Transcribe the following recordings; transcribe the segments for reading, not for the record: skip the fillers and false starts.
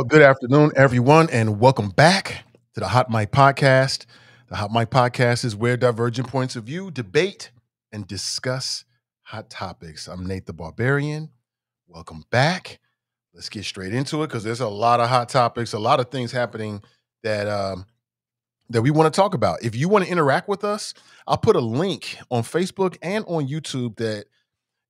Well, good afternoon, everyone, and welcome back to the Hot Mic Podcast. The Hot Mic Podcast is where divergent points of view debate and discuss hot topics. I'm Nate the Barbarian. Welcome back. Let's get straight into it because there's a lot of hot topics, a lot of things happening that we want to talk about. If you want to interact with us, I'll put a link on Facebook and on YouTube that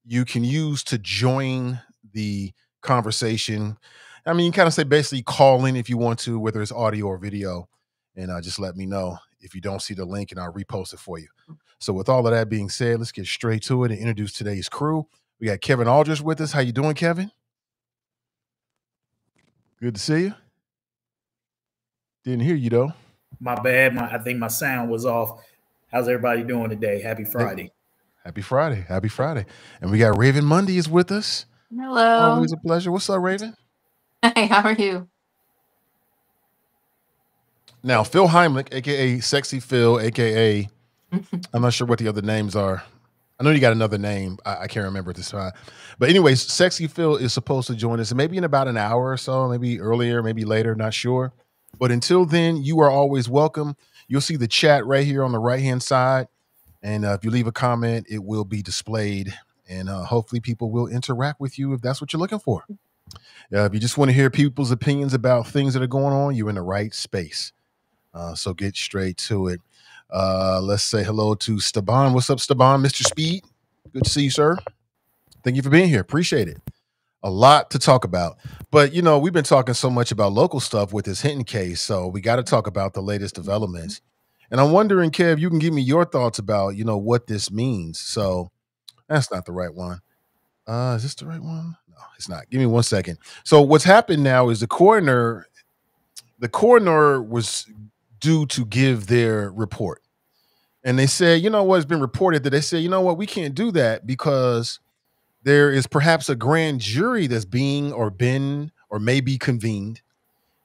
you can use to join the conversation. I mean, you kind of say basically call in if you want to, whether it's audio or video, and just let me know if you don't see the link and I'll repost it for you. So with all of that being said, let's get straight to it and introduce today's crew. We got Kevin Aldridge with us. How you doing, Kevin? Good to see you. Didn't hear you though. My bad. I think my sound was off. How's everybody doing today? Happy Friday. Happy Friday. Happy Friday. And we got Raven Mundy is with us. Hello. Always a pleasure. What's up, Raven? Hey, how are you? Now, Phil Hemlich, a.k.a. Sexy Phil, a.k.a. I'm not sure what the other names are. I know you got another name. I can't remember at this time. But anyways, Sexy Phil is supposed to join us maybe in about an hour or so, maybe earlier, maybe later, not sure. But until then, you are always welcome. You'll see the chat right here on the right-hand side. And if you leave a comment, it will be displayed. And hopefully people will interact with you if that's what you're looking for. If you just want to hear people's opinions about things that are going on, you're in the right space. So get straight to it. Let's say hello to Staban. What's up, Staban? Mr. Speed. Good to see you, sir. Thank you for being here. Appreciate it. A lot to talk about. But, you know, we've been talking so much about local stuff with this Hinton case, so we got to talk about the latest developments. And I'm wondering, Kev, you can give me your thoughts about, you know, what this means. So that's not the right one. Is this the right one? No, it's not. Give me 1 second. So what's happened now is the coroner was due to give their report. And they said, you know what, it's been reported that they said, you know what, we can't do that because there is perhaps a grand jury that's being or been or may be convened.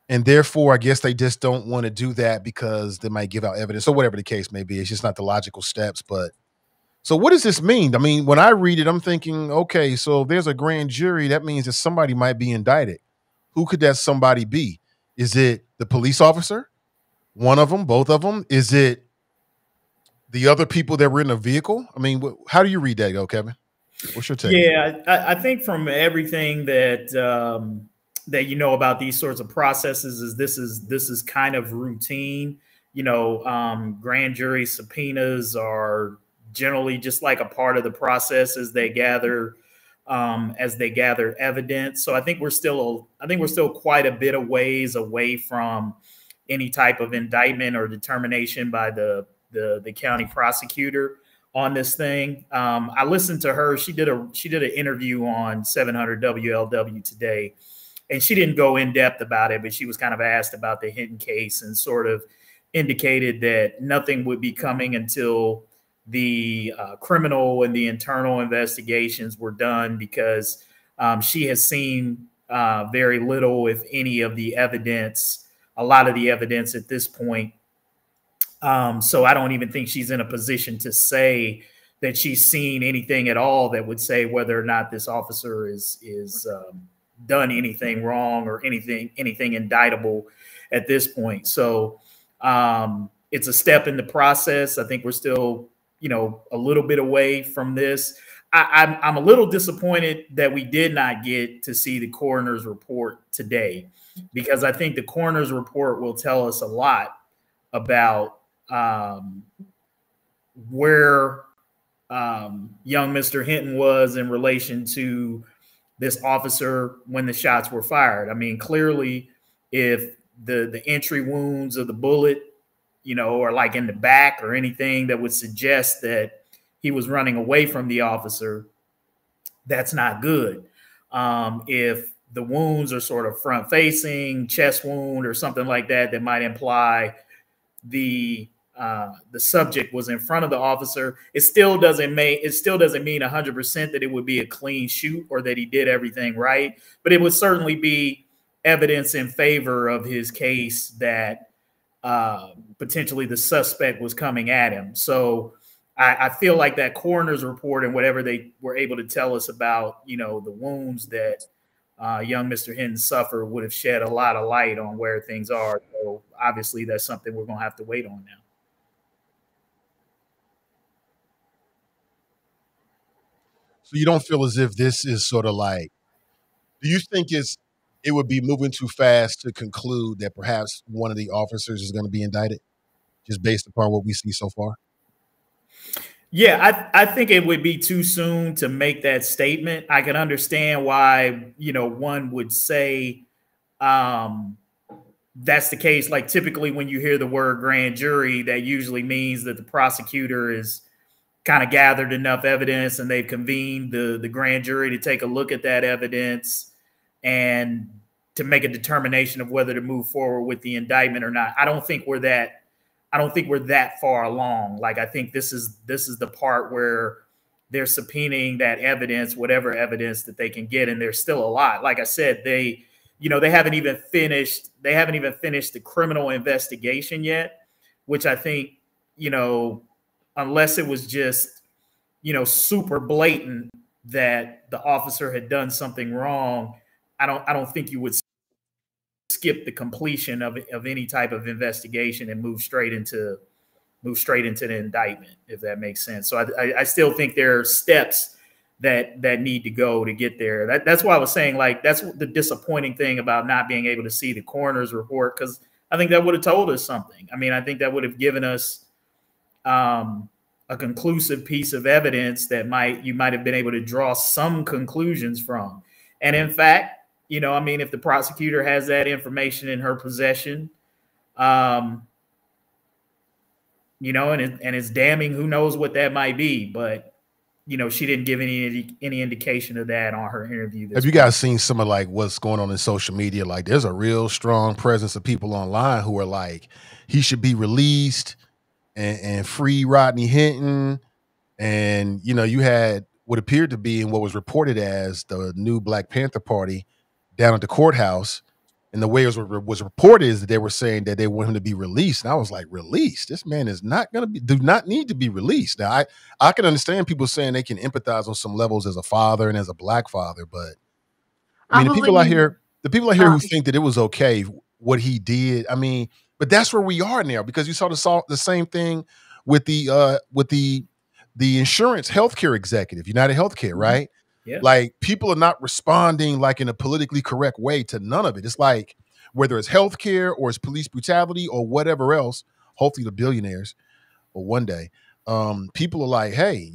And therefore, I guess they just don't want to do that because they might give out evidence or whatever the case may be. It's just not the logical steps. But so what does this mean? I mean, when I read it, I'm thinking, okay, so if there's a grand jury, that means that somebody might be indicted. Who could that somebody be? Is it the police officer? One of them? Both of them? Is it the other people that were in the vehicle? I mean, how do you read that, Kevin? What's your take? Yeah, I think from everything that that you know about these sorts of processes is this is kind of routine. You know, grand jury subpoenas are generally just like a part of the process as they gather evidence. So I think we're still quite a bit of ways away from any type of indictment or determination by the county prosecutor on this thing. I listened to her. She did an interview on 700 WLW today, and she didn't go in depth about it, but she was kind of asked about the Hinton case and sort of indicated that nothing would be coming until the criminal and the internal investigations were done because she has seen very little, if any, of the evidence, a lot of the evidence at this point. So I don't even think she's in a position to say that she's seen anything at all that would say whether or not this officer is done anything wrong or anything indictable at this point. So it's a step in the process. I think we're still, you know, a little bit away from this. I'm a little disappointed that we did not get to see the coroner's report today, because I think the coroner's report will tell us a lot about where young Mr. Hinton was in relation to this officer when the shots were fired. I mean, clearly, if the entry wounds of the bullet, you know, are like in the back or anything that would suggest that he was running away from the officer, that's not good. If the wounds are sort of front facing, chest wound or something like that, that might imply the subject was in front of the officer. It still doesn't mean 100% that it would be a clean shoot or that he did everything right, but it would certainly be evidence in favor of his case that potentially the suspect was coming at him. So I feel like that coroner's report and whatever they were able to tell us about, you know, the wounds that young Mr. Hinton suffered would have shed a lot of light on where things are. So obviously, that's something we're going to have to wait on now. So you don't feel as if this is sort of like, do you think it would be moving too fast to conclude that perhaps one of the officers is going to be indicted just based upon what we see so far? Yeah, I think it would be too soon to make that statement. I can understand why, one would say that's the case. Like typically when you hear the word grand jury, that usually means that the prosecutor is kind of gathered enough evidence and they've convened the grand jury to take a look at that evidence and to make a determination of whether to move forward with the indictment or not. I don't think we're that far along. Like I think this is the part where they're subpoenaing that evidence, whatever evidence that they can get, and there's still a lot. Like I said, they haven't even finished the criminal investigation yet, which I think, unless it was just, super blatant that the officer had done something wrong, I don't think you would skip the completion of any type of investigation and move straight into the indictment, if that makes sense. So I still think there are steps that need to go to get there. That's why I was saying, like, that's the disappointing thing about not being able to see the coroner's report, because I think that would have told us something. I mean, I think that would have given us a conclusive piece of evidence that you might have been able to draw some conclusions from. And in fact, if the prosecutor has that information in her possession, and it's damning, who knows what that might be. But, she didn't give any indication of that on her interview. Have you guys seen some of like what's going on in social media? Like there's a real strong presence of people online who are like, he should be released and free Rodney Hinton. And, you had what appeared to be and what was reported as the new Black Panther Party down at the courthouse. And the way it was reported is that they were saying that they want him to be released. And I was like, released? This man is do not need to be released. Now, I can understand people saying they can empathize on some levels as a father and as a Black father, but I mean, the people out here who think that it was okay what he did, I mean, but that's where we are now, because you saw the same thing with the insurance healthcare executive, United Healthcare, right? Yeah. Like people are not responding like in a politically correct way to none of it. It's like whether it's healthcare or it's police brutality or whatever else, hopefully the billionaires or one day, people are like, hey,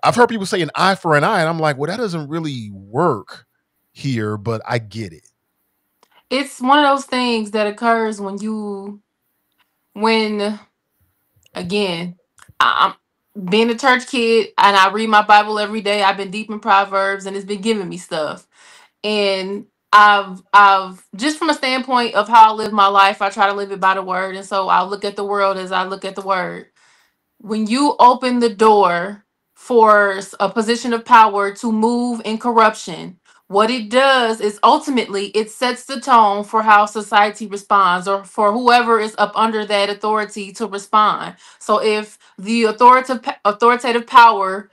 I've heard people say an eye for an eye, and I'm like, well, that doesn't really work here, but I get it. It's one of those things that occurs again, I'm being a church kid and I read my Bible every day. I've been deep in Proverbs and it's been giving me stuff. And I've just from a standpoint of how I live my life, I try to live it by the word. And so I look at the world as I look at the word. When you open the door for a position of power to move in corruption, what it does is ultimately it sets the tone for how society responds, or for whoever is up under that authority to respond. So if the authoritative power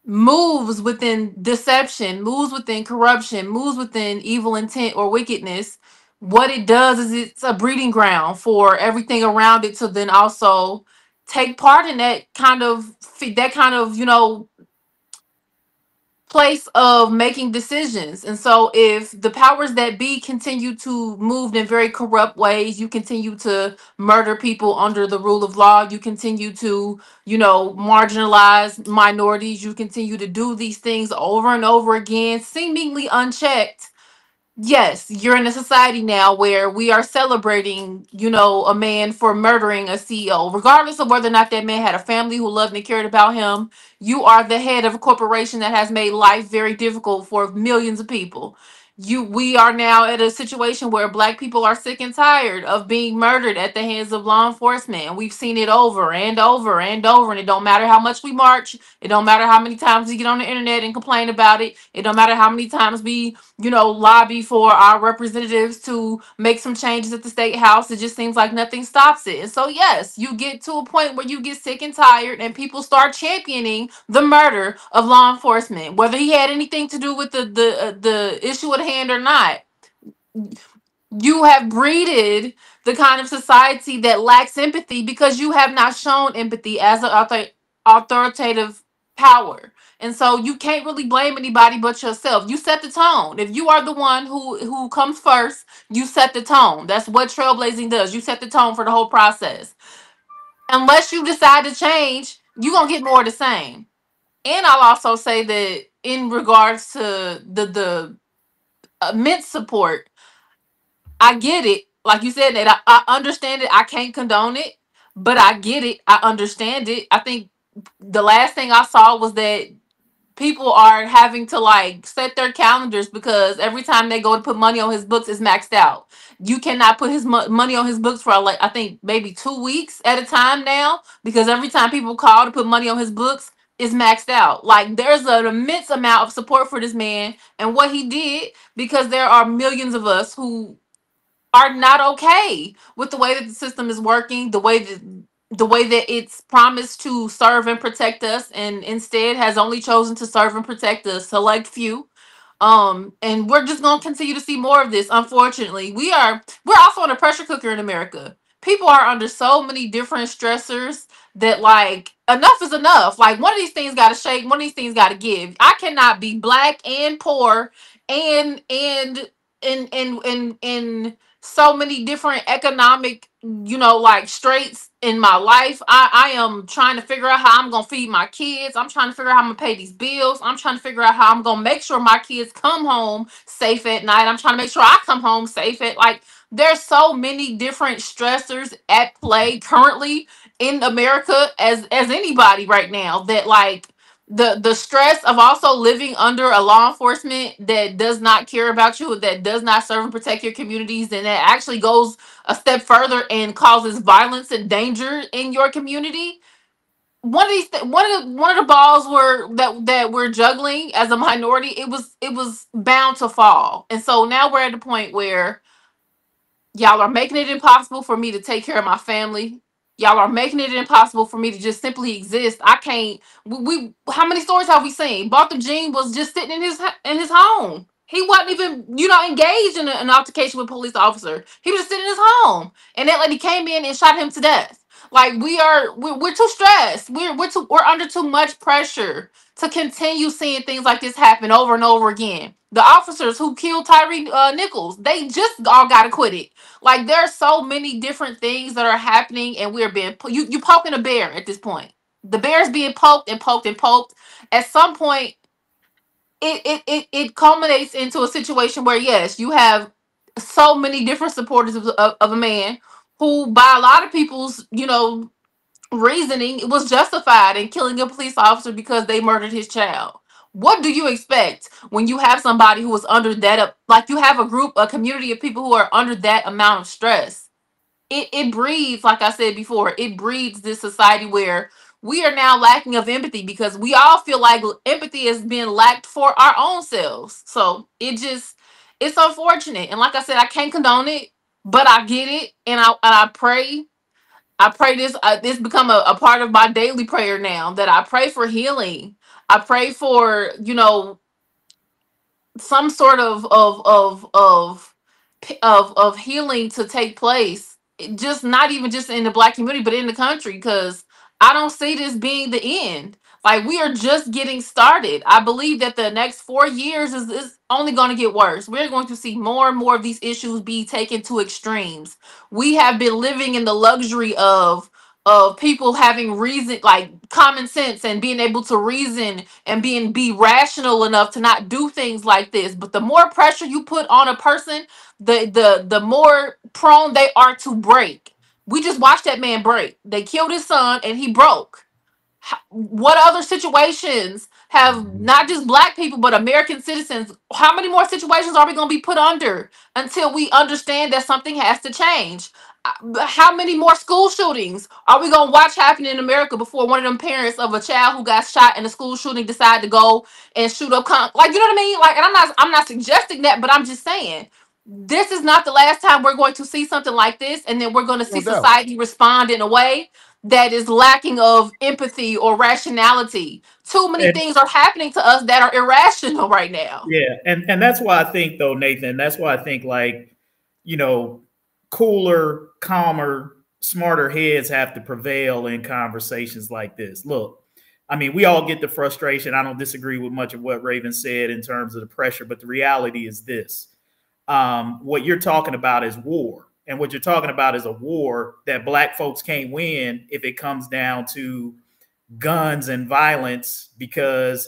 moves within deception, moves within corruption, moves within evil intent or wickedness, what it does is it's a breeding ground for everything around it to then also take part in that kind of place of making decisions. And so if the powers that be continue to move in very corrupt ways, you continue to murder people under the rule of law, you continue to, marginalize minorities, you continue to do these things over and over again, seemingly unchecked. Yes, you're in a society now where we are celebrating, a man for murdering a CEO, regardless of whether or not that man had a family who loved and cared about him. You are the head of a corporation that has made life very difficult for millions of people. we are now at a situation where black people are sick and tired of being murdered at the hands of law enforcement, and we've seen it over and over and over, and it don't matter how much we march, it don't matter how many times we get on the internet and complain about it don't matter how many times we, lobby for our representatives to make some changes at the state house. It just seems like nothing stops it. And so yes, you get to a point where you get sick and tired and people start championing the murder of law enforcement, whether he had anything to do with the issue at hand or not. You have breeded the kind of society that lacks empathy because you have not shown empathy as an authoritative power. And so you can't really blame anybody but yourself. You set the tone. If you are the one who comes first, you set the tone. That's what trailblazing does. You set the tone for the whole process. Unless you decide to change, you're going to get more of the same. And I'll also say that in regards to the immense support, I get it. Like you said, that I understand it. I can't condone it, but I get it. I understand it. I think the last thing I saw was that people are having to like set their calendars because every time they go to put money on his books, it's maxed out. You cannot put his money on his books for like I think maybe 2 weeks at a time now because every time people call to put money on his books, it's maxed out. Like there's an immense amount of support for this man and what he did because there are millions of us who are not okay with the way that the system is working, the way that it's promised to serve and protect us, and instead has only chosen to serve and protect a select few. And we're just gonna continue to see more of this. Unfortunately, we're also in a pressure cooker in America. People are under so many different stressors that like enough is enough. Like one of these things gotta shake, one of these things gotta give. I cannot be black and poor and so many different economic, like straits in my life. I am trying to figure out how I'm gonna feed my kids. I'm trying to figure out how I'm gonna pay these bills. I'm trying to figure out how I'm gonna make sure my kids come home safe at night. I'm trying to make sure I come home safe at like there's so many different stressors at play currently in America as anybody right now that like the stress of also living under a law enforcement that does not care about you, that does not serve and protect your communities, and that actually goes a step further and causes violence and danger in your community. One of the balls were that we're juggling as a minority. It was bound to fall, and so now we're at the point where y'all are making it impossible for me to take care of my family. Y'all are making it impossible for me to just simply exist. I can't. We how many stories have we seen? Bartham Jean was just sitting in his home. He wasn't even engaged in an altercation with a police officer. He was just sitting in his home, and that lady came in and shot him to death. Like we're too stressed. We're under too much pressure to continue seeing things like this happen over and over again. The officers who killed Tyree Nichols, they just all got acquitted. Like there's so many different things that are happening, and we're being you poking a bear at this point. The bear's being poked and poked and poked. At some point, it culminates into a situation where yes, you have so many different supporters of a man who, by a lot of people's reasoning, was justified in killing a police officer because they murdered his child. What do you expect when you have somebody who is under that like you have a community of people who are under that amount of stress? It breeds, like I said before, it breeds this society where we are now lacking of empathy because we all feel like empathy is being lacked for our own selves. So it's unfortunate. And like I said, I can't condone it, but I get it. And I pray. I pray this become a part of my daily prayer now, that I pray for healing. I pray for, some sort of healing to take place. Just not even just in the black community, but in the country, because I don't see this being the end. Like we are just getting started. I believe that the next 4 years is only going to get worse. We're going to see more and more of these issues be taken to extremes. We have been living in the luxury of people having reason, like common sense, and being able to reason and be rational enough to not do things like this. But the more pressure you put on a person, the more prone they are to break. We just watched that man break. They killed his son and he broke. What other situations have not just black people but American citizens. How many more situations are we going to be put under until we understand that something has to change? How many more school shootings are we going to watch happen in America before one of them parents of a child who got shot in a school shooting decide to go and shoot up like, you know what I mean? Like, and I'm not suggesting that, but I'm just saying this is not the last time we're going to see something like this, and then we're going to see No doubt. society respond in a way that is lacking of empathy or rationality. Too many And things are happening to us that are irrational right now. yeah, and that's why I think though, Nathan, that's why I think like, you know, cooler, calmer, smarter heads have to prevail in conversations like this. Look, I mean, we all get the frustration. I don't disagree with much of what Raven said in terms of the pressure, but the reality is this. What you're talking about is war. And what you're talking about is a war that black folks can't win if it comes down to guns and violence, because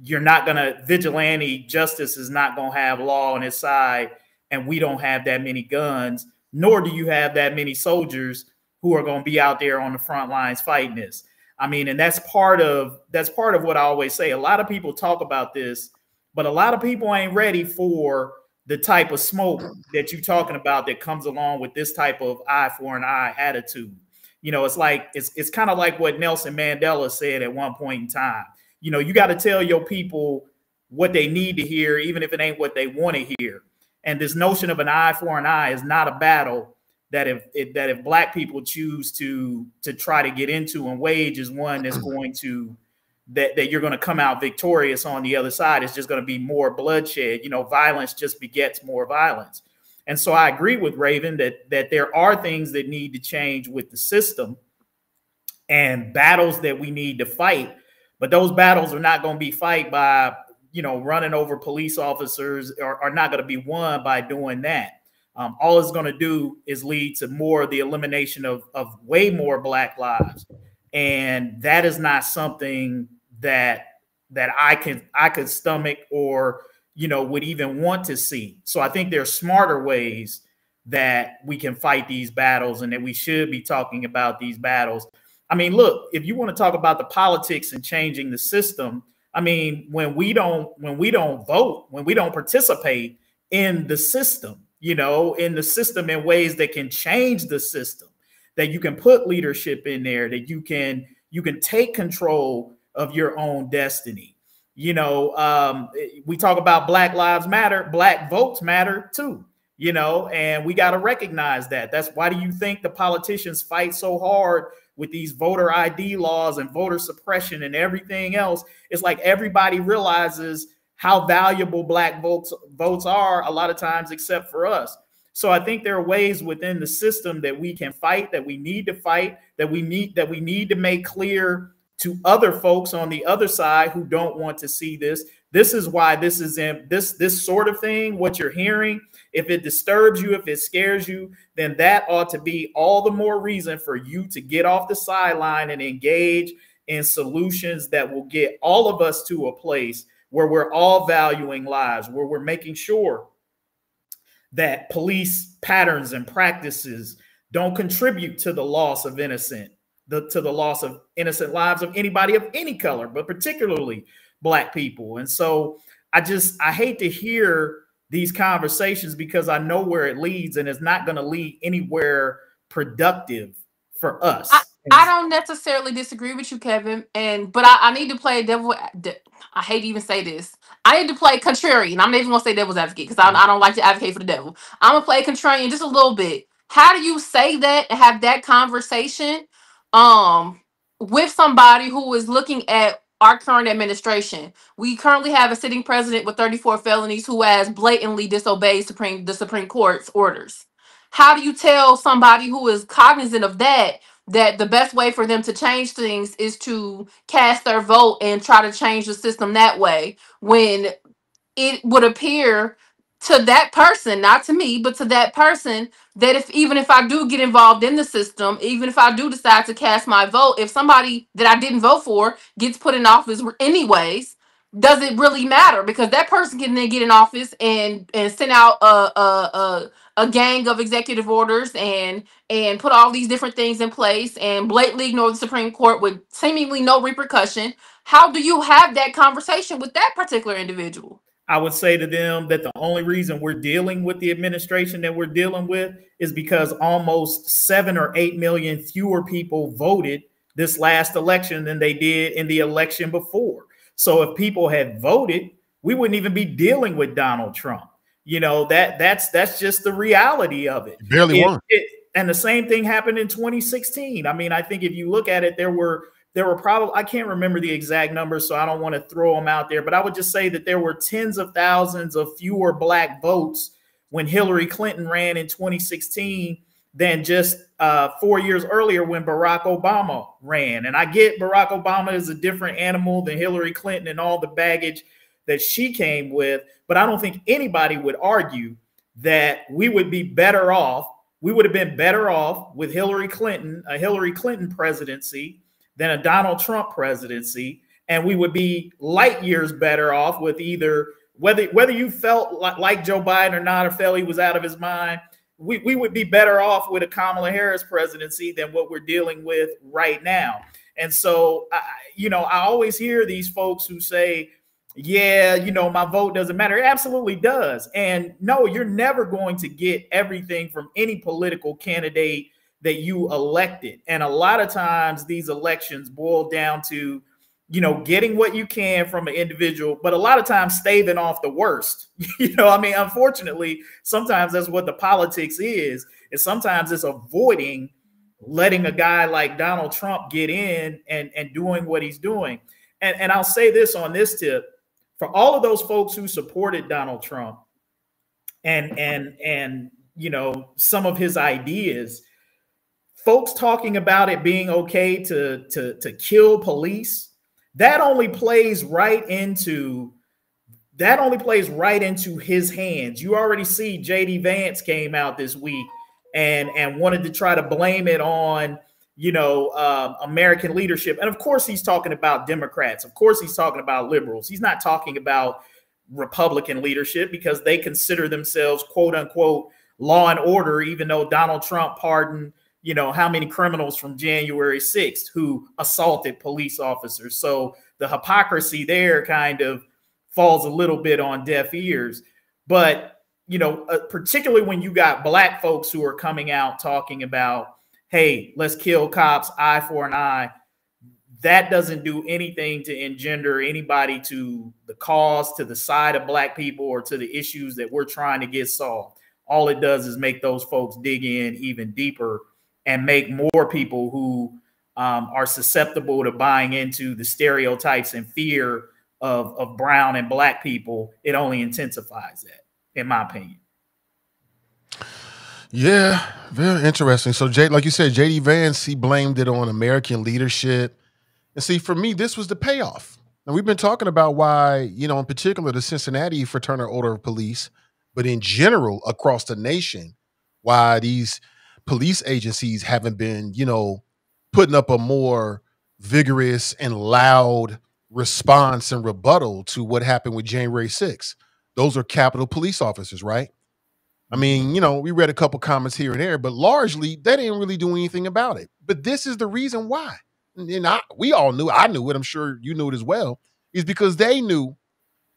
you're not going to, vigilante justice is not going to have law on its side. And we don't have that many guns, nor do you have that many soldiers who are going to be out there on the front lines fighting this. I mean, and that's part of what I always say. A lot of people talk about this, but a lot of people ain't ready for the type of smoke that you're talking about that comes along with this type of eye for an eye attitude. You know, it's like, it's kind of like what Nelson Mandela said at one point in time. You know, you got to tell your people what they need to hear, even if it ain't what they want to hear. And this notion of an eye for an eye is not a battle that if black people choose to try to get into and wage, is one that's going to, that you're going to come out victorious on the other side. It's just going to be more bloodshed. You know, violence just begets more violence. And so I agree with Raven that there are things that need to change with the system and battles that we need to fight. But those battles are not going to be fight by, you know, running over police officers, are not going to be won by doing that. All it's going to do is lead to more of the elimination of way more black lives. And that is not something that I could stomach or, you know, would even want to see. So I think there's smarter ways that we can fight these battles and that we should be talking about these battles. I mean, look, if you want to talk about the politics and changing the system, I mean, when we don't vote, when we don't participate in the system, you know, in the system in ways that can change the system, that you can put leadership in there, that you can take control of your own destiny. You know, we talk about Black Lives Matter, black votes matter too, you know, and we got to recognize that. That's why do you think the politicians fight so hard with these voter ID laws and voter suppression and everything else? It's like everybody realizes how valuable black votes are a lot of times, except for us. So I think there are ways within the system that we can fight, that we need to fight, that we need to make clear to other folks on the other side who don't want to see this. This is why this is in this sort of thing, what you're hearing. If it disturbs you, if it scares you, then that ought to be all the more reason for you to get off the sideline and engage in solutions that will get all of us to a place where we're all valuing lives, where we're making sure that police patterns and practices don't contribute to the loss of innocent lives of anybody of any color, but particularly black people. And so I hate to hear these conversations because I know where it leads, and it's not going to lead anywhere productive for us. I don't necessarily disagree with you, Kevin, but I need to play devil. I hate to even say this. I need to play contrarian. I'm not even gonna say devil's advocate because I don't like to advocate for the devil. I'm gonna play contrarian just a little bit. How do you say that and have that conversation with somebody who is looking at our current administration? We currently have a sitting president with 34 felonies who has blatantly disobeyed the Supreme Court's orders. How do you tell somebody who is cognizant of that the best way for them to change things is to cast their vote and try to change the system that way, when it would appear to that person, not to me, but to that person, that even if I do get involved in the system, even if I do decide to cast my vote, if somebody that I didn't vote for gets put in office anyways, does it really matter? Because that person can then get in office and send out a a gang of executive orders and put all these different things in place and blatantly ignore the Supreme Court with seemingly no repercussion, how do you have that conversation with that particular individual? I would say to them that the only reason we're dealing with the administration that we're dealing with is because almost 7 or 8 million fewer people voted this last election than they did in the election before. So if people had voted, we wouldn't even be dealing with Donald Trump. You know, that's just the reality of it. Barely won. And the same thing happened in 2016. I mean, I think if you look at it, there were probably, I can't remember the exact numbers, so I don't want to throw them out there, but I would just say that there were tens of thousands of fewer black votes when Hillary Clinton ran in 2016 than just 4 years earlier when Barack Obama ran. And I get Barack Obama is a different animal than Hillary Clinton and all the baggage that she came with, but I don't think anybody would argue that we would be better off. We would have been better off with Hillary Clinton, a Hillary Clinton presidency, than a Donald Trump presidency. And we would be light years better off with either, whether you felt like Joe Biden or not, or felt he was out of his mind, we would be better off with a Kamala Harris presidency than what we're dealing with right now. And so, I always hear these folks who say, yeah, my vote doesn't matter. It absolutely does. And no, you're never going to get everything from any political candidate that you elected. And a lot of times these elections boil down to, getting what you can from an individual, but a lot of times staving off the worst. Unfortunately, sometimes that's what the politics is sometimes it's avoiding letting a guy like Donald Trump get in and doing what he's doing. And I'll say this on this tip, for all of those folks who supported Donald Trump and some of his ideas, folks talking about it being okay to kill police, that only plays right into his hands. You already see JD Vance came out this week and wanted to try to blame it on American leadership. And of course, he's talking about Democrats. Of course, he's talking about liberals. He's not talking about Republican leadership because they consider themselves, quote unquote, law and order, even though Donald Trump pardoned, how many criminals from January 6th who assaulted police officers. So the hypocrisy there kind of falls a little bit on deaf ears. But, particularly when you got black folks who are coming out talking about, hey, let's kill cops, eye for an eye. That doesn't do anything to engender anybody to the cause, to the side of black people, or to the issues that we're trying to get solved. All it does is make those folks dig in even deeper and make more people who are susceptible to buying into the stereotypes and fear of brown and black people. It only intensifies that, in my opinion. Yeah, very interesting. So, like you said, JD Vance, he blamed it on American leadership. And see, for me, this was the payoff. And we've been talking about why, in particular, the Cincinnati Fraternal Order of Police, but in general, across the nation, why these police agencies haven't been, putting up a more vigorous and loud response and rebuttal to what happened with January 6th. Those are Capitol police officers, right? I mean, we read a couple comments here and there, but largely they didn't really do anything about it. But this is the reason why. And we all knew, I knew it, I'm sure you knew it as well, is because they knew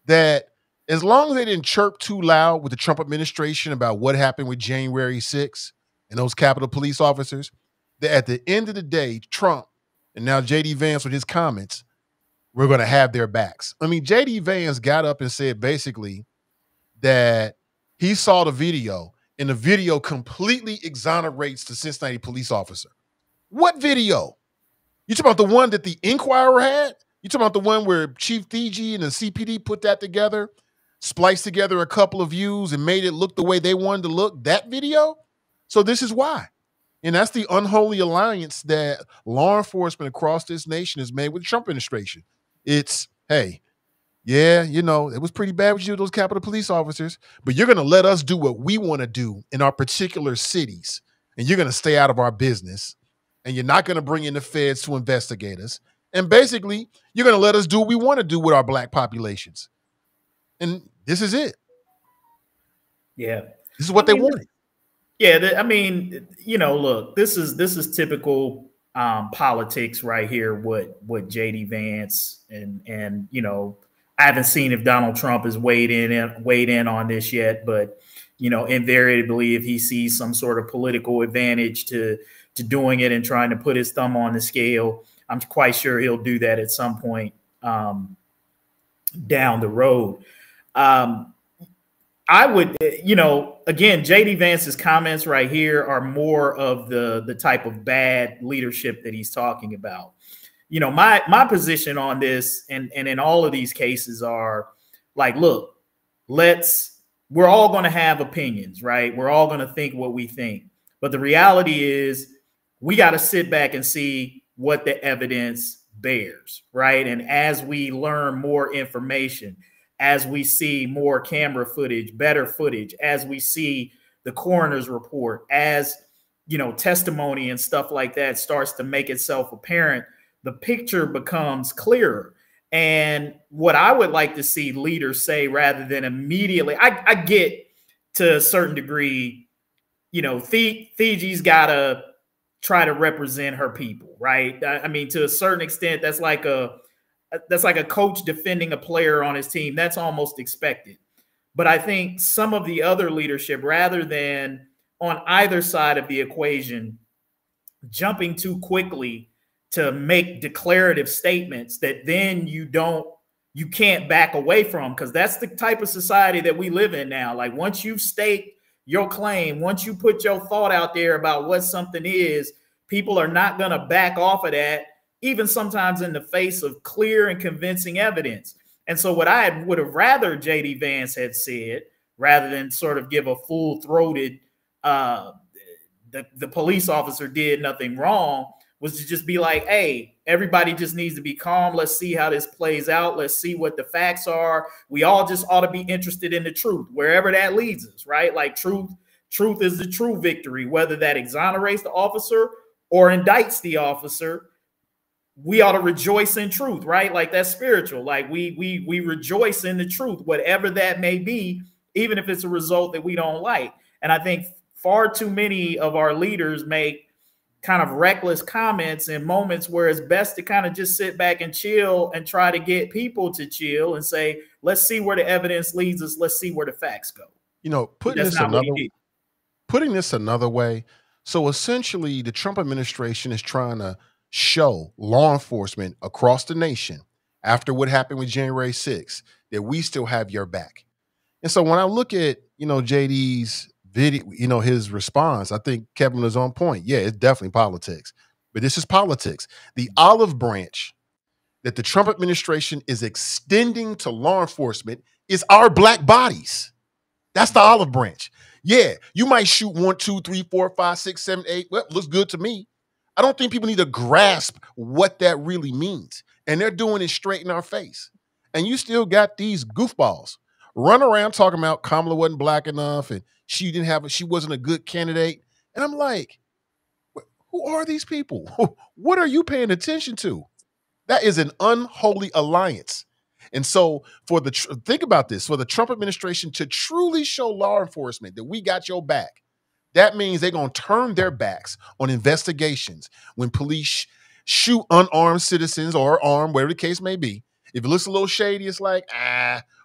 that as long as they didn't chirp too loud with the Trump administration about what happened with January 6th and those Capitol police officers, that at the end of the day, Trump and now JD Vance with his comments, we're going to have their backs. I mean, JD Vance got up and said basically that he saw the video and the video completely exonerates the Cincinnati police officer. What video? You talking about the one that the Inquirer had? You talking about the one where Chief DG and the CPD put that together, spliced together a couple of views and made it look the way they wanted to look? That video? So this is why. And that's the unholy alliance that law enforcement across this nation has made with the Trump administration. It's, hey, yeah, it was pretty bad what you did with those Capitol police officers, but you're going to let us do what we want to do in our particular cities, and you're going to stay out of our business, and you're not going to bring in the feds to investigate us, and basically, you're going to let us do what we want to do with our black populations. And this is it. Yeah. This is what they wanted. Yeah, I mean, look, this is typical politics right here. What JD Vance and I haven't seen if Donald Trump has weighed in on this yet, but invariably, if he sees some sort of political advantage to doing it and trying to put his thumb on the scale, I'm quite sure he'll do that at some point down the road. Um, I would, again, JD Vance's comments right here are more of the type of bad leadership that he's talking about. My position on this and in all of these cases are like, look, we're all going to have opinions, right? We're all going to think what we think. But the reality is we got to sit back and see what the evidence bears, right? And as we learn more information, as we see more camera footage, better footage, as we see the coroner's report, as testimony and stuff like that starts to make itself apparent, the picture becomes clearer. And what I would like to see leaders say, rather than immediately, I get to a certain degree, Fiji's got to try to represent her people, right? I mean, to a certain extent, that's like a coach defending a player on his team. That's almost expected. But I think some of the other leadership, rather than on either side of the equation, jumping too quickly to make declarative statements that then you can't back away from, because that's the type of society that we live in now. Like, once you state your claim, once you put your thought out there about what something is, people are not going to back off of that, even sometimes in the face of clear and convincing evidence. And so what I would have rather JD Vance had said, rather than sort of give a full-throated the police officer did nothing wrong, was to just be like, hey, everybody just needs to be calm. Let's see how this plays out. Let's see what the facts are. We all just ought to be interested in the truth, wherever that leads us, right? Like, truth is the true victory, whether that exonerates the officer or indicts the officer. We ought to rejoice in truth, right? Like, that's spiritual. Like, we rejoice in the truth, whatever that may be, even if it's a result that we don't like. And I think far too many of our leaders make kind of reckless comments in moments where it's best to kind of just sit back and chill and try to get people to chill and say, let's see where the evidence leads us. Let's see where the facts go. Putting this another way. So essentially, the Trump administration is trying to show law enforcement across the nation, after what happened with January 6th, that we still have your back. And so when I look at, JD's video, his response, I think Kevin was on point. Yeah, it's definitely politics, but this is politics. The olive branch that the Trump administration is extending to law enforcement is our black bodies. That's the olive branch. Yeah, you might shoot 1, 2, 3, 4, 5, 6, 7, 8. Well, looks good to me. I don't think people need to grasp what that really means. And they're doing it straight in our face. And you still got these goofballs run around talking about Kamala wasn't black enough and she wasn't a good candidate. And I'm like, who are these people? What are you paying attention to? That is an unholy alliance. And so think about this, for the Trump administration to truly show law enforcement that we got your back, that means they're going to turn their backs on investigations when police shoot unarmed citizens or armed, whatever the case may be. If it looks a little shady, it's like,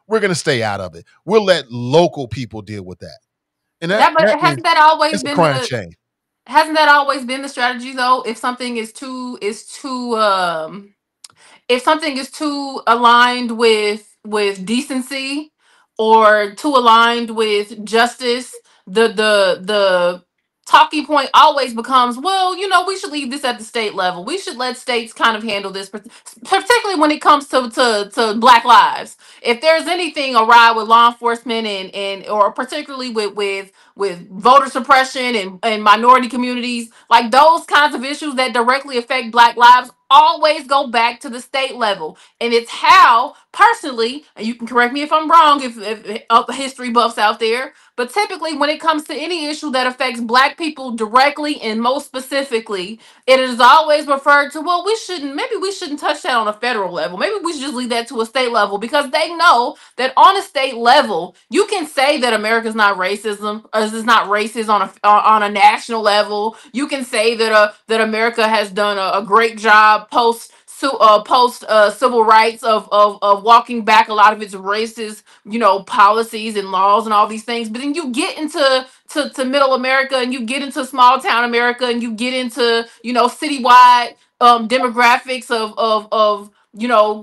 we're going to stay out of it. We'll let local people deal with that. And hasn't that always been crime chain? Hasn't that always been the strategy though? If something is too if something is too aligned with decency or too aligned with justice, the talking point always becomes, well, we should leave this at the state level. We should let states kind of handle this, particularly when it comes to Black lives. If there's anything awry with law enforcement and or particularly with voter suppression and minority communities, like those kinds of issues that directly affect Black lives, always go back to the state level. And it's how, personally, and you can correct me if I'm wrong, if history buffs out there, But typically, when it comes to any issue that affects Black people directly and most specifically, it is always referred to, well, maybe we shouldn't touch that on a federal level. Maybe we should just leave that to a state level, because they know that on a state level, you can say that America's not racism, or is not racist on a national level. You can say that America has done a great job post civil rights of walking back a lot of its racist, policies and laws and all these things. But then you get into to middle America, and you get into small town America, and you get into citywide demographics of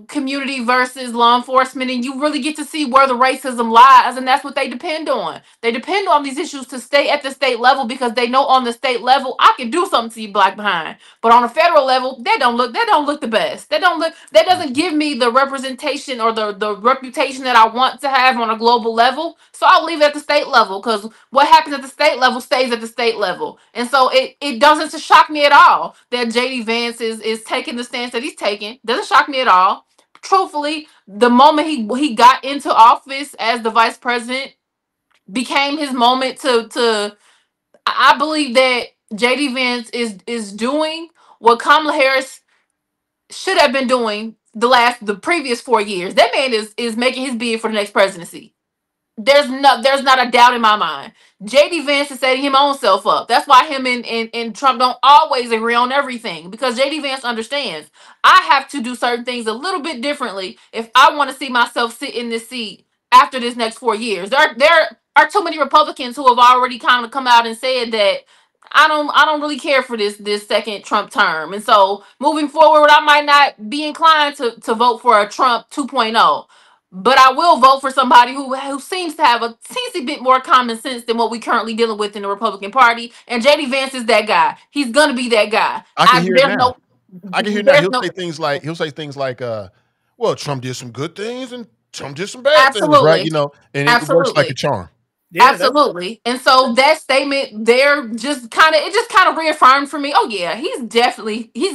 community versus law enforcement, and you really get to see where the racism lies, and that's what they depend on. They depend on these issues to stay at the state level, because they know on the state level I can do something to you Black behind. But on a federal level, that don't look the best. That doesn't give me the representation or the reputation that I want to have on a global level. So I'll leave it at the state level, because what happens at the state level stays at the state level. And so it doesn't shock me at all that JD Vance is taking the stance that he's taking. Doesn't shock me at all. Truthfully, the moment he got into office as the vice president became his moment to I believe that JD Vance is doing what Kamala Harris should have been doing the previous 4 years. That man is making his bid for the next presidency. There's not a doubt in my mind. JD Vance is setting his own self up. That's why him and Trump don't always agree on everything, because JD Vance understands I have to do certain things a little bit differently if I want to see myself sit in this seat after this next 4 years. There are too many Republicans who have already kind of come out and said that I don't really care for this second Trump term. And so moving forward, I might not be inclined to vote for a Trump 2.0. But I will vote for somebody who seems to have a teensy bit more common sense than what we currently dealing with in the Republican Party. And JD Vance is that guy. He's gonna be that guy. I can hear it There's now. no I can hear now. there's no He'll say things like, well, Trump did some good things and Trump did some bad things, absolutely. right? And it works like a Absolutely. charm. Yeah, Absolutely. And so that statement there just kind of reaffirmed for me, oh yeah, he's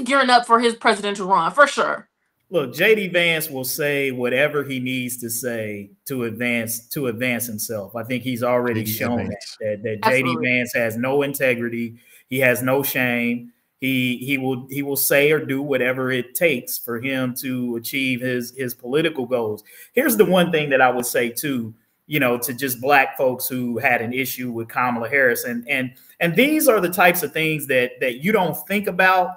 gearing up for his presidential run for sure. look, JD Vance will say whatever he needs to say to advance himself. I think he's already shown that JD Absolutely. Vance has no integrity. He has no shame. He will say or do whatever it takes for him to achieve his political goals. Here's the one thing that I would say too, to just Black folks who had an issue with Kamala Harris, and these are the types of things that you don't think about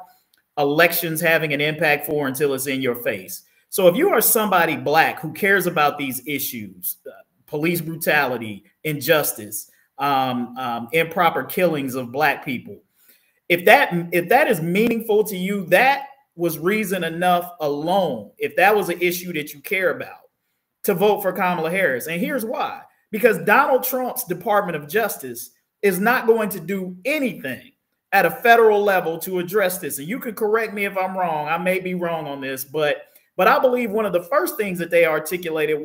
elections having an impact for until it's in your face. So if you are somebody Black who cares about these issues, police brutality, injustice, improper killings of Black people, if that is meaningful to you, that was reason enough alone, if that was an issue that you care about, to vote for Kamala Harris. And here's why. Because Donald Trump's Department of Justice is not going to do anything at a federal level to address this. And you can correct me if I'm wrong. I may be wrong on this, but I believe one of the first things that they articulated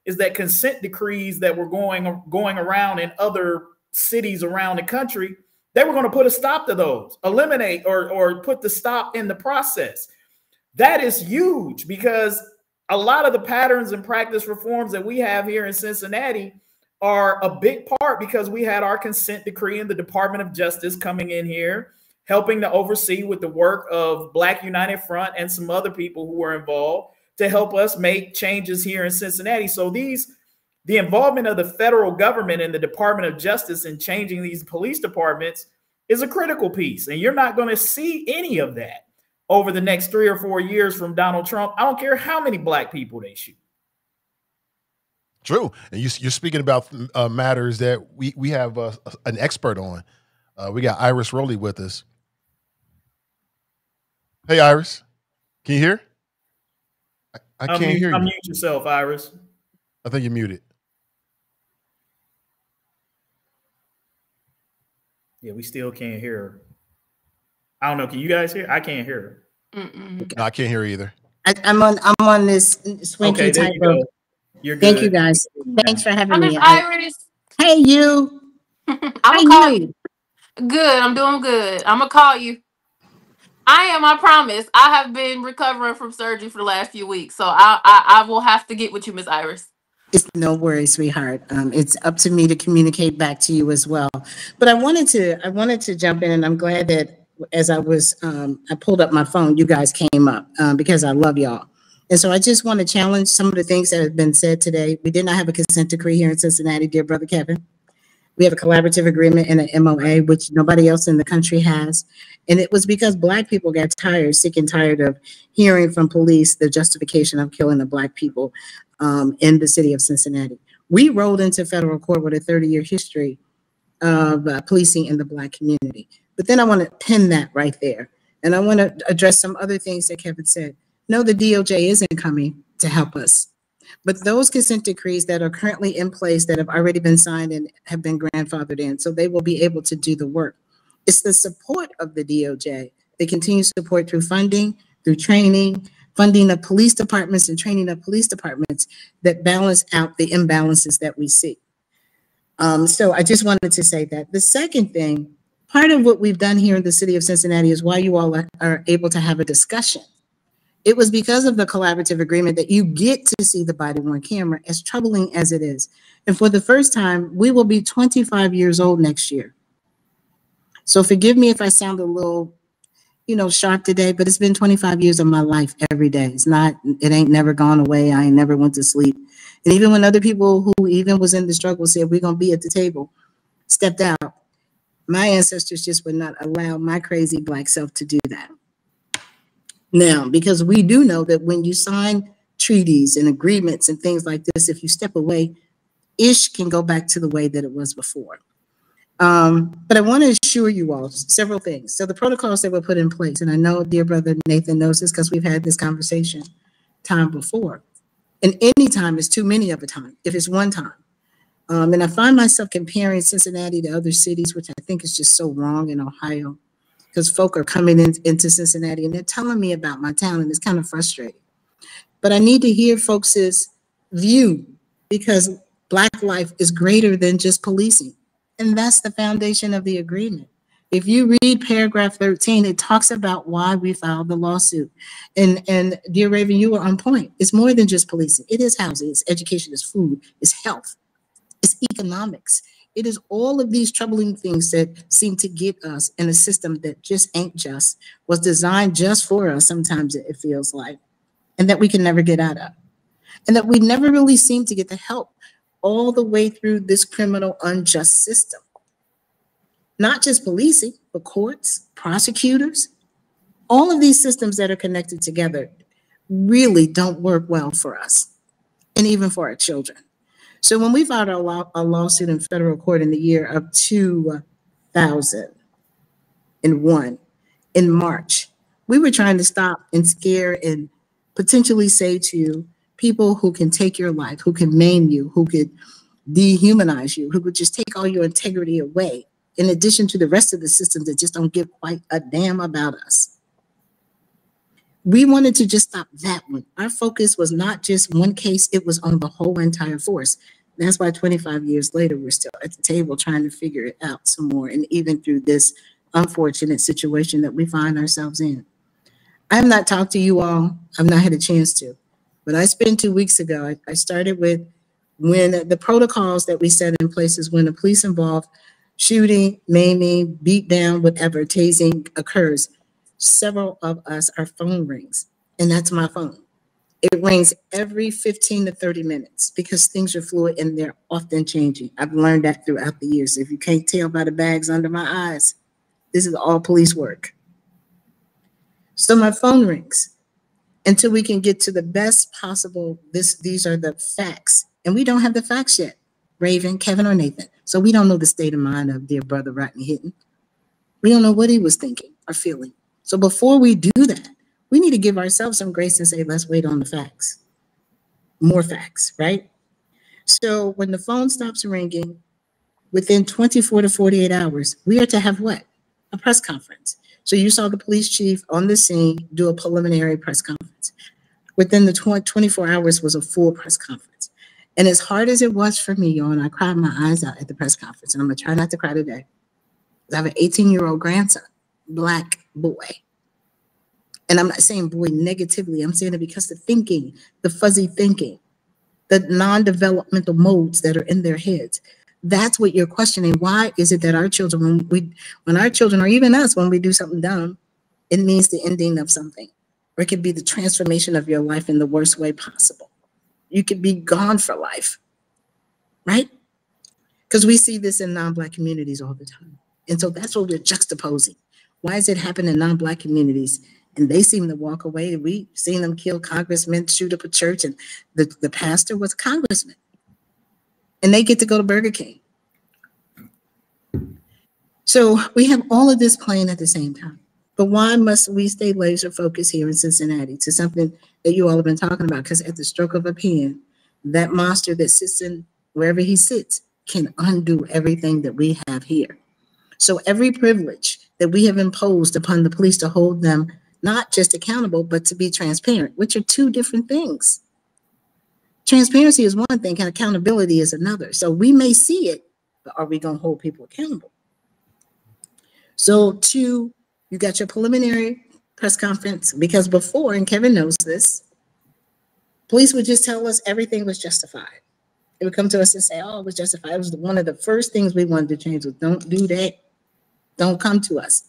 is that consent decrees that were going around in other cities around the country, they were going to put a stop to those, eliminate or put the stop in the process. That is huge, because a lot of the patterns and practice reforms that we have here in Cincinnati are a big part because we had our consent decree and the Department of Justice coming in here, helping to oversee with the work of Black United Front and some other people who were involved to help us make changes here in Cincinnati. So the involvement of the federal government and the Department of Justice in changing these police departments is a critical piece. And you're not going to see any of that over the next 3 or 4 years from Donald Trump. I don't care how many Black people they shoot. True. And you're speaking about matters that we have an expert on. We got Iris Rowley with us. Hey, Iris. Can you hear? I can't hear you. Unmute yourself, Iris. I think you're muted. Yeah, we still can't hear her. I don't know. Can you guys hear? I can't hear her. No, I can't hear her either. I'm on this swanky type of. You're good. Thank you guys. Thanks for having me. Iris. Hey, you. I'm gonna call you. Good. I'm doing good. I'm gonna call you. I promise. I have been recovering from surgery for the last few weeks, so I will have to get with you, Miss Iris. It's no worries, sweetheart. It's up to me to communicate back to you as well. But I wanted to jump in, and I'm glad that as I pulled up my phone, you guys came up because I love y'all. And so I just want to challenge some of the things that have been said today. We did not have a consent decree here in Cincinnati, dear brother Kevin. We have a collaborative agreement and an MOA, which nobody else in the country has. And it was because Black people got tired, sick and tired of hearing from police the justification of killing the Black people in the city of Cincinnati. We rolled into federal court with a 30-year history of policing in the Black community. But then I want to pin that right there. And I want to address some other things that Kevin said. No, the DOJ isn't coming to help us. But those consent decrees that are currently in place that have already been signed and have been grandfathered in, so they will be able to do the work. It's the support of the DOJ. They continue support through funding, through training, funding of police departments and training of police departments that balance out the imbalances that we see. So I just wanted to say that. The second thing, part of what we've done here in the city of Cincinnati is why you all are able to have a discussion. It was because of the collaborative agreement that you get to see the body-worn camera, as troubling as it is. And for the first time, we will be 25 years old next year. So forgive me if I sound a little, sharp today, but it's been 25 years of my life every day. It ain't never gone away. I ain't never went to sleep. And even when other people who even was in the struggle said, we're going to be at the table, stepped out, my ancestors just would not allow my crazy Black self to do that. Now, because we do know that when you sign treaties and agreements and things like this, if you step away, ish can go back to the way that it was before. But I want to assure you all several things. So the protocols that were put in place, and I know dear brother Nathan knows this because we've had this conversation time before. And any time is too many of a time, if it's one time. And I find myself comparing Cincinnati to other cities, which I think is just so wrong in Ohio. Because folk are coming into Cincinnati and they're telling me about my town, and it's kind of frustrating. But I need to hear folks' view, because Black life is greater than just policing. And that's the foundation of the agreement. If you read paragraph 13, it talks about why we filed the lawsuit. And dear Raven, you were on point. It's more than just policing. It is housing, it's education, it's food, it's health, it's economics. It is all of these troubling things that seem to get us in a system that just ain't just, was designed just for us, sometimes it feels like, and that we can never get out of. And that we never really seem to get the help all the way through this criminal unjust system. Not just policing, but courts, prosecutors, all of these systems that are connected together really don't work well for us, and even for our children. So when we filed a lawsuit in federal court in the year of 2001, in March, we were trying to stop and scare and potentially say to people who can take your life, who can maim you, who could dehumanize you, who could just take all your integrity away, in addition to the rest of the systems that just don't give quite a damn about us. We wanted to just stop that one. Our focus was not just one case, it was on the whole entire force. That's why 25 years later, we're still at the table trying to figure it out some more, and even through this unfortunate situation that we find ourselves in. I have not talked to you all. I've not had a chance to. But I spent 2 weeks ago, I started with when the protocols that we set in place is when the police involved shooting, maiming, beat down, whatever, tasing occurs. Several of us, our phone rings, and that's my phone. It rings every 15 to 30 minutes because things are fluid and they're often changing. I've learned that throughout the years. If you can't tell by the bags under my eyes, this is all police work. So my phone rings until we can get to the best possible. These are the facts, and we don't have the facts yet, Raven, Kevin, or Nathan. So we don't know the state of mind of dear brother Rodney Hitton. We don't know what he was thinking or feeling. So before we do that, we need to give ourselves some grace and say, let's wait on the facts. More facts, right? So when the phone stops ringing, within 24 to 48 hours, we are to have what? A press conference. So you saw the police chief on the scene do a preliminary press conference. Within the 24 hours was a full press conference. And as hard as it was for me, y'all, and I cried my eyes out at the press conference, and I'm gonna try not to cry today. I have an 18-year-old grandson, Black boy. And I'm not saying boy negatively, I'm saying it because the thinking, the fuzzy thinking, the non-developmental modes that are in their heads. That's what you're questioning. Why is it that our children, when our children, or even us, when we do something dumb, it means the ending of something, or it could be the transformation of your life in the worst way possible. You could be gone for life, right? Because we see this in non-Black communities all the time. And so that's what we're juxtaposing. Why does it happen in non-Black communities? And they seem to walk away. We've seen them kill congressmen, shoot up a church, and the pastor was a congressman. And they get to go to Burger King. So we have all of this playing at the same time. But why must we stay laser focused here in Cincinnati to something that you all have been talking about? Because at the stroke of a pen, that monster that sits in wherever he sits can undo everything that we have here. So every privilege that we have imposed upon the police to hold them not just accountable, but to be transparent, which are two different things. Transparency is one thing and accountability is another. So we may see it, but are we going to hold people accountable? So you got your preliminary press conference, because before, and Kevin knows this, police would just tell us everything was justified. They would come to us and say, oh, it was justified. It was one of the first things we wanted to change was don't do that. Don't come to us.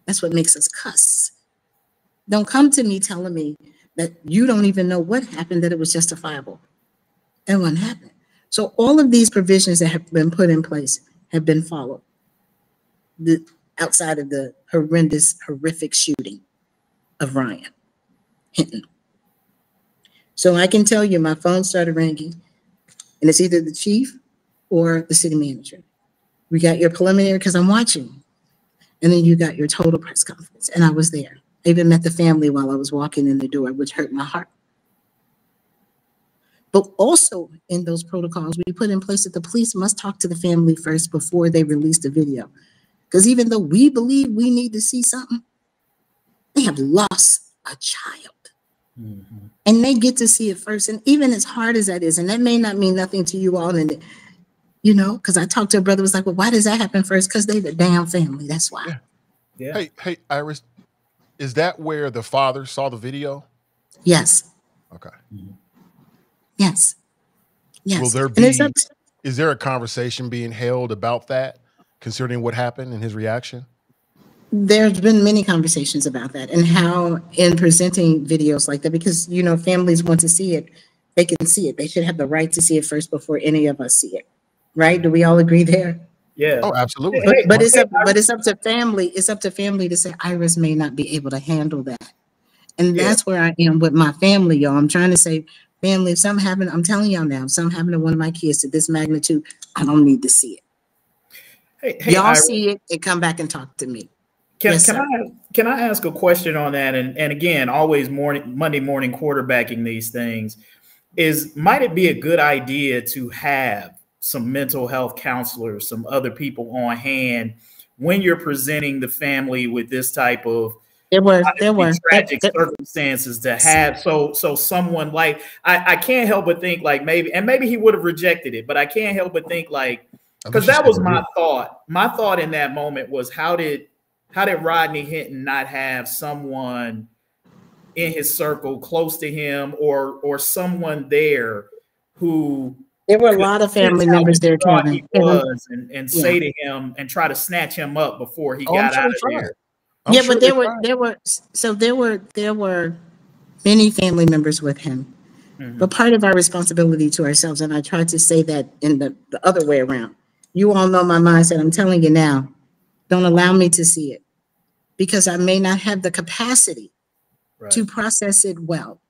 That's what makes us cuss. Don't come to me telling me that you don't even know what happened, that it was justifiable. And what happened. So all of these provisions that have been put in place have been followed. Outside of the horrendous, horrific shooting of Ryan Hinton. So I can tell you my phone started ringing, and it's either the chief or the city manager. We got your preliminary, because I'm watching. And then you got your total press conference, and I was there. I even met the family while I was walking in the door, which hurt my heart. But also in those protocols, we put in place that the police must talk to the family first before they release the video. Because even though we believe we need to see something, they have lost a child. Mm-hmm. And they get to see it first. And even as hard as that is, and that may not mean nothing to you all, and you know, because I talked to a brother, was like, well, why does that happen first? Because they're the damn family. That's why. Yeah. Hey, Iris, is that where the father saw the video? Yes. Okay. Mm-hmm. Yes. Yes. Will there be, is there a conversation being held about that, concerning what happened and his reaction? There's been many conversations about that and how in presenting videos like that, because, you know, families want to see it, they can see it. They should have the right to see it first before any of us see it. Right? Do we all agree there? Yeah. Oh, absolutely. But it's up to family. It's up to family to say Iris may not be able to handle that. And that's where I am with my family, y'all. I'm trying to say, family, if something happened, I'm telling y'all now, if something happened to one of my kids to this magnitude, I don't need to see it. Hey, y'all see it and come back and talk to me. Can I ask a question on that? And again, always Monday morning quarterbacking these things might it be a good idea to have some mental health counselors, some other people on hand when you're presenting the family with this type of there were tragic circumstances to have so someone like I can't help but think like maybe he would have rejected it, but I can't help but think like, because that was my thought. My thought in that moment was how did Rodney Hinton not have someone in his circle close to him or someone there who there were a lot of family members there, Kevin. And say to him and try to snatch him up before he got out of there. But there were many family members with him. Mm-hmm. But part of our responsibility to ourselves, and I tried to say that in the other way around. You all know my mindset. I'm telling you now, don't allow me to see it because I may not have the capacity to process it well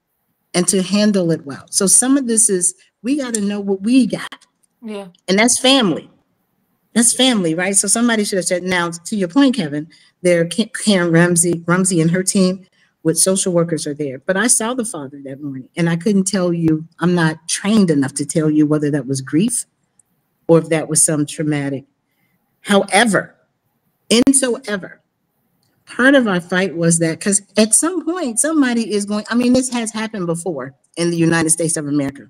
and to handle it well. So some of this is, we got to know what we got. Yeah. And that's family. That's family, right? So somebody should have said, now to your point, Kevin, there, Karen Rumsey and her team with social workers are there. But I saw the father that morning and I couldn't tell you, I'm not trained enough to tell you whether that was grief or if that was some traumatic. However, part of our fight was that, because at some point, somebody is going, I mean, this has happened before in the United States of America,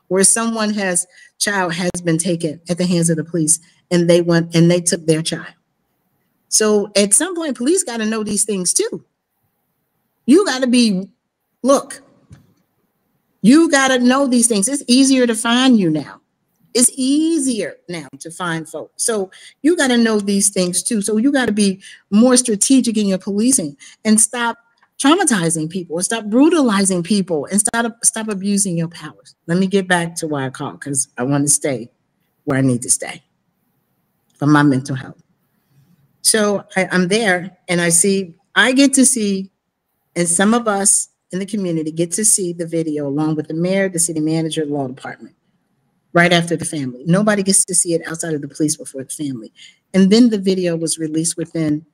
where child has been taken at the hands of the police and they went and they took their child. So at some point, police got to know these things too. You got to be You got to know these things. It's easier to find you now. It's easier now to find folks. So you got to know these things too. So you got to be more strategic in your policing and stop traumatizing people, or stop brutalizing people, and stop abusing your powers. Let me get back to why I called, because I want to stay where I need to stay for my mental health. So I'm there, and I get to see, and some of us in the community get to see the video along with the mayor, the city manager, the law department, right after the family. Nobody gets to see it outside of the police before the family. And then the video was released within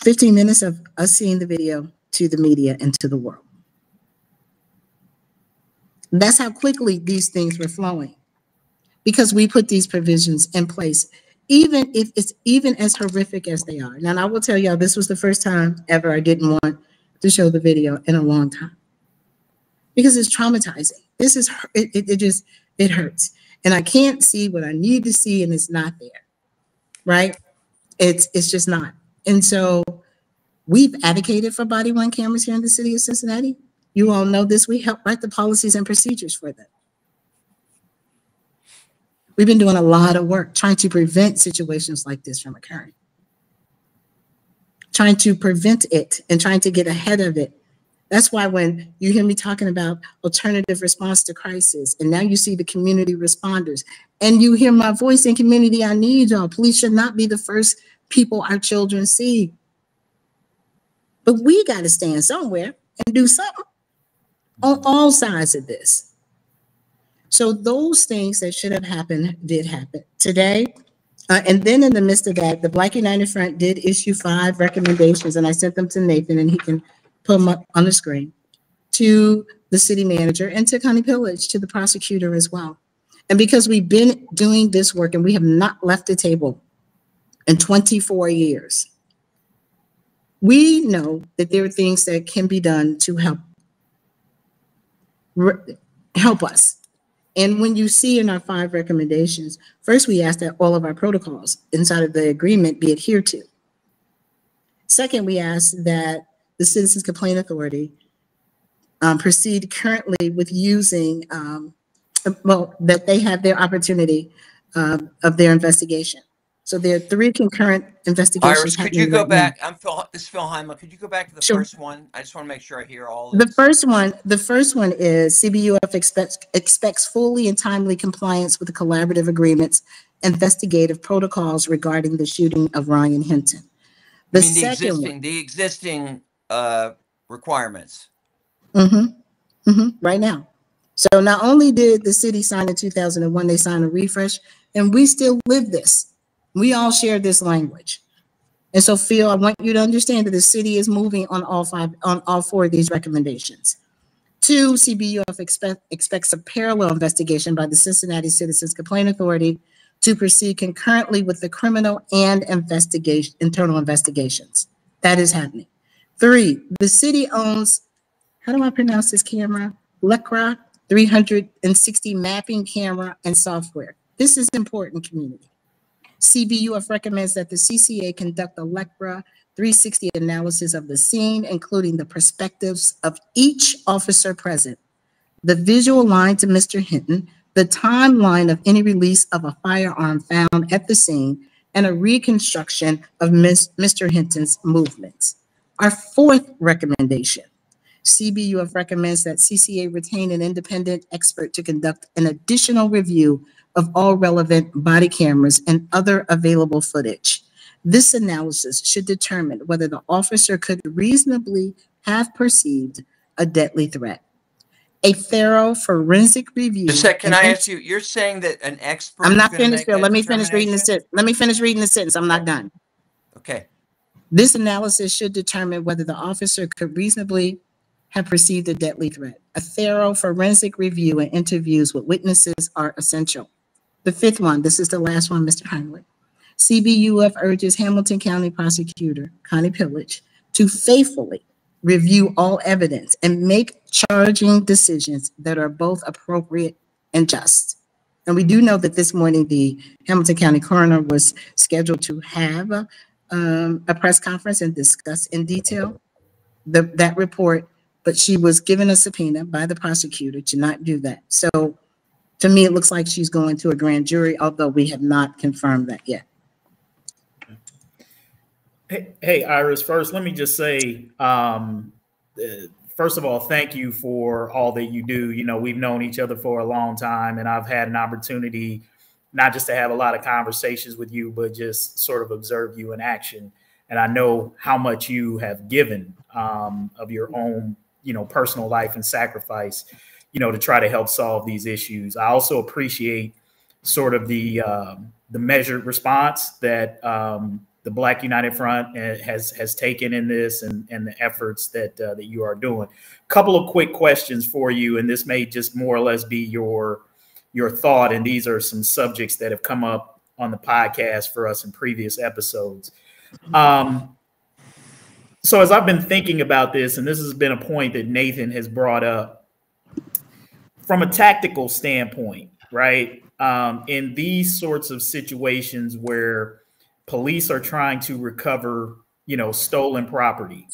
15 minutes of us seeing the video to the media and to the world. That's how quickly these things were flowing, because we put these provisions in place, even if it's even as horrific as they are. Now, I will tell y'all, this was the first time ever I didn't want to show the video in a long time, because it's traumatizing. This is, it hurts. And I can't see what I need to see, and it's not there, right? It's just not. And so we've advocated for body-worn cameras here in the city of Cincinnati. You all know this. We help write the policies and procedures for them. We've been doing a lot of work trying to prevent situations like this from occurring, trying to prevent it and trying to get ahead of it. That's why when you hear me talking about alternative response to crisis, and now you see the community responders, and you hear my voice in community, I need y'all. Police should not be the first people our children see. But we got to stand somewhere and do something on all sides of this. So those things that should have happened did happen today. And then in the midst of that, the Black United Front did issue 5 recommendations, and I sent them to Nathan, and he can put them up on the screen, to the city manager and to Connie Pillage, to the prosecutor as well. And because we've been doing this work and we have not left the table in 24 years, we know that there are things that can be done to help us. And when you see in our 5 recommendations, first we ask that all of our protocols inside of the agreement be adhered to. Second, we ask that the Citizens Complaint Authority proceed currently with using, that they have their opportunity of their investigation. So there are 3 concurrent investigations. Iris, could you go back? This is Phil Hemlich. Could you go back to the first one? I just want to make sure I hear all of this. The first one is CBUF expects fully and timely compliance with the collaborative agreements, investigative protocols regarding the shooting of Ryan Hinton. The existing requirements. Right now. So not only did the city sign in 2001, they signed a refresh, and we still live this. We all share this language. And so, Phil, I want you to understand that the city is moving on all 4 of these recommendations. 2, CBUF expects a parallel investigation by the Cincinnati Citizens Complaint Authority to proceed concurrently with the criminal and internal investigations. That is happening. 3, the city owns, how do I pronounce this camera? LECRA 360 mapping camera and software. This is important, community. CBUF recommends that the CCA conduct a LECRA 360 analysis of the scene, including the perspectives of each officer present, the visual line to Mr. Hinton, the timeline of any release of a firearm found at the scene, and a reconstruction of Mr. Hinton's movements. Our 4th recommendation, CBUF recommends that CCA retain an independent expert to conduct an additional review of all relevant body cameras and other available footage. This analysis should determine whether the officer could reasonably have perceived a deadly threat. A thorough forensic review. Can I ask you, you're saying that an expert— I'm not finished, Phil. Let me finish reading the sentence. Let me finish reading the sentence. I'm not done. Okay. This analysis should determine whether the officer could reasonably have perceived a deadly threat. A thorough forensic review and interviews with witnesses are essential. The 5th one, this is the last one, Mr. Hemlich. CBUF urges Hamilton County Prosecutor Connie Pillage to faithfully review all evidence and make charging decisions that are both appropriate and just. And we do know that this morning the Hamilton County Coroner was scheduled to have a press conference and discuss in detail that report, but she was given a subpoena by the prosecutor to not do that. So to me, it looks like she's going to a grand jury, although we have not confirmed that yet. Hey, Iris, first, let me just say, first of all, thank you for all that you do. You know, we've known each other for a long time, and I've had an opportunity not just to have a lot of conversations with you, but just sort of observe you in action. And I know how much you have given of your own, you know, personal life and sacrifice, you know, to try to help solve these issues. I also appreciate sort of the measured response that the Black United Front has taken in this, and the efforts that you are doing. Couple of quick questions for you, and this may just more or less be your thought, and these are some subjects that have come up on the podcast for us in previous episodes. So as I've been thinking about this, and this has been a point that Nathan has brought up, from a tactical standpoint, right? In these sorts of situations where police are trying to recover, you know, stolen property,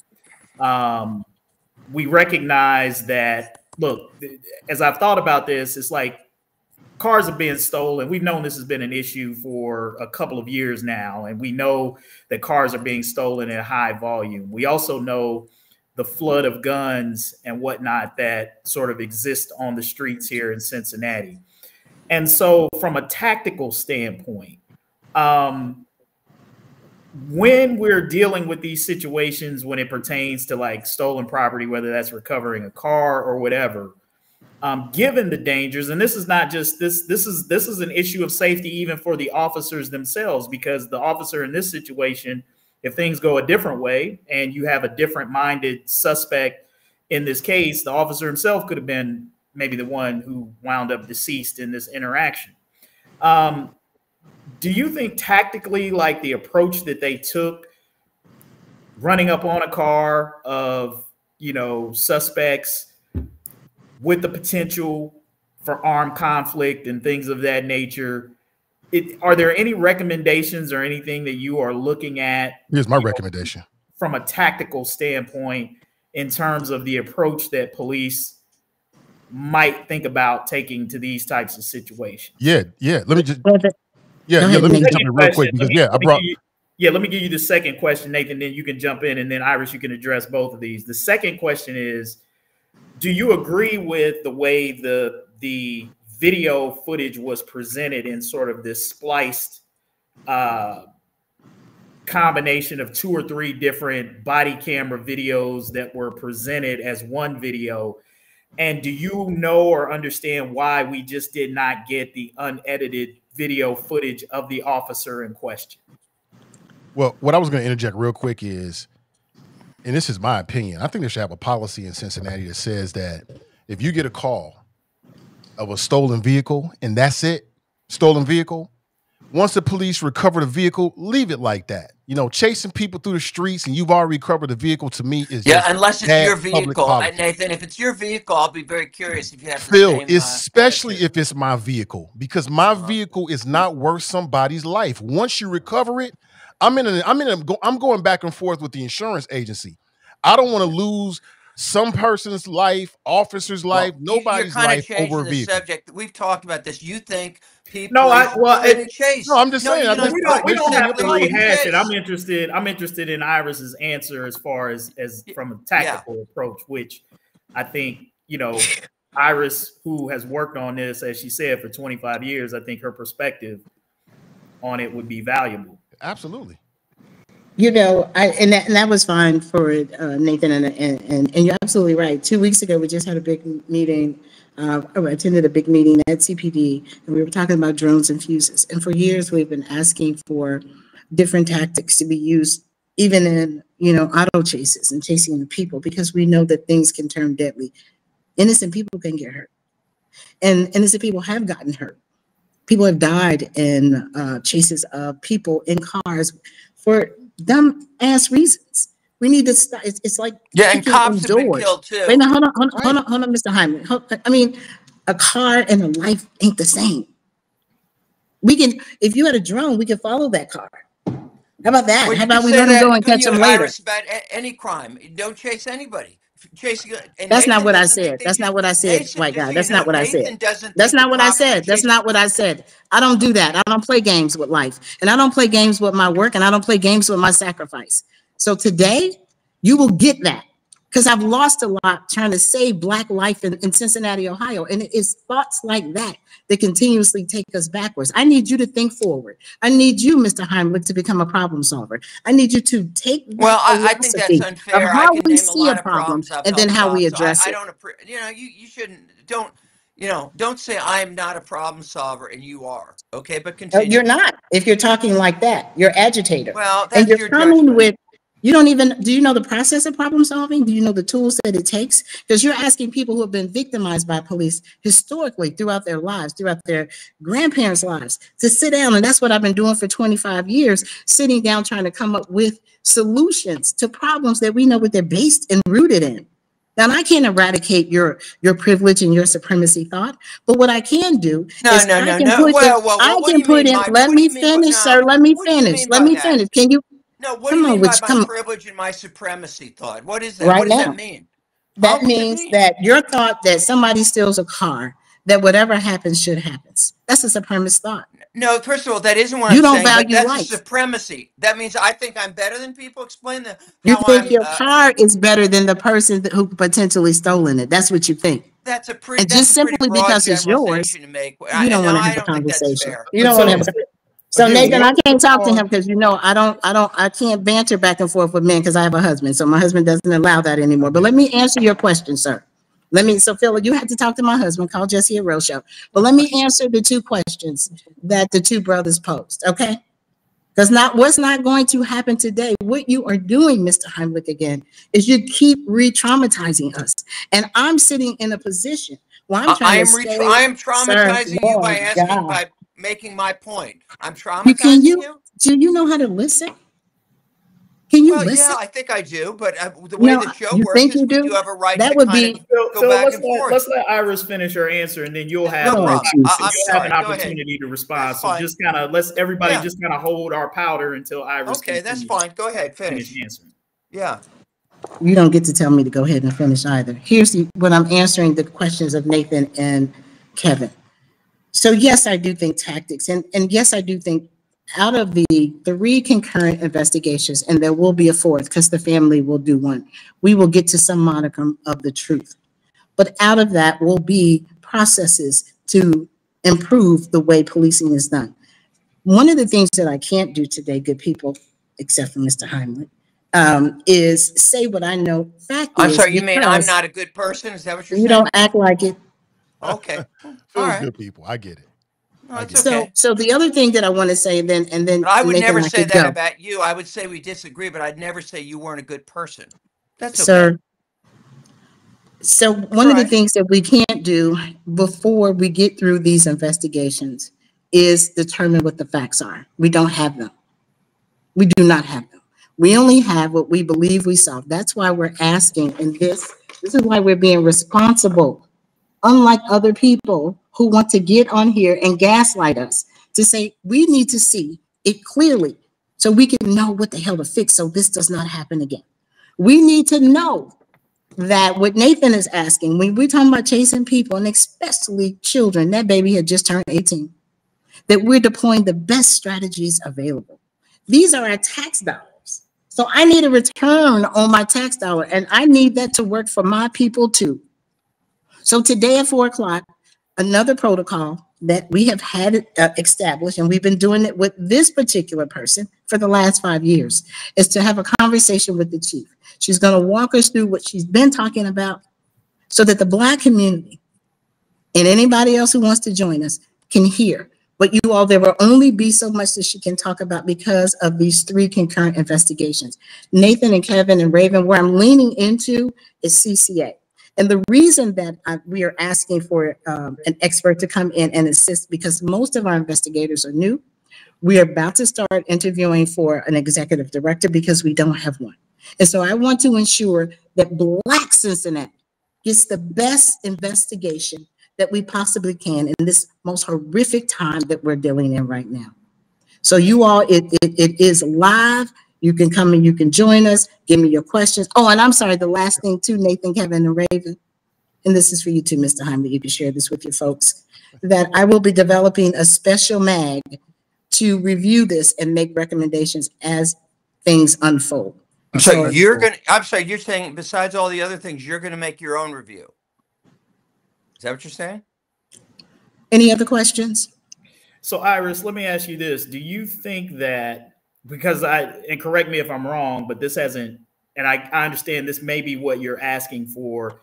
we recognize that, look, as I've thought about this, it's like cars are being stolen. We've known this has been an issue for a couple of years now, and we know that cars are being stolen in high volume. We also know the flood of guns and whatnot that sort of exist on the streets here in Cincinnati. And so from a tactical standpoint, when we're dealing with these situations, when it pertains to like stolen property, whether that's recovering a car or whatever, given the dangers, and this is not just this is an issue of safety even for the officers themselves, because the officer in this situation, if things go a different way and you have a different minded suspect in this case, the officer himself could have been maybe the one who wound up deceased in this interaction. Do you think tactically, like the approach that they took, running up on a car of, you know, suspects with the potential for armed conflict and things of that nature, are there any recommendations or anything that you are looking at? Here's my recommendation. From a tactical standpoint, in terms of the approach that police might think about taking to these types of situations? Yeah. Let me just... let me jump in real quick because let me give you the second question, Nathan, then you can jump in, and then Iris, you can address both of these. The second question is, do you agree with the way the video footage was presented in sort of this spliced combination of 2 or 3 different body camera videos that were presented as one video? And do you know or understand why we just did not get the unedited video footage of the officer in question? Well, what I was going to interject real quick is, and this is my opinion, I think they should have a policy in Cincinnati that says that if you get a call of a stolen vehicle and that's it, stolen vehicle, once the police recover the vehicle, leave it like that. You know, chasing people through the streets and you've already recovered the vehicle, to me is just unless it's your vehicle. Nathan, if it's your vehicle, I'll be very curious if you have Phil, especially if it's my vehicle, because my vehicle is not worth somebody's life. Once you recover it, I'm going back and forth with the insurance agency. I don't want to lose some person's life, officer's life, nobody's life over a vehicle. Subject. We've talked about this. You think people? No, I'm just saying. We don't have to rehash it. I'm interested in Iris's answer as far as from a tactical approach, which I think, you know, Iris, who has worked on this, as she said, for 25 years, I think her perspective on it would be valuable. Absolutely. You know, and that was fine for Nathan, and you're absolutely right. 2 weeks ago, we just had a big meeting. I attended a big meeting at CPD, and we were talking about drones and fuses. And for years, we've been asking for different tactics to be used, even in, you know, auto chases and chasing the people, because we know that things can turn deadly. Innocent people can get hurt, and innocent people have gotten hurt. People have died in chases of people in cars for dumb ass reasons. We need to stop. It's like and cops have been killed too. Wait, no, hold on, Mr. Hemlich. I mean, a car and a life ain't the same. We can, if you had a drone, we can follow that car. How about that? How about we let them go and catch them later? About any crime, don't chase anybody. Jason, and That's not Nathan what I doesn't think said. they That's do. not what I said, Nathan, white just guy. so you That's know, not what I Nathan said. doesn't That's think the not what I cops are said. That's chasing. not what I said. I don't do that. I don't play games with life. And I don't play games with my work, and I don't play games with my sacrifice. So today, you will get that. Because I've lost a lot trying to save Black life in Cincinnati, Ohio. And it is thoughts like that that continuously take us backwards. I need you to think forward. I need you, Mr. Heimlich, to become a problem solver. I need you to take that Well, I think that's philosophy of unfair. I how can we name a see a lot of problem problems I've and then helped how solve. we So address I it. don't, you know, you shouldn't, don't say I'm not a problem solver and you are. Okay, but continue. You're not. If you're talking like that, you're agitator. Well, And that's you're your coming judgment. with, you don't even, do you know the process of problem solving? Do you know the tools that it takes? Because you're asking people who have been victimized by police historically throughout their lives, throughout their grandparents' lives, to sit down. And that's what I've been doing for 25 years, sitting down trying to come up with solutions to problems that we know what they're based and rooted in. Now, I can't eradicate your privilege and your supremacy thought, but what I can do is No. I What do can you mean by? let What do me you mean by? finish, No. sir. Let me What do you finish. mean Let by me that? finish. Can you No. What do come you on mean by with my come privilege and my supremacy thought? What is that? right What does that now? mean? That What does that means mean? that your thought that somebody steals a car, that whatever happens should happen. That's a supremacist thought. No, first of all, that isn't what You I'm don't saying, but value that's a life. supremacy. That means I think I'm better than people. Explain You how think I'm. your car is better than the person who potentially stolen it. That's what you think. And That's just a pretty simply broad because it's yours, generalization to make. you don't No, want to I have a don't think that's conversation. fair. You don't want to have a So Again, Nathan, I can't talk to on- him because I can't banter back and forth with men because I have a husband. So my husband doesn't allow that anymore. But let me answer your question, sir. So Phil, you have to talk to my husband, call Jesse a real show. But let me answer the two questions that the two brothers posed, okay? Because what's not going to happen today, what you are doing, Mr. Heimlich, again, is you keep re-traumatizing us. And I'm sitting in a position where I'm trying to say, I am sir, traumatizing you Lord God. by making my point. I'm Do traumatizing you. you know how to listen? Can you Well, yeah, listen? I think I do, but the way No, the show you works think is you we do? do have a right That to would kind be, of go Phil, back and forth. let's let Iris finish her answer, and then you'll have No Lord problem. I'm Jesus. you'll have sorry. an Go ahead. opportunity to respond. That's So fine. just kind of let's everybody Yeah. just kind of hold our powder until Iris Okay, can that's fine. Go ahead. Finish. answering. Yeah. you don't get to tell me to go ahead and finish either. Here's what I'm answering the questions of Nathan and Kevin. So yes, I do think tactics, and yes, I do think out of the 3 concurrent investigations, and there will be a 4th because the family will do one, we will get to some modicum of the truth. But out of that will be processes to improve the way policing is done. One of the things that I can't do today, good people, except for Mr. Heimlich, is say what I know fact I'm is, sorry. You mean I'm because not a good person? Is that what you're you saying? don't act like it. Okay. All Phil's right. good people. I get it. No, it's So, okay. so the other thing that I want to say, then But I would Nathan, never I say could that go, about you. I would say we disagree, but I'd never say you weren't a good person. That's okay. sir. So one of the right. things that we can't do before we get through these investigations is determine what the facts are. We don't have them. We do not have them. We only have what we believe we saw. That's why we're asking, and this is why we're being responsible, unlike other people who want to get on here and gaslight us to say we need to see it clearly so we can know what the hell to fix so this does not happen again. We need to know that what Nathan is asking, when we're talking about chasing people, and especially children, that baby had just turned 18, that we're deploying the best strategies available. These are our tax dollars. So I need a return on my tax dollar, and I need that to work for my people too. So today at 4:00, another protocol that we have had established, and we've been doing it with this particular person for the last 5 years, is to have a conversation with the chief. She's going to walk us through what she's been talking about so that the Black community and anybody else who wants to join us can hear. But you all, there will only be so much that she can talk about because of these 3 concurrent investigations. Nathan and Kevin and Raven, where I'm leaning into is CCA. And the reason that we are asking for an expert to come in and assist, because most of our investigators are new. We are about to start interviewing for an executive director because we don't have one. And so I want to ensure that Black Cincinnati gets the best investigation that we possibly can in this most horrific time that we're dealing in right now. So you all, it is live. You can come and you can join us. Give me your questions. Oh, and I'm sorry, the last thing too, Nathan, Kevin, and Raven, and this is for you too, Mr. Heimlich. You can share this with your folks, that I will be developing a special mag to review this and make recommendations as things unfold. So you're going to, I'm sorry, you're saying besides all the other things, you're going to make your own review. Is that what you're saying? Any other questions? So Iris, let me ask you this. Do you think that, because and correct me if I'm wrong, but this hasn't, and I understand this may be what you're asking for,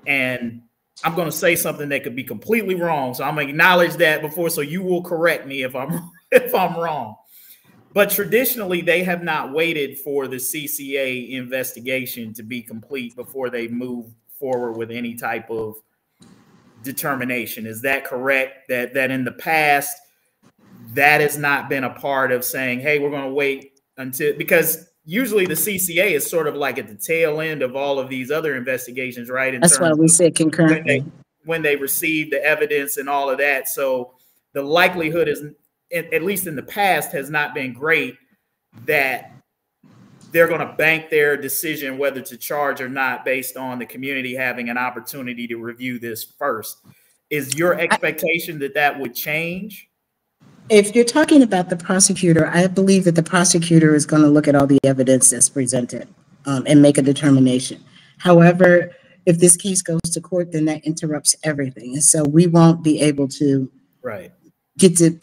and I'm going to say something that could be completely wrong. So I'm going to acknowledge that before, so you will correct me if I'm wrong. But traditionally, they have not waited for the CCA investigation to be complete before they move forward with any type of determination. Is that correct? That in the past, that has not been a part of saying, hey, we're going to wait until, because usually the CCA is sort of like at the tail end of all of these other investigations, right? That's why we said concurrently. When they receive the evidence and all of that. So the likelihood is, at least in the past, has not been great that they're going to bank their decision whether to charge or not based on the community having an opportunity to review this first. Is your expectation that that would change? If you're talking about the prosecutor, I believe that the prosecutor is going to look at all the evidence that's presented and make a determination. However, if this case goes to court, then that interrupts everything. And so we won't be able to get to,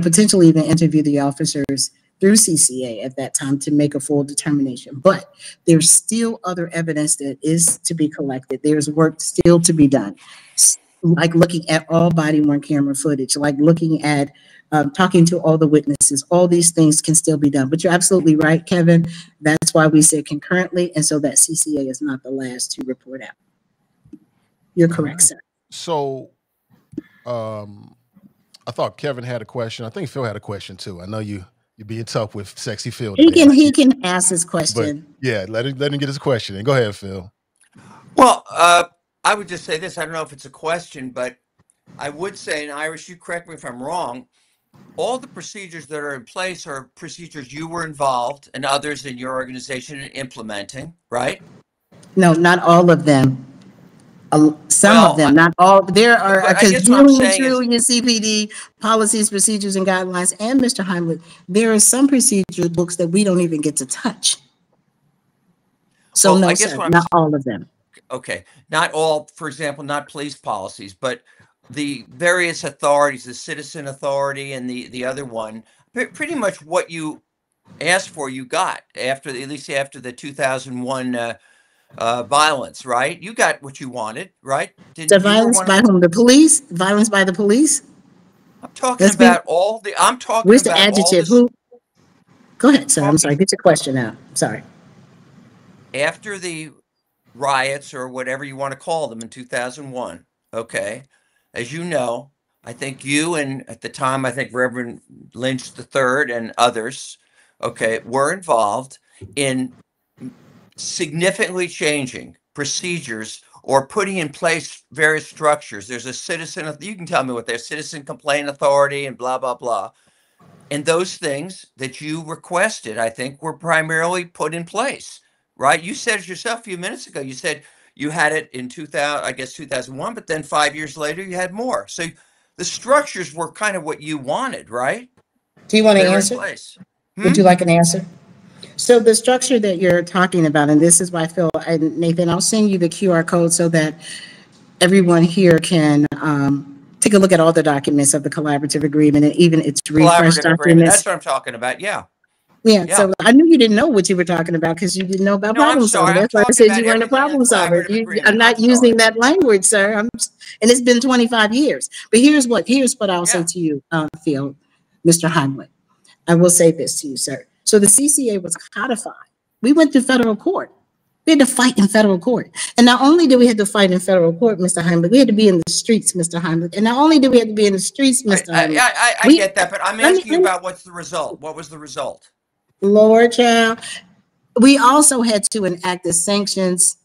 potentially even interview the officers through CCA at that time to make a full determination. But there's still other evidence that is to be collected. There's work still to be done, like looking at all body-worn camera footage, like looking at talking to all the witnesses. All these things can still be done. But you're absolutely right, Kevin. That's why we said concurrently, and so that CCA is not the last to report out. You're correct, sir. So I thought Kevin had a question. I think Phil had a question too. I know you're being tough with Sexy Phil. He can ask his question. But yeah, let him get his question. And go ahead, Phil. Well, I would just say this. I don't know if it's a question, but I would say, and Iris, you correct me if I'm wrong, all the procedures that are in place are procedures you were involved and others in your organization in implementing, right? No, not all of them. Some of them, not all. There are, because dealing with your CPD policies, procedures, and guidelines, and Mr. Hemlich, there are some procedure books that we don't even get to touch. So no, sir, not all of them. Okay, not all, for example, not police policies, but the various authorities, the citizen authority and the other one, pretty much what you asked for, you got after, at least after the 2001 violence, right? You got what you wanted, right? The violence by whom? The police? Violence by the police? I'm talking about all the, I'm talking where's about the adjective? Who? Go ahead, sir. I'm sorry. Get your question out. Sorry. After the riots or whatever you want to call them in 2001, okay, as you know, I think you and at the time, I think Reverend Lynch III and others, okay, were involved in significantly changing procedures or putting in place various structures. There's a citizen, you can tell me what there's, citizen complaint authority and blah, blah, blah. And those things that you requested, I think, were primarily put in place, right? You said it yourself a few minutes ago. You said you had it in 2001, but then 5 years later you had more. So the structures were kind of what you wanted, right? Do you want to answer? Would you like an answer? So the structure that you're talking about, and this is why Phil and Nathan, I'll send you the QR code so that everyone here can take a look at all the documents of the collaborative agreement and even its refresh documents. That's what I'm talking about. Yeah. Yeah. So I knew you didn't know what you were talking about because you didn't know about problem solving. That's why I said you weren't a problem solver. I'm not using that language, sir. And it's been 25 years. But here's what I'll say to you, Phil, Mr. Hemlich. I will say this to you, sir. So the CCA was codified. We went to federal court. We had to fight in federal court. And not only did we have to fight in federal court, Mr. Hemlich, we had to be in the streets, Mr. Hemlich. And not only did we have to be in the streets, Mr. Hemlich. I get that, but I'm asking you about what's the result. What was the result? Lord child, we also had to enact the sanctions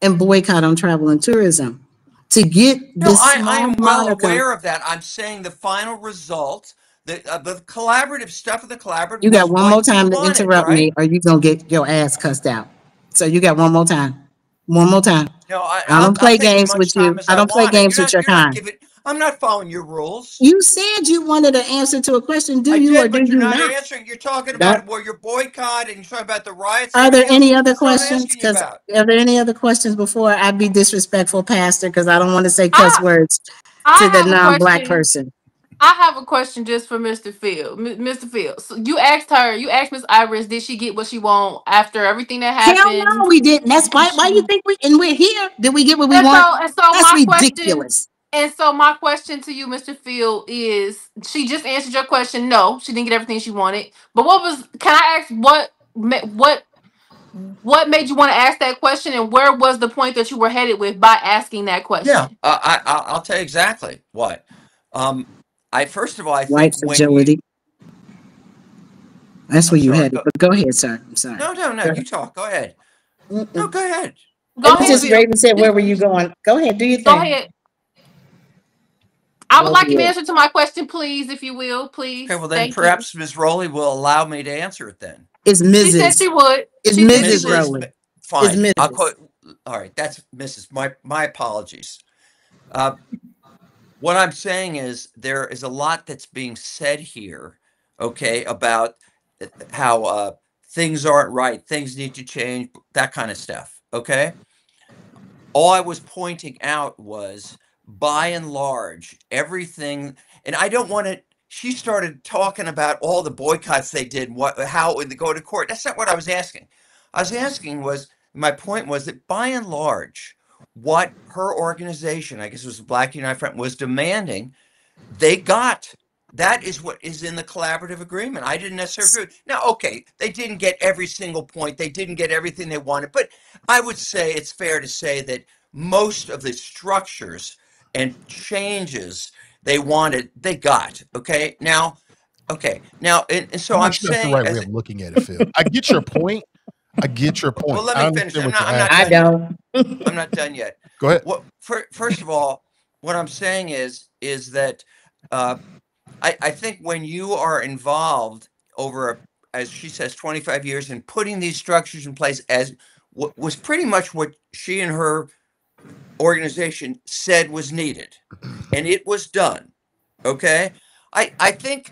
and boycott on travel and tourism to get this. I am well aware of that. I'm saying the final result the collaborative stuff of the collaborative. You got one more time to wanted, interrupt me, or you gonna get your ass cussed out. So you got one more time. One more time. No, I don't play games with you. I don't play games with your kind. I'm not following your rules. You said you wanted an answer to a question. Do you or do you not? You're not answering. You're talking about where you're boycott and you're talking about the riots. Are there any other questions? Because are there any other questions before I be disrespectful, Pastor? Because I don't want to say cuss words to the non-Black person. I have a question just for Mr. Field. Mr. Field, so you asked Miss Iris, did she get what she want after everything that happened? Hell no, we didn't. That's why you think we're here. Did we get what we want? So that's ridiculous. And so my question to you, Mr. Field, is she just answered your question. No, she didn't get everything she wanted. But can I ask what made you want to ask that question, and where was the point that you were headed with by asking that question? Yeah, I'll tell you exactly what. First of all, I think white fragility. That's where you headed. But go ahead, sir. I'm sorry. No. You talk. Go ahead. No, go ahead. Go ahead. Just Raven said, where were you going? Go ahead. Do your thing. Go ahead. I would like an answer to my question, please, if you will, please. Okay, well then perhaps Ms. Rowley will allow me to answer it then. It's Mrs. She said she would. It's Mrs. Rowley. Fine. It's I'll quote. All right, that's Mrs. My apologies. What I'm saying is there is a lot that's being said here, okay, about how things aren't right, things need to change, that kind of stuff, okay? All I was pointing out was, by and large, everything, and I don't want to, she started talking about all the boycotts they did, how would they go to court. That's not what I was asking. My point was that by and large, what her organization, I guess it was the Black United Front, was demanding, they got. That is what is in the collaborative agreement. I didn't necessarily agree. Now, okay, they didn't get every single point. They didn't get everything they wanted. But I would say it's fair to say that most of the structures and changes they wanted, they got. Okay. Now, and so I'm sure saying that's the right way of looking at it, Phil. I get your point. Well, let me finish. I'm not done yet. Go ahead. Well, first of all, what I'm saying is that I think when you are involved over, as she says, 25 years in putting these structures in place, as was pretty much what she and her organization said was needed, and it was done. Okay, I think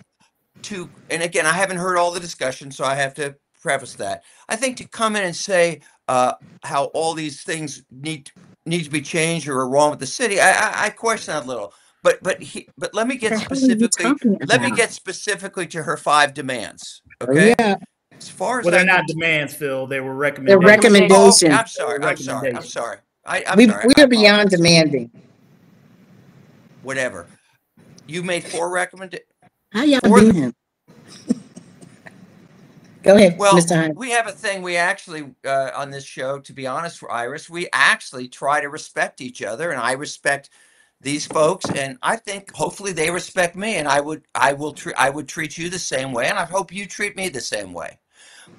and again, I haven't heard all the discussion, so I have to preface that. I think to come in and say how all these things need to be changed or are wrong with the city, I question that a little. But let me get specifically to her 5 demands. Okay. Oh, yeah. As far as they're not demands, Phil. They were recommendations. They're recommendations. Oh, I'm sorry. I'm sorry. We are beyond demanding. Whatever. You made 4 recommendations. How y'all do him? Go ahead, well, Mr. Hines. We have a thing. We actually, on this show, to be honest, for Iris, we actually try to respect each other, and I respect these folks, and I think hopefully they respect me, and I would treat you the same way, and I hope you treat me the same way.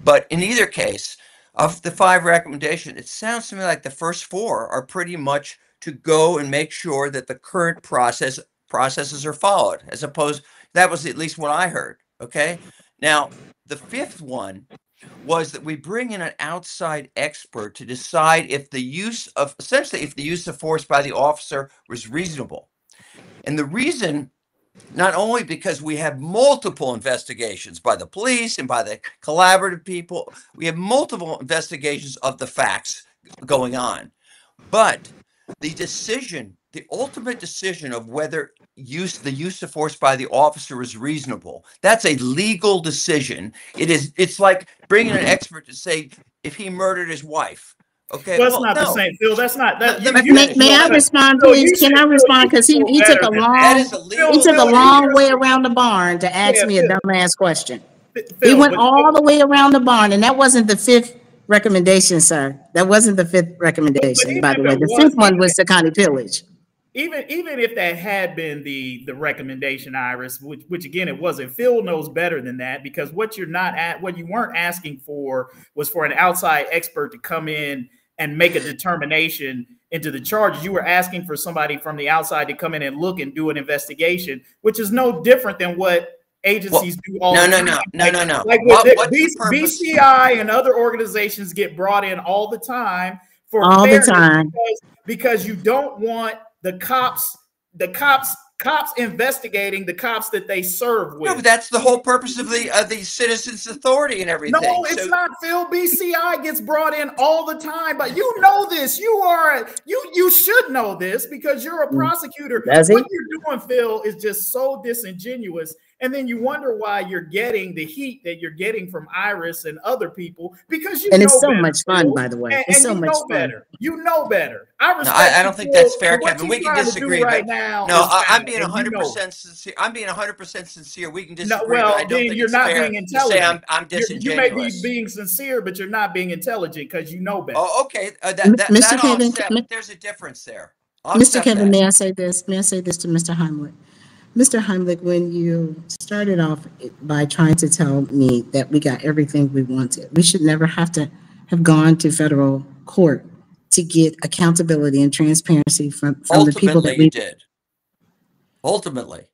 But in either case, of the 5 recommendations, it sounds to me like the first 4 are pretty much to go and make sure that the current processes are followed, as opposed, that was at least what I heard. Okay. Now, the 5th one was that we bring in an outside expert to decide if the use of force by the officer was reasonable. And the reason, not only because we have multiple investigations by the police and by the collaborative people, we have multiple investigations of the facts going on, but the ultimate decision of whether the use of force by the officer is reasonable, that's a legal decision. It's like bringing an expert to say if he murdered his wife. Okay, well, that's not the same, Phil. That's not that. May I respond, please? Can I respond? Because he took a long way around the barn to ask me a dumbass question. He went all the way around the barn, and that wasn't the 5th recommendation, sir. That wasn't the 5th recommendation, by the way. The 5th one was the county pillage. Even if that had been the recommendation, Iris, which again it wasn't. Phil knows better than that, because what you weren't asking for was for an outside expert to come in and make a determination into the charges. You were asking for somebody from the outside to come in and look and do an investigation, which is no different than what agencies do all the time. No. Like What's with the purpose? BCI and other organizations get brought in all the time for all the time because you don't want the cops investigating the cops that they serve with. No, but that's the whole purpose of the citizens' authority and everything. No, it's not, Phil. BCI gets brought in all the time, but you know this. You should know this because you're a prosecutor. What you're doing, Phil, is just so disingenuous. And then you wonder why you're getting the heat that you're getting from Iris and other people because you know it's so better, much fun, Phil. by the way. It's so much fun. Better. You know better. I don't think that's fair, Kevin. We can disagree right now. No, I'm being 100% sincere. I'm being 100% sincere. We can disagree. No, well, but I don't think you're not being intelligent. To say I'm disingenuous. You may be being sincere, but you're not being intelligent because you know better. Oh, okay. Mr. Kevin, there's a difference there. Mr. Kevin, may I say this? May I say this to Mr. Hemlich? Mr. Hemlich, when you started off by trying to tell me that we got everything we wanted, we should never have to have gone to federal court to get accountability and transparency from the people that we did. Ultimately.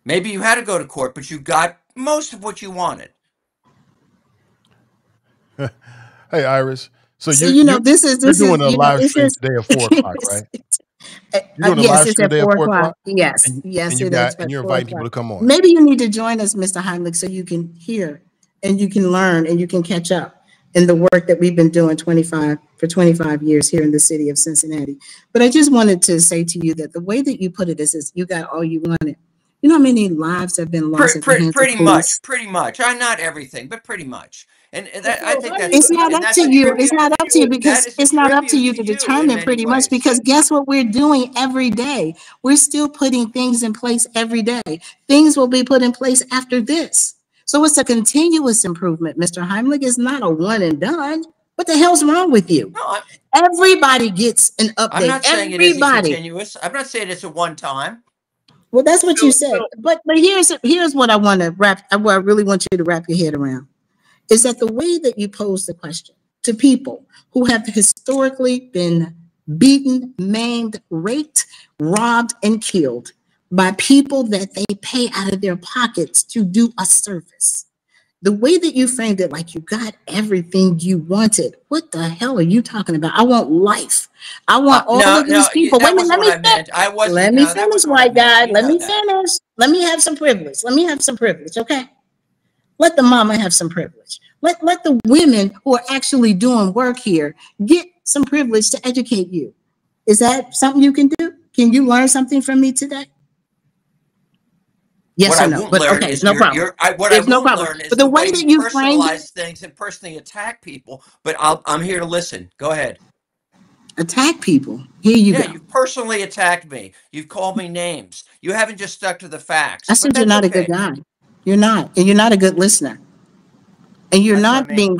Maybe you had to go to court, but you got most of what you wanted. Hey, Iris. So this you're doing a live stream today at 4 o'clock, right? Yes, it's at 4 o'clock. Yes, it is. And you're inviting people to come on. Maybe you need to join us, Mr. Hemlich, so you can hear and you can learn and you can catch up in the work that we've been doing for 25 years here in the city of Cincinnati. But I just wanted to say to you that the way that you put it is you got all you wanted. You know how many lives have been lost? Pretty much. Not everything, but pretty much. And I think that's it's not up to you. It's not up to you because it's not up to you to determine pretty much because guess what we're doing every day? We're still putting things in place every day. Things will be put in place after this. So it's a continuous improvement. Mr. Hemlich is not a one and done. What the hell's wrong with you? No, everybody gets an update. I'm not saying it isn't continuous. I'm not saying it's a one time. Well, that's what you said. But here's what I want to I really want you to wrap your head around. Is that the way that you pose the question to people who have historically been beaten, maimed, raped, robbed, and killed by people that they pay out of their pockets to do a service. The way that you framed it, like you got everything you wanted. What the hell are you talking about? I want life. I want all of these people. Wait a minute, let me finish, white guy. Let me finish. Let me have some privilege. Okay? Let the mama have some privilege. Let the women who are actually doing work here get some privilege to educate you. Is that something you can do? Can you learn something from me today? Yes or no? But okay, no problem. There's no problem. But the way that you personalize things and personally attack people. But I'm here to listen. Go ahead. Attack people. Here you go. You personally attacked me. You've called me names. You haven't just stuck to the facts. I said you're not a good guy. You're not, and you're not a good listener. And you're not being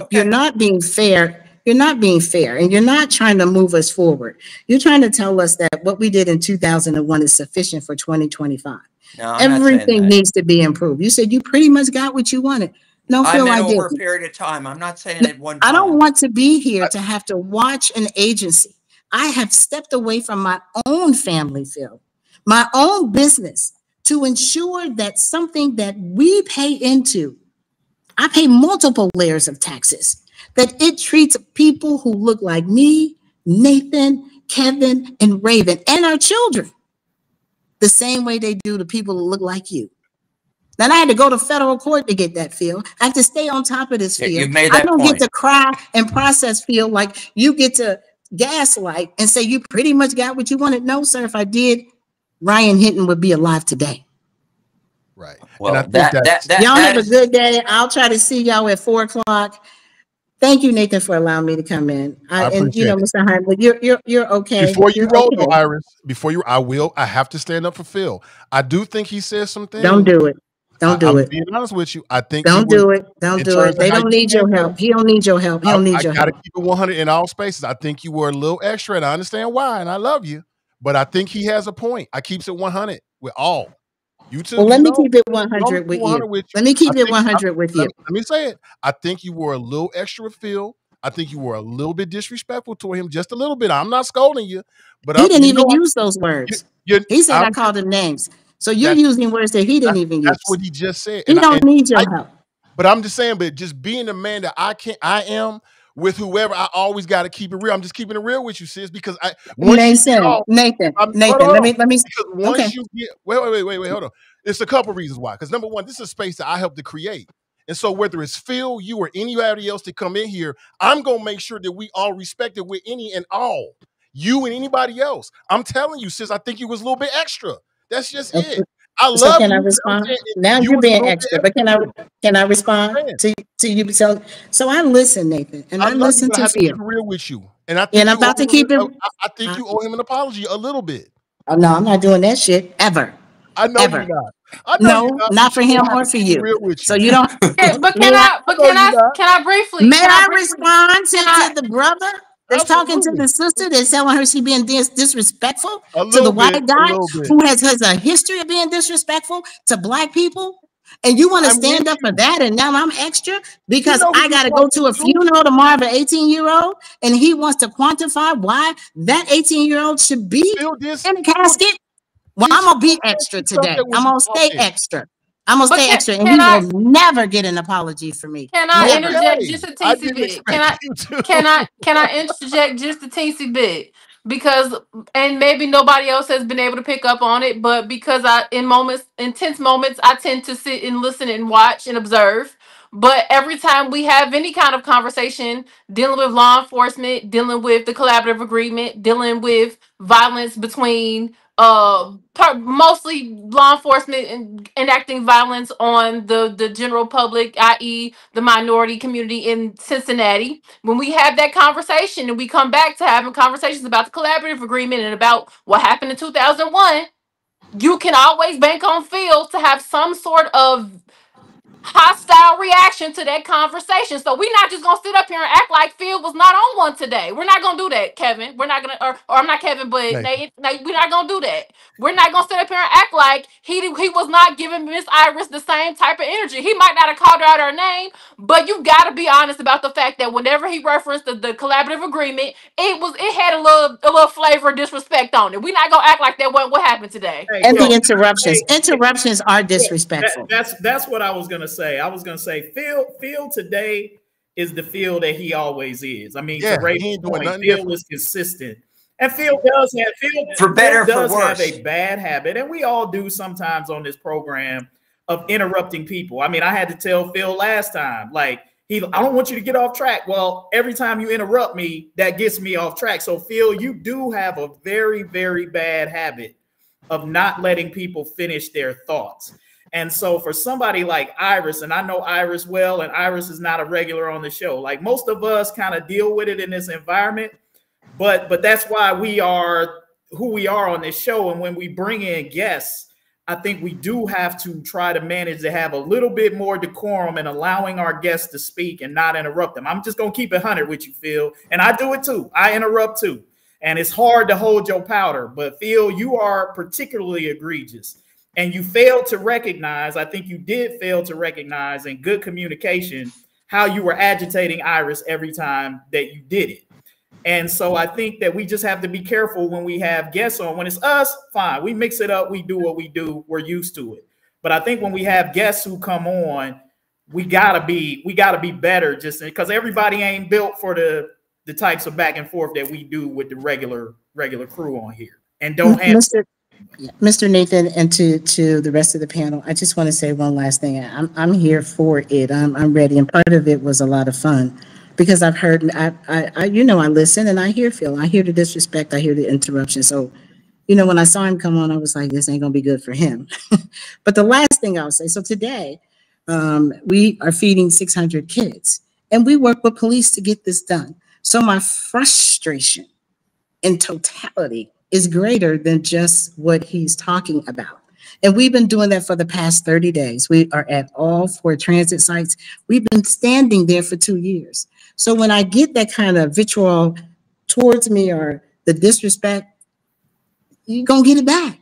fair. You're not being fair, and you're not trying to move us forward. You're trying to tell us that what we did in 2001 is sufficient for 2025. No, everything needs to be improved. You said you pretty much got what you wanted. No, Phil, I didn't. Over a period of time. I'm not saying at one time. I don't want to be here to have to watch an agency. I have stepped away from my own family, Phil, my own business, to ensure that something that we pay into, I pay multiple layers of taxes, that it treats people who look like me, Nathan, Kevin, and Raven, and our children the same way they do the people who look like you. Now, I had to go to federal court to get that, Phil. I have to stay on top of this, Phil. I don't get to cry and process, Phil, like you get to gaslight and say you pretty much got what you wanted. No, sir, if I did, Ryan Hinton would be alive today. Right. Well, and I think y'all have a good day. I'll try to see y'all at 4 o'clock. Thank you, Nathan, for allowing me to come in. And you know, Mr. Hemlich, you're okay. Before you roll, though, Iris, I have to stand up for Phil. I do think he says some things. Don't do it. Don't do it. I'm being honest with you. I think don't do it. Don't do it. They don't need your help. He don't need your help. He don't need your help. I gotta keep it 100 in all spaces. I think you were a little extra, and I understand why, and I love you. But I think he has a point. I keeps it 100 with all. You too. Well, let me keep it 100 with you. Let me keep it 100 with you. Let me say it. I think you were a little extra with Phil. I think you were a little bit disrespectful to him, just a little bit. I'm not scolding you, but he didn't even use those words. He said I called him names. So you're using words that he didn't even use. That's what he just said. He don't need your help. But I'm just saying, but just being the man that I am with whoever, I always got to keep it real. I'm just keeping it real with you, sis, because Nathan, let me once you get wait, hold on. It's a couple reasons why. Because number one, this is a space that I helped to create. And so whether it's Phil, you, or anybody else that come in here, I'm gonna make sure that we all respect it with any and all. You and anybody else. I'm telling you, sis, I think you was a little bit extra. That's just it. I love so can you. I respond? Now you're being extra, but can I respond to you? So I listen, Nathan, and I listen to Phil. Keep it real with you, and I'm about to keep it. I think you owe him an apology a little bit. Oh no, I'm not doing that shit ever. I know ever. you're not. I know you're not for him or for you. So you don't. But can I briefly? May I respond to the brother that's talking to the sister that's telling her she being disrespectful to the white guy who has a history of being disrespectful to black people? And you want to stand up for that, and now I'm extra because I got to go to a funeral tomorrow of an 18-year-old, and he wants to quantify why that 18-year-old should be in a casket? Well, I'm going to be extra today. I'm going to stay extra. I'm going to stay extra, and he will never get an apology from me. Can I interject just a teensy bit? Can I interject just a teensy bit? Because, and maybe nobody else has been able to pick up on it, but because in tense moments, I tend to sit and listen and watch and observe. But every time we have any kind of conversation dealing with law enforcement, dealing with the collaborative agreement, dealing with violence between mostly law enforcement and enacting violence on the general public, i.e. the minority community in Cincinnati, when we have that conversation and we come back to having conversations about the collaborative agreement and about what happened in 2001, you can always bank on Phil to have some sort of hostile reaction to that conversation. So we're not just gonna sit up here and act like Phil was not on one today. We're not gonna do that, Kevin. We're not gonna, or I'm not Kevin, but Nate, we're not gonna do that. We're not gonna sit up here and act like he was not giving Miss Iris the same type of energy. He might not have called her out her name, but you gotta be honest about the fact that whenever he referenced the collaborative agreement, it had a little flavor of disrespect on it. We're not gonna act like that wasn't what happened today. And the interruptions are disrespectful. That's what I was gonna say. I was gonna say Phil today is the Phil that he always is. I mean, to Ray's point, Phil is consistent. And Phil does have a bad habit, and we all do sometimes on this program, of interrupting people. I mean, I had to tell Phil last time, like, I don't want you to get off track. Well, every time you interrupt me, that gets me off track. So Phil, you do have a very, very bad habit of not letting people finish their thoughts. And so for somebody like Iris, and I know Iris well, and Iris is not a regular on the show, like most of us kind of deal with it in this environment, but that's why we are who we are on this show. And when we bring in guests, I think we do have to try to manage to have a little bit more decorum and allowing our guests to speak and not interrupt them. I'm just going to keep it 100 with you, Phil. And I do it too. I interrupt too. And it's hard to hold your powder. But Phil, you are particularly egregious. And you failed to recognize, I think you did fail to recognize in good communication, how you were agitating Iris every time that you did it. And so I think that we just have to be careful when we have guests on. When it's us, fine. We mix it up. We do what we do. We're used to it. But I think when we have guests who come on, we gotta be better, just because everybody ain't built for the types of back and forth that we do with the regular crew on here. And don't answer. Mr. Nathan, and to the rest of the panel, I just want to say one last thing. I'm here for it. I'm ready, and part of it was a lot of fun. Because I've heard, I listen and I hear Phil. I hear the disrespect. I hear the interruption. So, when I saw him come on, I was like, this ain't going to be good for him. But the last thing I'll say, so today, we are feeding 600 kids. And we work with police to get this done. So my frustration in totality is greater than just what he's talking about. And we've been doing that for the past 30 days. We are at all 4 transit sites. We've been standing there for 2 years. So when I get that kind of vitriol towards me or the disrespect, you're going to get it back.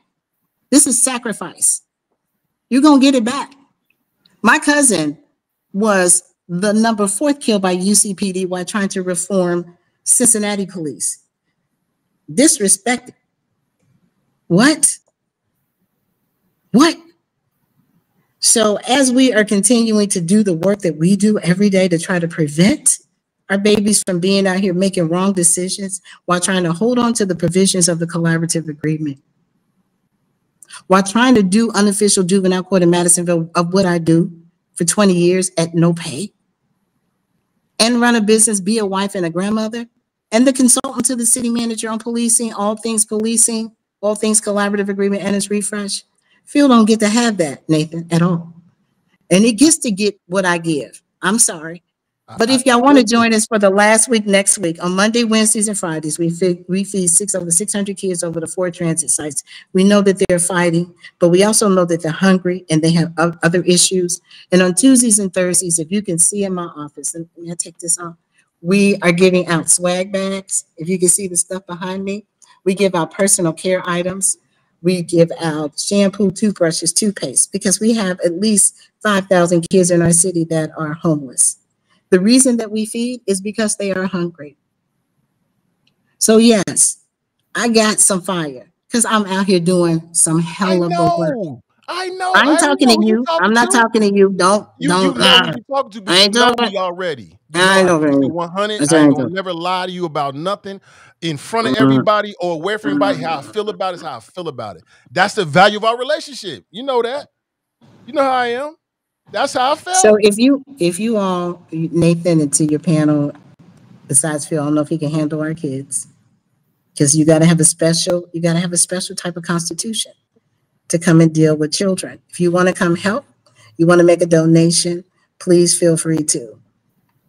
This is sacrifice. You're going to get it back. My cousin was the number 4th killed by UCPD while trying to reform Cincinnati police. Disrespected. What? What? So as we are continuing to do the work that we do every day to try to prevent our babies from being out here making wrong decisions while trying to hold on to the provisions of the collaborative agreement, while trying to do unofficial juvenile court in Madisonville of what I do for 20 years at no pay, and run a business, be a wife and a grandmother, and the consultant to the city manager on policing, all things collaborative agreement and its refresh. Phil don't get to have that, Nathan, at all. And it gets to get what I give. I'm sorry. But if y'all want to join us for the last week, next week, on Monday, Wednesdays, and Fridays, we feed over 600 kids over the 4 transit sites. We know that they're fighting, but we also know that they're hungry and they have other issues. And on Tuesdays and Thursdays, if you can see in my office, and may I take this off? We are giving out swag bags. If you can see the stuff behind me, we give out personal care items. We give out shampoo, toothbrushes, toothpaste, because we have at least 5,000 kids in our city that are homeless. The reason that we feed is because they are hungry. So yes, I got some fire because I'm out here doing some hell of a work. I know. I ain't talking to you. I'm not talking to you. Don't. You know who you talking to, but you know me already. I know. 100. I ain't gonna never lie to you about nothing in front of everybody or away from everybody. How I feel about it is how I feel about it. That's the value of our relationship. You know that. You know how I am. That's how I felt. So if you all, Nathan, and to your panel, besides Phil, I don't know if he can handle our kids, because you got to have a special type of constitution to come and deal with children. If you want to come help, you want to make a donation, please feel free to.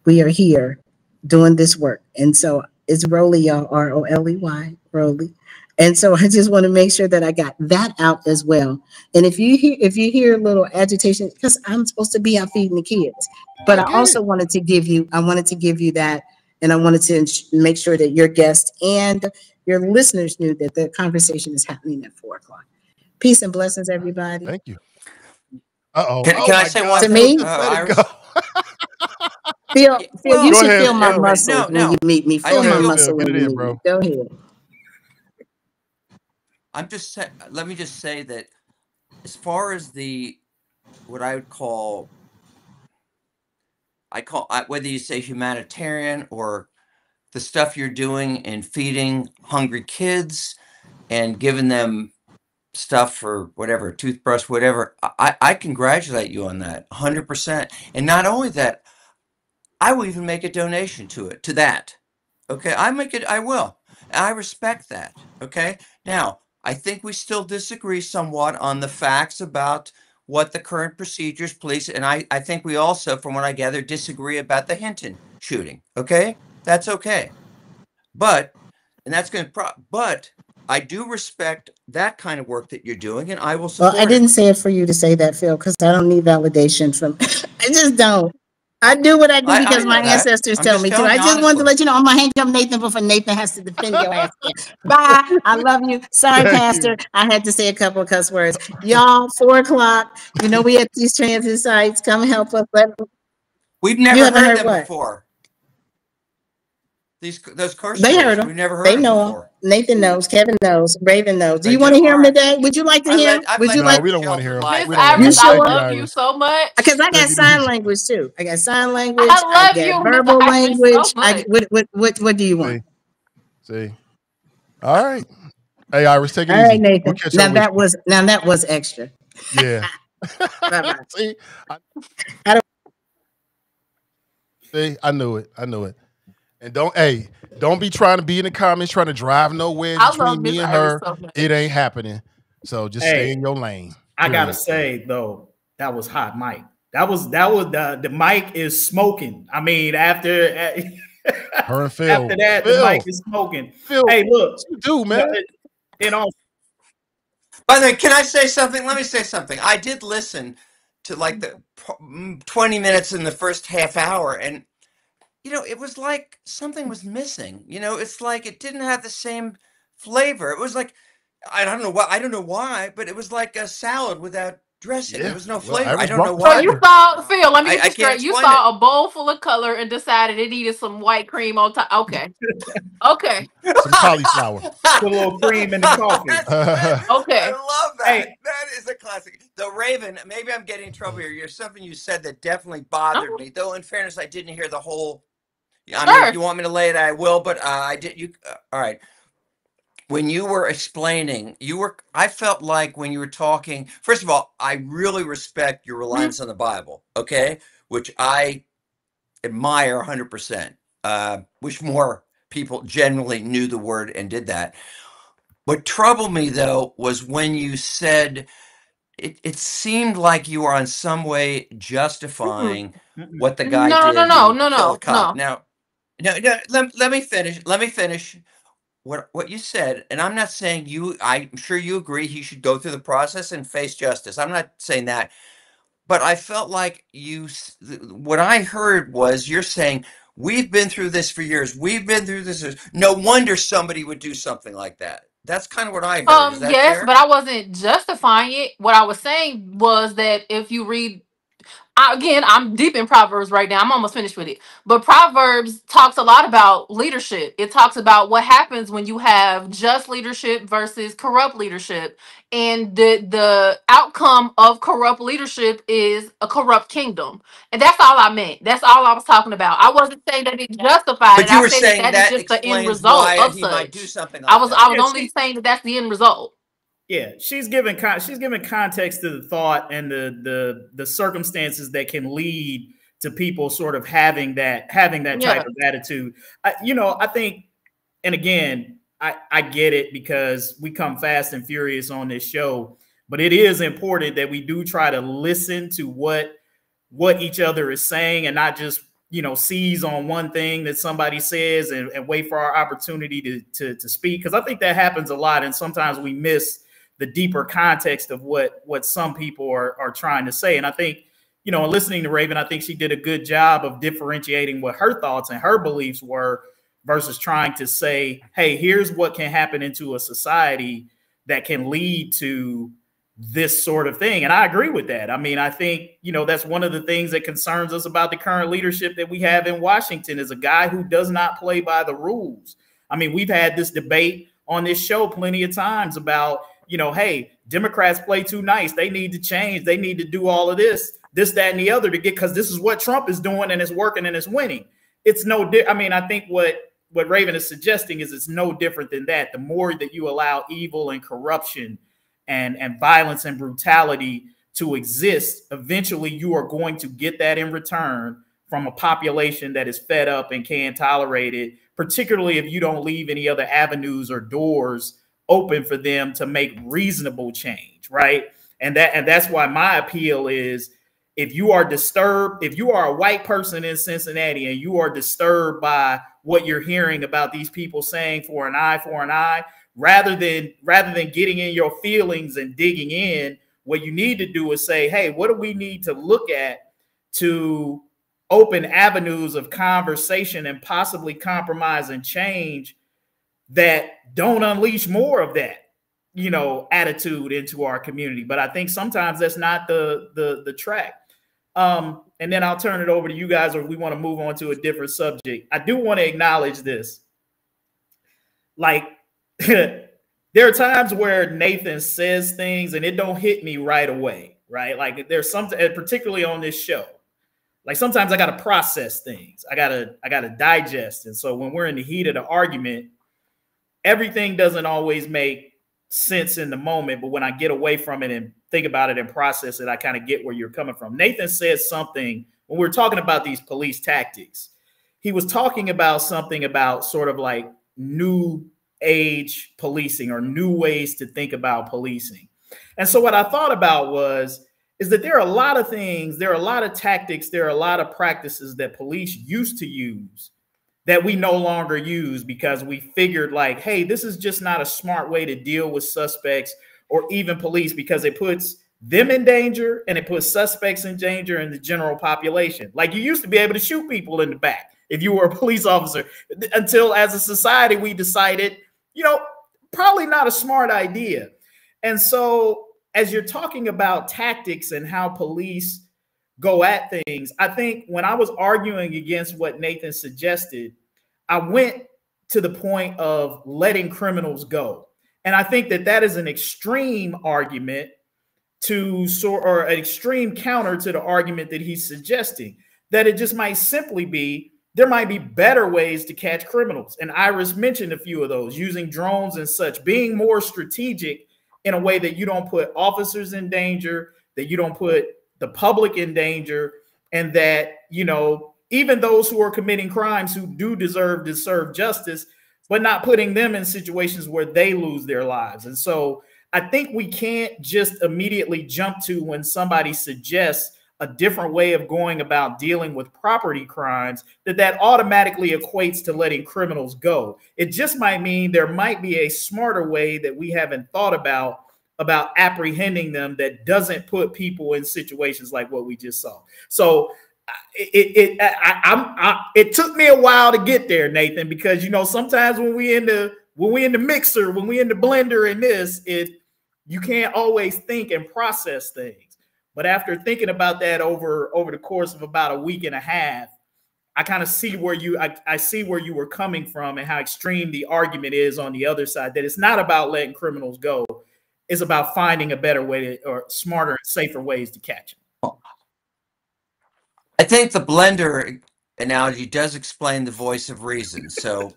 We are here doing this work. And so it's Roley, y'all, R-O-L-E-Y, Roley. And so I just want to make sure that I got that out as well. And if you hear a little agitation, because I'm supposed to be out feeding the kids, but I also wanted to give you that, and I wanted to make sure that your guests and your listeners knew that the conversation is happening at 4:00. Peace and blessings, everybody. Thank you. Uh-oh. Can I say one to thing? me? Phil, you should feel my muscle when you meet me. Feel my muscle when you meet me. Go ahead. Let me just say that as far as what I would call whether you say humanitarian or the stuff you're doing in feeding hungry kids and giving them stuff for whatever, toothbrush, whatever, I congratulate you on that 100%. And not only that, I will even make a donation to that. Okay, I will. I respect that. Okay. Now, I think we still disagree somewhat on the facts about what the current procedures, police, and I think we also, from what I gather, disagree about the Hinton shooting. Okay, that's okay. But I do respect that kind of work that you're doing, and I will support. Well, I didn't say it for you to say that, Phil, because I don't need validation from. I just don't. I do what I do because my ancestors tell me to. I just wanted to let you know I'm gonna hang up Nathan before Nathan has to defend your ass. Bye. I love you. Sorry, Pastor. I had to say a couple of cuss words. Y'all, 4:00. You know we at these transit sites. Come help us. We've never heard them before. Those curse they heard them. We've never heard they them know before. Them. Nathan knows. Kevin knows. Raven knows. Do you want to hear them today? Would you like to hear? Would you like? We don't want to hear them. Miss Iris, I love you so much. Because I got sign language too. I got sign language. I love you. Verbal language. What do you want? See. All right. Hey, Iris, take it easy. All right, Nathan. Now that was extra. Yeah. See, I knew it. And don't be trying to be in the comments trying to drive no wedge between me and her. It ain't happening. So just stay in your lane. I gotta say though, that was hot, Mike. That was the mic is smoking. I mean, after her and Phil. After that, the mic is smoking. Phil, hey, look, what you do, man. By the way, can I say something? Let me say something. I did listen to like the 20 minutes in the first half hour, and it was like something was missing. It's like it didn't have the same flavor. It was like I don't know why, but it was like a salad without dressing. Yeah. There was no Well, flavor. I I was don't know wrong. So why. you saw, Phil, let me get I this can't straight. You explain saw a bowl full of color and decided it needed some white cream on top. Okay. Okay. Some cauliflower. Put a little cream in the coffee. Okay. I love that. Hey. That is a classic. The Raven, maybe I'm getting in trouble here. There's something you said that definitely bothered me. Though, in fairness, I didn't hear the whole. I mean, if you want me to lay it, I will, but I did. All right. When you were explaining, I felt like when you were talking, first of all, I really respect your reliance on the Bible, okay? Which I admire 100%. Wish more people generally knew the word and did that. What troubled me, though, was when you said it seemed like you were in some way justifying what the guy No, did no, to no, kill a no, cop. no. Now, no, let me finish. Let me finish what you said. And I'm not saying I'm sure you agree he should go through the process and face justice. I'm not saying that. But I felt like what I heard was you're saying, we've been through this for years. We've been through this. No wonder somebody would do something like that. That's kind of what I heard. Is that Yes, fair? but I wasn't justifying it. What I was saying was that if you read, again, I'm deep in Proverbs right now. I'm almost finished with it. But Proverbs talks a lot about leadership. It talks about what happens when you have just leadership versus corrupt leadership. And the outcome of corrupt leadership is a corrupt kingdom. And that's all I meant. That's all I was talking about. I wasn't saying that it justified it. But you I were said that saying that is that just the end explains result why of he might do such. something I like was that. I was only saying that that's the end result. Yeah, she's giving context to the thought and the circumstances that can lead to people sort of having that type of attitude. I think, and again, I get it because we come fast and furious on this show, but it is important that we do try to listen to what each other is saying and not just seize on one thing that somebody says and wait for our opportunity to speak, because I think that happens a lot, and sometimes we miss the deeper context of what some people are trying to say. And I think, in listening to Raven, I think she did a good job of differentiating what her thoughts and her beliefs were versus trying to say, hey, here's what can happen into a society that can lead to this sort of thing. And I agree with that. I mean, I think, that's one of the things that concerns us about the current leadership that we have in Washington is a guy who does not play by the rules. I mean, we've had this debate on this show plenty of times about, hey, Democrats play too nice. They need to change. They need to do all of this, that, and the other to get, because this is what Trump is doing and it's working and it's winning. It's I mean, I think what Raven is suggesting is it's no different than that. The more that you allow evil and corruption and violence and brutality to exist, eventually you are going to get that in return from a population that is fed up and can't tolerate it, particularly if you don't leave any other avenues or doors open for them to make reasonable change, right? And that's why my appeal is, if you are disturbed, if you are a white person in Cincinnati and you are disturbed by what you're hearing about these people saying for an eye, rather than getting in your feelings and digging in, what you need to do is say, hey, what do we need to look at to open avenues of conversation and possibly compromise and change that don't unleash more of that, attitude into our community. But I think sometimes that's not the track. And then I'll turn it over to you guys, or if we want to move on to a different subject. I do want to acknowledge this. Like, there are times where Nathan says things and it don't hit me right away, right? Like, there's something, particularly on this show, like sometimes I got to process things. I gotta digest. And so when we're in the heat of the argument, everything doesn't always make sense in the moment, but when I get away from it and think about it and process it, I kind of get where you're coming from. Nathan said something when we were talking about these police tactics. He was talking about something about sort of like new age policing or new ways to think about policing. And so what I thought about is that there are a lot of things, there are a lot of tactics, there are a lot of practices that police used to use that we no longer use because we figured like, hey, this is just not a smart way to deal with suspects or even police, because it puts them in danger and it puts suspects in danger in the general population. Like, you used to be able to shoot people in the back if you were a police officer, until as a society we decided, probably not a smart idea. And so as you're talking about tactics and how police go at things, I think when I was arguing against what Nathan suggested, I went to the point of letting criminals go. And I think that that is an extreme argument or an extreme counter to the argument that he's suggesting, that it just might simply be, there might be better ways to catch criminals. And Iris mentioned a few of those, using drones and such, being more strategic in a way that you don't put officers in danger, that you don't put the public in danger, and that, you know, even those who are committing crimes who do deserve to serve justice, but not putting them in situations where they lose their lives. And so I think we can't just immediately jump to when somebody suggests a different way of going about dealing with property crimes, that automatically equates to letting criminals go. It just might mean there might be a smarter way that we haven't thought about apprehending them that doesn't put people in situations like what we just saw. So it took me a while to get there, Nathan, because, you know, sometimes when we in the mixer, when we in the blender in this, you can't always think and process things. But after thinking about that over the course of about a week and a half, I kind of see where I see where you were coming from and how extreme the argument is on the other side, that it's not about letting criminals go. It's about finding a better way or smarter and safer ways to catch them. I think the blender analogy does explain the voice of reason. So,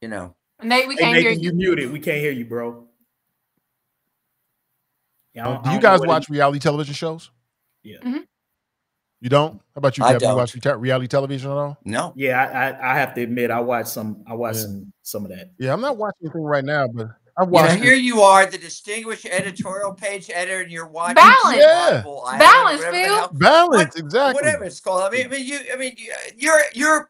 you know. Nate, we can't hear you. You muted. We can't hear you, bro. Yeah, do you guys watch reality television shows? Yeah. Mm-hmm. You don't? How about you, I Kevin? don't. You watch reality television at all? No. Yeah, I have to admit, I watched some of that. Yeah, I'm not watching anything right now, but I've You know, watched. here you are, the distinguished editorial page editor, and you're watching Balance. Yeah. Balance, Phil. Balance, exactly. Whatever it's called. I mean, you're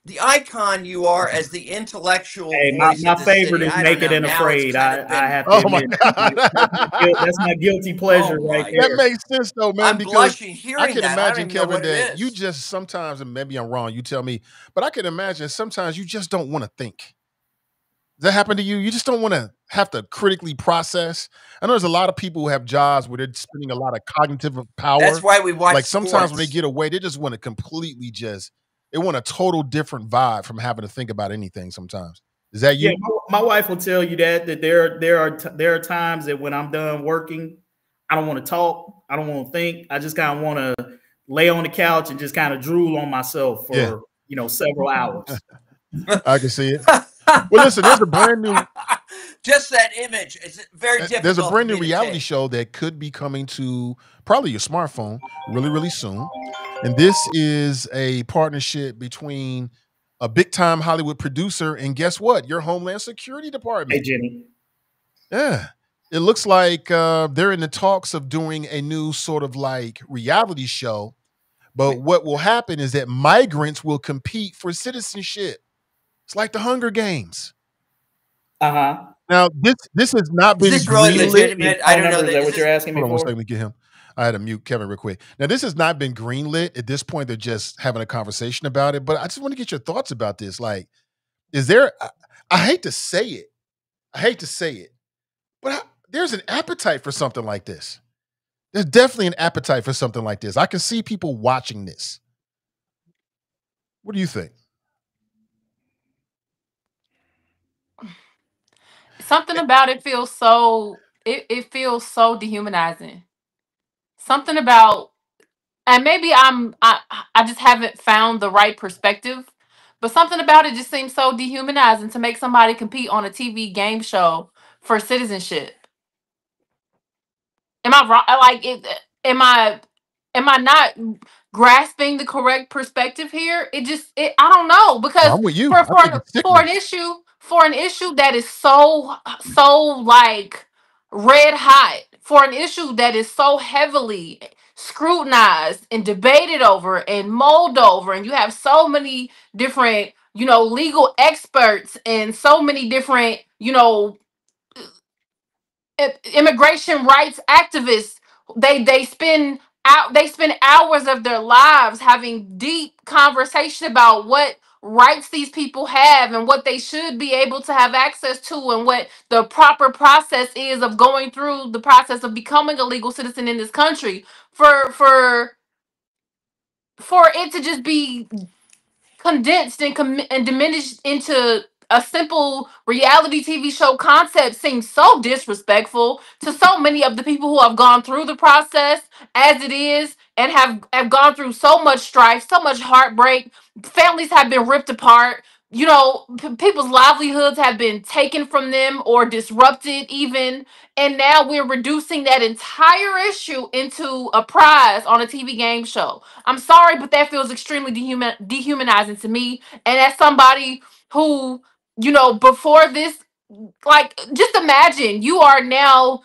the icon you are as the intellectual. Hey, my favorite is Naked and Afraid. I have to Oh my admit, God. that's my guilty pleasure right there. That makes sense though, man. I'm because blushing hearing I can that. imagine, I don't even know Kevin, what it that is. you just sometimes, and maybe I'm wrong, you tell me, but I can imagine sometimes you just don't want to think. Does that happen to you? You just don't want to have to critically process. I know there's a lot of people who have jobs where they're spending a lot of cognitive power. That's why we watch. Like sometimes sports. when they get away, they just want to completely they want a total different vibe from having to think about anything sometimes. Is that you? Yeah, my wife will tell you that there are times that when I'm done working, I don't want to talk. I don't want to think. I just kind of want to lay on the couch and just kind of drool on myself for, several hours. I can see it. Well, listen, there's a brand new. Just that image. It's very difficult. There's a brand new reality show that could be coming to probably your smartphone really, really soon. And this is a partnership between a big-time Hollywood producer and guess what? Your Homeland Security Department. Hey, Jenny. Yeah. It looks like they're in the talks of doing a new sort of like reality show. But what will happen is that migrants will compete for citizenship. It's like the Hunger Games. Uh-huh. Now, this has not been really greenlit. legitimate? I don't know. Is that what you're asking me Hold on for? one second, let me get him. I had to mute Kevin real quick. Now, this has not been greenlit. At this point, they're just having a conversation about it. But I just want to get your thoughts about this. Like, is there, I hate to say it, but there's an appetite for something like this. There's definitely an appetite for something like this. I can see people watching this. What do you think? Something about it feels so, it feels so dehumanizing. Something about, and maybe I just haven't found the right perspective, but something about it just seems so dehumanizing to make somebody compete on a TV game show for citizenship. Am I wrong? Am I not grasping the correct perspective here? I don't know, because I'm with you. for an issue that is so like red hot, for an issue that is so heavily scrutinized and debated over and mulled over, and you have so many different legal experts and so many different immigration rights activists. They spend hours of their lives having deep conversation about what rights these people have and what they should be able to have access to and what the proper process is of going through the process of becoming a legal citizen in this country, for it to just be condensed and and diminished into a simple reality TV show concept seems so disrespectful to so many of the people who have gone through the process as it is and have gone through so much strife, so much heartbreak. Families have been ripped apart. You know, people's livelihoods have been taken from them or disrupted even. And now we're reducing that entire issue into a prize on a TV game show. I'm sorry, but that feels extremely dehumanizing to me. And as somebody who, you know, before this, like, just imagine you've now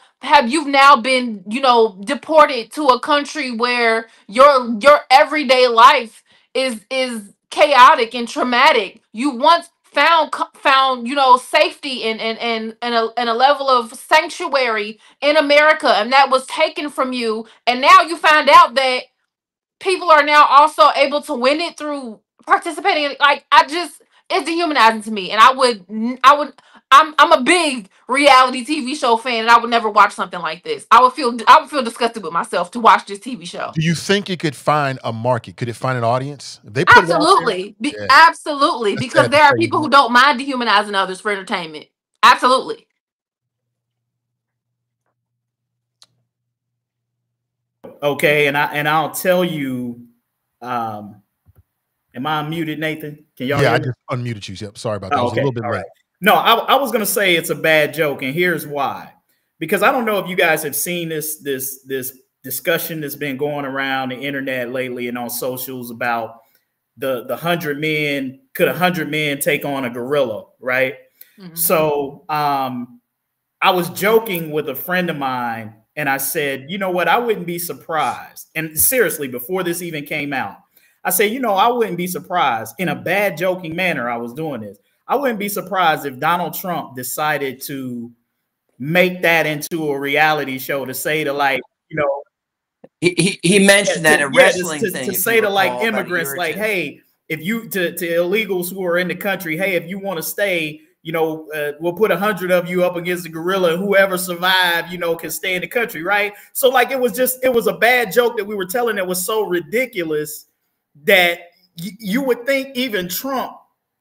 been, you know, deported to a country where your everyday life is chaotic and traumatic. You once found, you know, safety and a level of sanctuary in America, and that was taken from you, and now you find out that people are now also able to win it through participating in, like, it's dehumanizing to me. And I'm a big reality TV show fan, and I would never watch something like this. I would feel disgusted with myself to watch this TV show. Do you think it could find a market? Could it find an audience? If they put Absolutely. it out there, Absolutely. That's Because there are crazy. people who don't mind dehumanizing others for entertainment. Absolutely. Okay, and I'll tell you, am I unmuted, Nathan? Can y'all hear I me? just unmuted you. Yep. Sorry about that. I was a Okay, little bit all late. right. No, I was gonna say it's a bad joke, and here's why. Because I don't know if you guys have seen this discussion that's been going around the internet lately and on socials about the 100 men. Could 100 men take on a gorilla, right? Mm-hmm. So I was joking with a friend of mine, and I said, you know what, I wouldn't be surprised. And seriously, before this even came out, I said, you know, I wouldn't be surprised, in a bad joking manner, I was doing this. I wouldn't be surprised if Donald Trump decided to make that into a reality show, to say to, like, you know, he mentioned that a wrestling thing to say to, like, immigrants, like, hey, if you to illegals who are in the country, hey, if you want to stay, you know, we'll put 100 of you up against the gorilla, and whoever survived, you know, can stay in the country, right? So, like, it was a bad joke that we were telling that was so ridiculous that you would think even Trump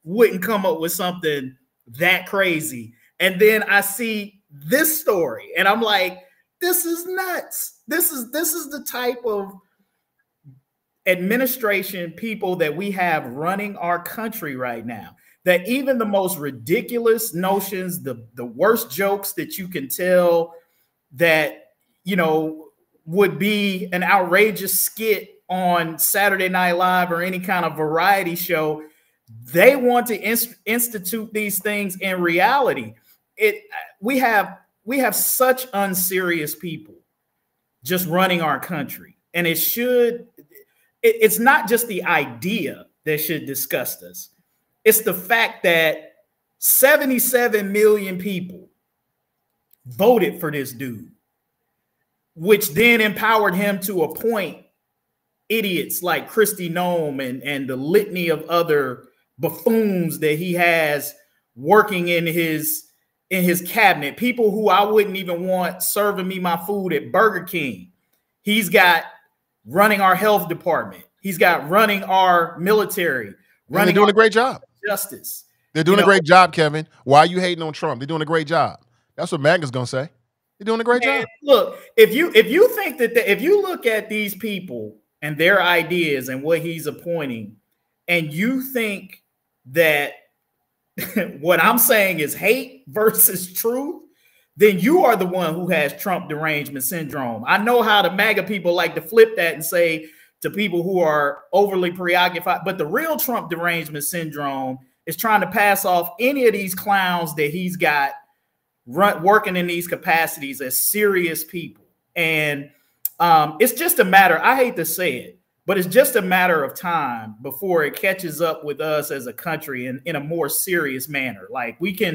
wouldn't come up with something that crazy. And then I see this story, and I'm like, this is nuts. This is the type of administration, people that we have running our country right now, that even the most ridiculous notions, the worst jokes that you can tell that, you know, would be an outrageous skit on Saturday Night Live or any kind of variety show, they want to institute these things in reality. We have such unserious people just running our country, and it's not just the idea that should disgust us. It's the fact that 77 million people voted for this dude, which then empowered him to appoint idiots like Kristi Noem and the litany of other buffoons that he has working in his cabinet, people who I wouldn't even want serving me my food at Burger King. He's got running our health department. He's got running our military. They're doing a great job. Justice. They're doing a great job, Kevin. Why are you hating on Trump? They're doing a great job. That's what MAGA's gonna say. They're doing a great job. Look, if you think that if you look at these people and their ideas and what he's appointing, and you think that what I'm saying is hate versus truth, then you are the one who has Trump derangement syndrome. I know how the MAGA people like to flip that and say to people who are overly preoccupied, but the real Trump derangement syndrome is trying to pass off any of these clowns that he's got working in these capacities as serious people. And it's just a matter, I hate to say it, but it's just a matter of time before it catches up with us as a country in a more serious manner. Like, we can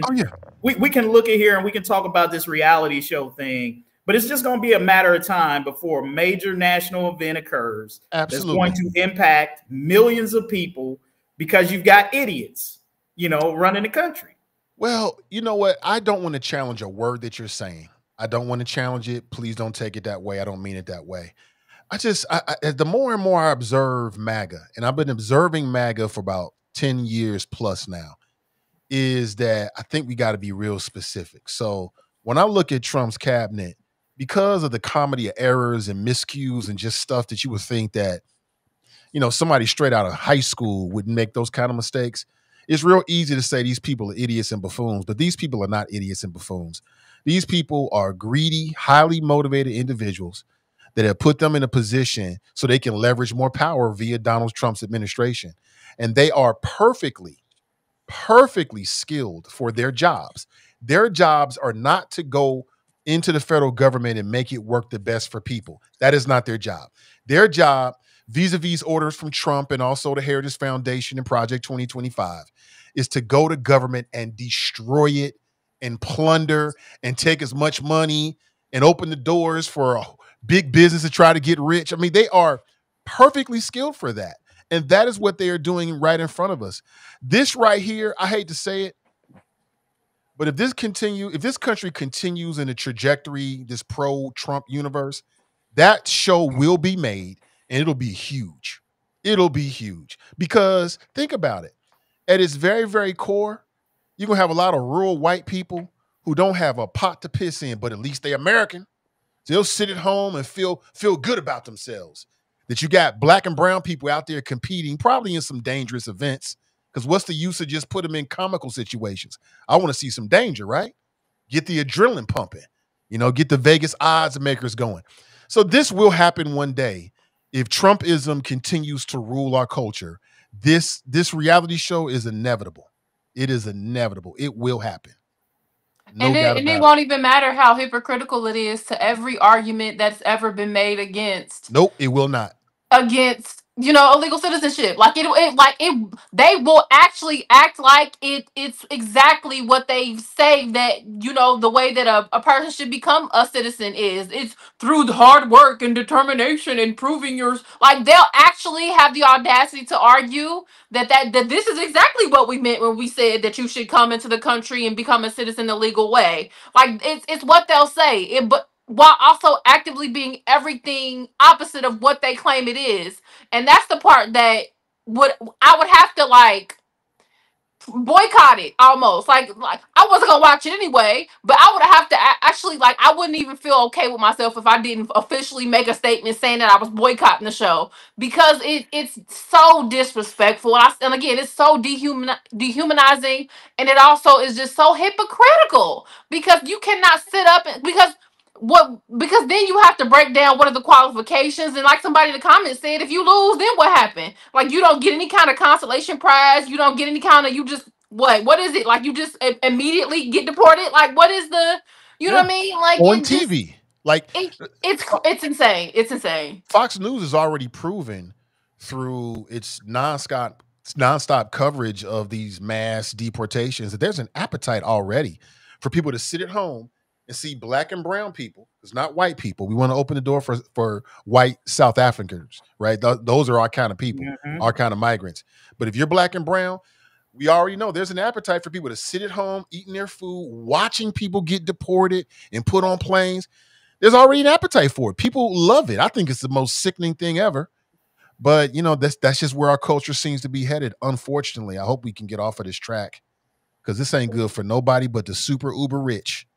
we can look at here and we can talk about this reality show thing, but it's just going to be a matter of time before a major national event occurs. Absolutely. That's going to impact millions of people, because you've got idiots, running the country. Well, you know what? I don't want to challenge a word that you're saying. I don't want to challenge it. Please don't take it that way. I don't mean it that way. The more and more I observe MAGA, and I've been observing MAGA for about 10 years plus now, is that I think we got to be real specific. So when I look at Trump's cabinet, because of the comedy of errors and miscues and just stuff that you would think that, somebody straight out of high school wouldn't make those kind of mistakes, it's real easy to say these people are idiots and buffoons, but these people are not idiots and buffoons. These people are greedy, highly motivated individuals that have put them in a position so they can leverage more power via Donald Trump's administration. And they are perfectly skilled for their jobs. Their jobs are not to go into the federal government and make it work the best for people. That is not their job. Their job, vis-a-vis orders from Trump and also the Heritage Foundation and Project 2025, is to go to government and destroy it and plunder and take as much money and open the doors for big business to try to get rich. I mean, they are perfectly skilled for that. And that is what they are doing right in front of us. This right here, I hate to say it, but if this country continues in the trajectory, this pro-Trump universe, that show will be made and it'll be huge. It'll be huge. Because think about it. At its very, very core, you're going to have a lot of rural white people who don't have a pot to piss in, but at least they're American. So they'll sit at home and feel good about themselves. That you got black and brown people out there competing, probably in some dangerous events. Because what's the use of just put them in comical situations? I want to see some danger, right? Get the adrenaline pumping, get the Vegas odds makers going. So this will happen one day. If Trumpism continues to rule our culture, this reality show is inevitable. It is inevitable. It will happen. No doubt about it won't even matter how hypocritical it is to every argument that's ever been made against. Nope, it will not. Against illegal citizenship, they will actually act like it's exactly what they say that the way that a person should become a citizen is. It's through the hard work and determination and proving yours. Like, they'll actually have the audacity to argue that this is exactly what we meant when we said that you should come into the country and become a citizen the legal way. Like, it's what they'll say. But while also actively being everything opposite of what they claim it is. And that's the part that I would have to boycott it almost. Like I wasn't gonna watch it anyway, but I would have to actually I wouldn't even feel okay with myself if I didn't officially make a statement saying that I was boycotting the show, because it's so disrespectful and again it's so dehumanizing, and it also is just so hypocritical, because you cannot sit up and because then you have to break down what are the qualifications, and like somebody in the comments said, if you lose, then what happened? Like, you don't get any kind of consolation prize, you don't get any kind of, you just what is it, like you just immediately get deported? Like, what is the know what I mean? Like, on TV, it's insane. It's insane. Fox News has already proven through its nonstop coverage of these mass deportations that there's an appetite already for people to sit at home and see black and brown people. It's not white people. We want to open the door for white South Africans, right? Those are our kind of people, our kind of migrants. But if you're black and brown, we already know there's an appetite for people to sit at home, eating their food, watching people get deported and put on planes. There's already an appetite for it. People love it. I think it's the most sickening thing ever. But, that's just where our culture seems to be headed, unfortunately. I hope we can get off of this track, because this ain't good for nobody but the super uber rich.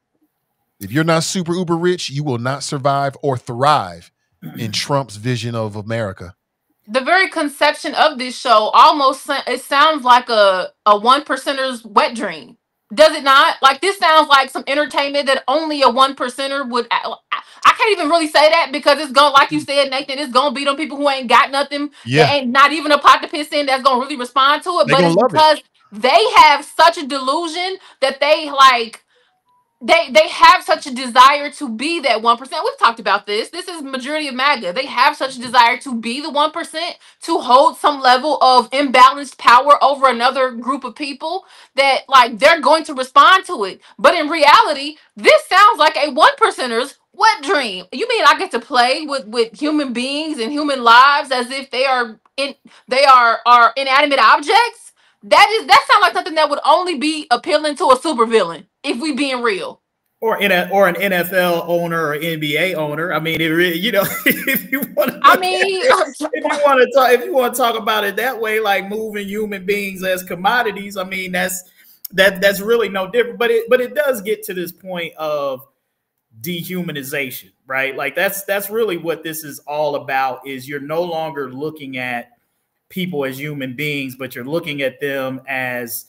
If you're not super uber rich, you will not survive or thrive in Trump's vision of America. The very conception of this show it sounds like a one percenter's wet dream. Does it not? Like, this sounds like some entertainment that only a one percenter would. I can't even really say that, because it's gonna, like you said, Nathan, it's gonna be them people who ain't got nothing. Yeah. That ain't not even a pot to piss in that's gonna really respond to it. But it's because they have such a delusion that they They have such a desire to be that 1%. We've talked about this. This is majority of MAGA. They have such a desire to be the 1%, to hold some level of imbalanced power over another group of people, that they're going to respond to it. But in reality, this sounds like a 1%er's wet dream. You mean I get to play with human beings and human lives as if they are they are inanimate objects. That sounds like something that would only be appealing to a supervillain, if we being real. Or an NFL owner or NBA owner. I mean, it really, you know, if you want to, if you want to talk about it that way, like moving human beings as commodities, I mean, that's really no different. But it does get to this point of dehumanization, right? Like that's really what this is all about. Is you're no longer looking at people as human beings, but you're looking at them as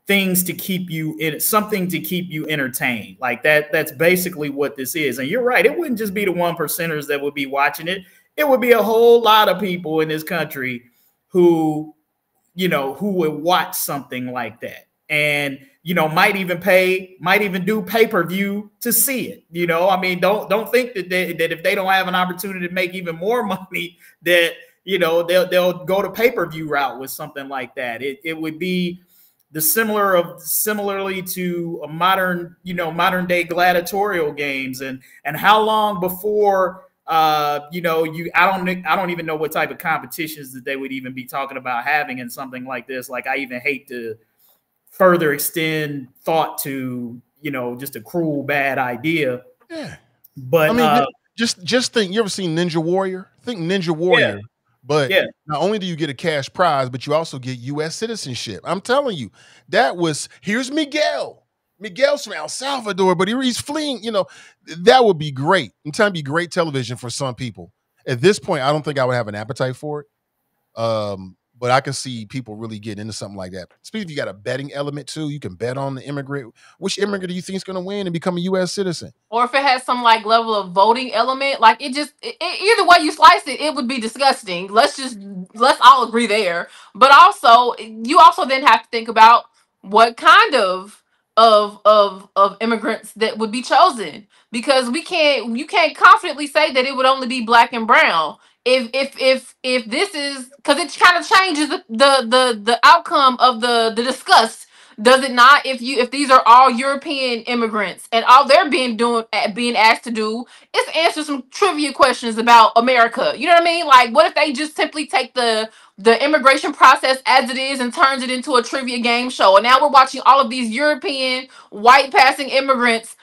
things to keep you in, something to keep you entertained. Like that's basically what this is. And you're right, it wouldn't just be the 1%ers that would be watching it. It would be a whole lot of people in this country who, you know, who would watch something like that. And, you know, might even do pay-per-view to see it. You know, I mean, don't think that that if they don't have an opportunity to make even more money, that, you know, they'll go to pay-per-view route with something like that. It would be the similarly to a modern day gladiatorial games, and how long before you know, I don't even know what type of competitions that they would even be talking about having in something like this. Like, I even hate to further extend thought to, you know, just a cruel bad idea. Yeah, but I mean, just think. You ever seen Ninja Warrior? Think Ninja Warrior. Yeah. But yeah. Not only do you get a cash prize, but you also get U.S. citizenship. I'm telling you, here's Miguel. Miguel's from El Salvador, but he's fleeing. You know, that would be great. I'm telling you, be great television for some people. At this point, I don't think I would have an appetite for it. But I can see people really getting into something like that. Especially if you got a betting element too. You can bet on the immigrant. Which immigrant do you think is going to win and become a U.S. citizen? Or if it has some like level of voting element, like either way you slice it, it would be disgusting. Let's all agree there. But also, you also then have to think about what kind of immigrants that would be chosen, because you can't confidently say that it would only be black and brown. If this is, because it kind of changes the outcome of the discuss, does it not? If these are all European immigrants and all they're being asked to do is answer some trivia questions about America. You know what I mean? Like, what if they just simply take the immigration process as it is and turns it into a trivia game show? And now we're watching all of these European white passing immigrants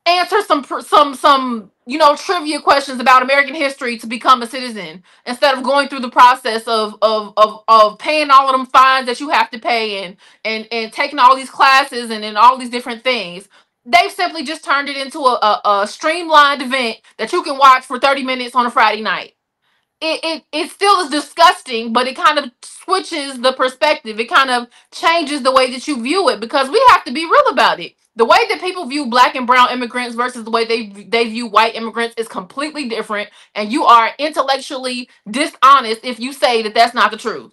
answer some you know, trivia questions about American history to become a citizen, instead of going through the process of paying all of them fines that you have to pay, and taking all these classes and all these different things. They've simply just turned it into a streamlined event that you can watch for 30 minutes on a Friday night. It still is disgusting, but it kind of switches the perspective. It kind of changes the way that you view it, because we have to be real about it. The way that people view black and brown immigrants versus the way they view white immigrants is completely different, and you are intellectually dishonest if you say that that's not the truth.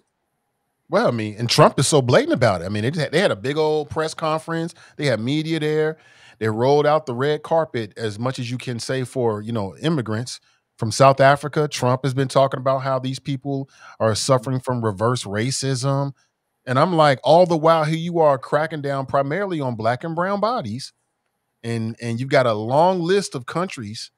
Well, I mean, and Trump is so blatant about it. I mean, they had a big old press conference. They had media there. They rolled out the red carpet, as much as you can say for, you know, immigrants from South Africa. Trump has been talking about how these people are suffering from reverse racism. And I'm like, all the while here you are cracking down primarily on black and brown bodies. And you've got a long list of countries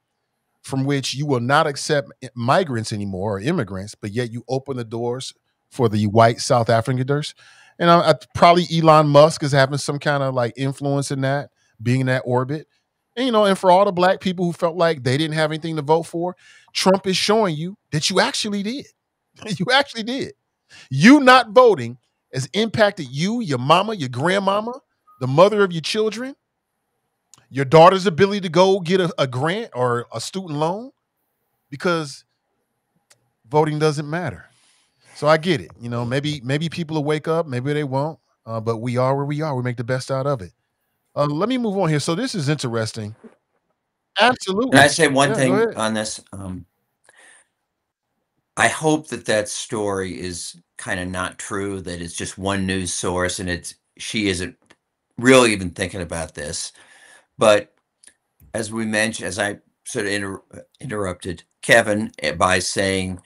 from which you will not accept migrants anymore, or immigrants, but yet you open the doors for the white South Africans. And probably Elon Musk is having some kind of like influence in that, being in that orbit. And, you know, and for all the black people who felt like they didn't have anything to vote for, Trump is showing you that you actually did. You actually did. You not voting has impacted you, your mama, your grandmama, the mother of your children, your daughter's ability to go get a grant or a student loan, because voting doesn't matter. So I get it. You know, maybe people will wake up, maybe they won't, but we are where we are. We make the best out of it. Let me move on here. So this is interesting. Absolutely. Can I say one Yeah, thing go ahead. on this? I hope that story is kind of not true, that it's just one news source and she isn't really even thinking about this. But as we mentioned, as I sort of interrupted Kevin by saying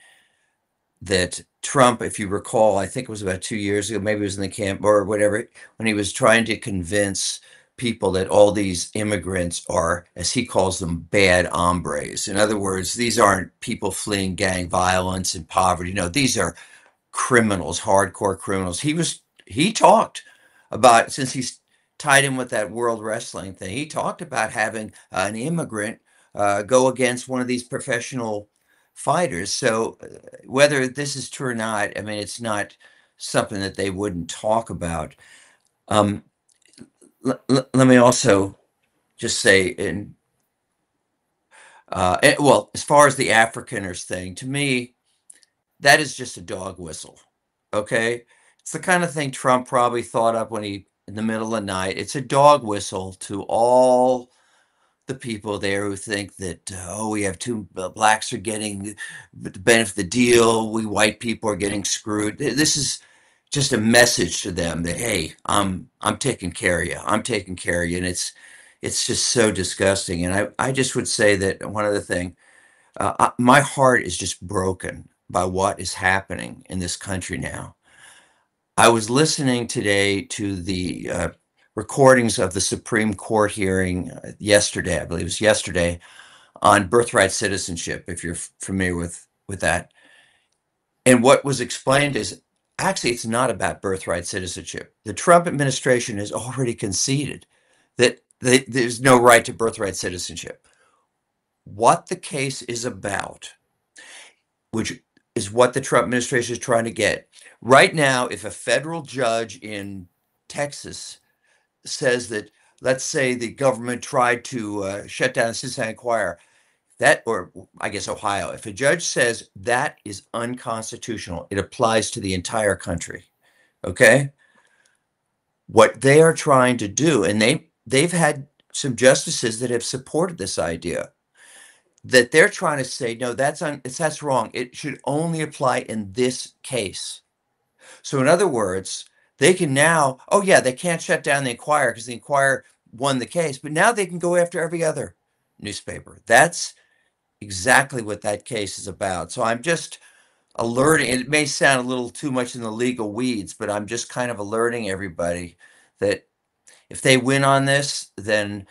that Trump, if you recall, I think it was about 2 years ago, maybe it was in the camp or whatever, when he was trying to convince people that all these immigrants are, as he calls them, bad hombres. In other words, these aren't people fleeing gang violence and poverty. No, these are criminals, hardcore criminals. He talked about, since he's tied in with that world wrestling thing, he talked about having an immigrant go against one of these professional fighters. So whether this is true or not, I mean, it's not something that they wouldn't talk about. Let me also just say, well, as far as the Afrikaners thing, to me, that is just a dog whistle. Okay, it's the kind of thing Trump probably thought up when he, in the middle of the night. It's a dog whistle to all the people there who think that, oh, we have two blacks are getting the benefit of the deal, we white people are getting screwed. This is just a message to them that, hey, I'm taking care of you. I'm taking care of you. And it's just so disgusting. And I just would say that one other thing, my heart is just broken by what is happening in this country now. I was listening today to the recordings of the Supreme Court hearing yesterday, I believe it was yesterday, on birthright citizenship, if you're familiar with that. And what was explained is, actually, it's not about birthright citizenship. The Trump administration has already conceded that there's no right to birthright citizenship. What the case is about, which is what the Trump administration is trying to get. Right now, if a federal judge in Texas says that, let's say the government tried to shut down the Cincinnati Choir, that, or I guess Ohio, if a judge says that is unconstitutional, it applies to the entire country. Okay? What they are trying to do, and they've had some justices that have supported this idea, that they're trying to say, no, that's wrong. It should only apply in this case. So in other words, they can now, oh yeah, they can't shut down the Inquirer because the Inquirer won the case, but now they can go after every other newspaper. That's exactly what that case is about. So I'm just alerting, and it may sound a little too much in the legal weeds, but I'm just kind of alerting everybody that if they win on this, then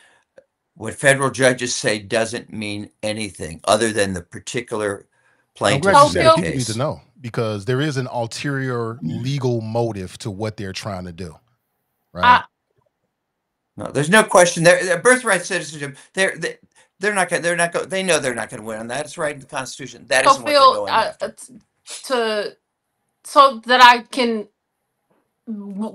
what federal judges say doesn't mean anything other than the particular I'm plaintiff glad you in said that people need case. to know, because there is an ulterior legal motive to what they're trying to do, right? No, there's no question. Their birthright citizenship. They're not going. They know they're not going to win on that. It's right in the Constitution. That So isn't what they're Phil, going after. so that I can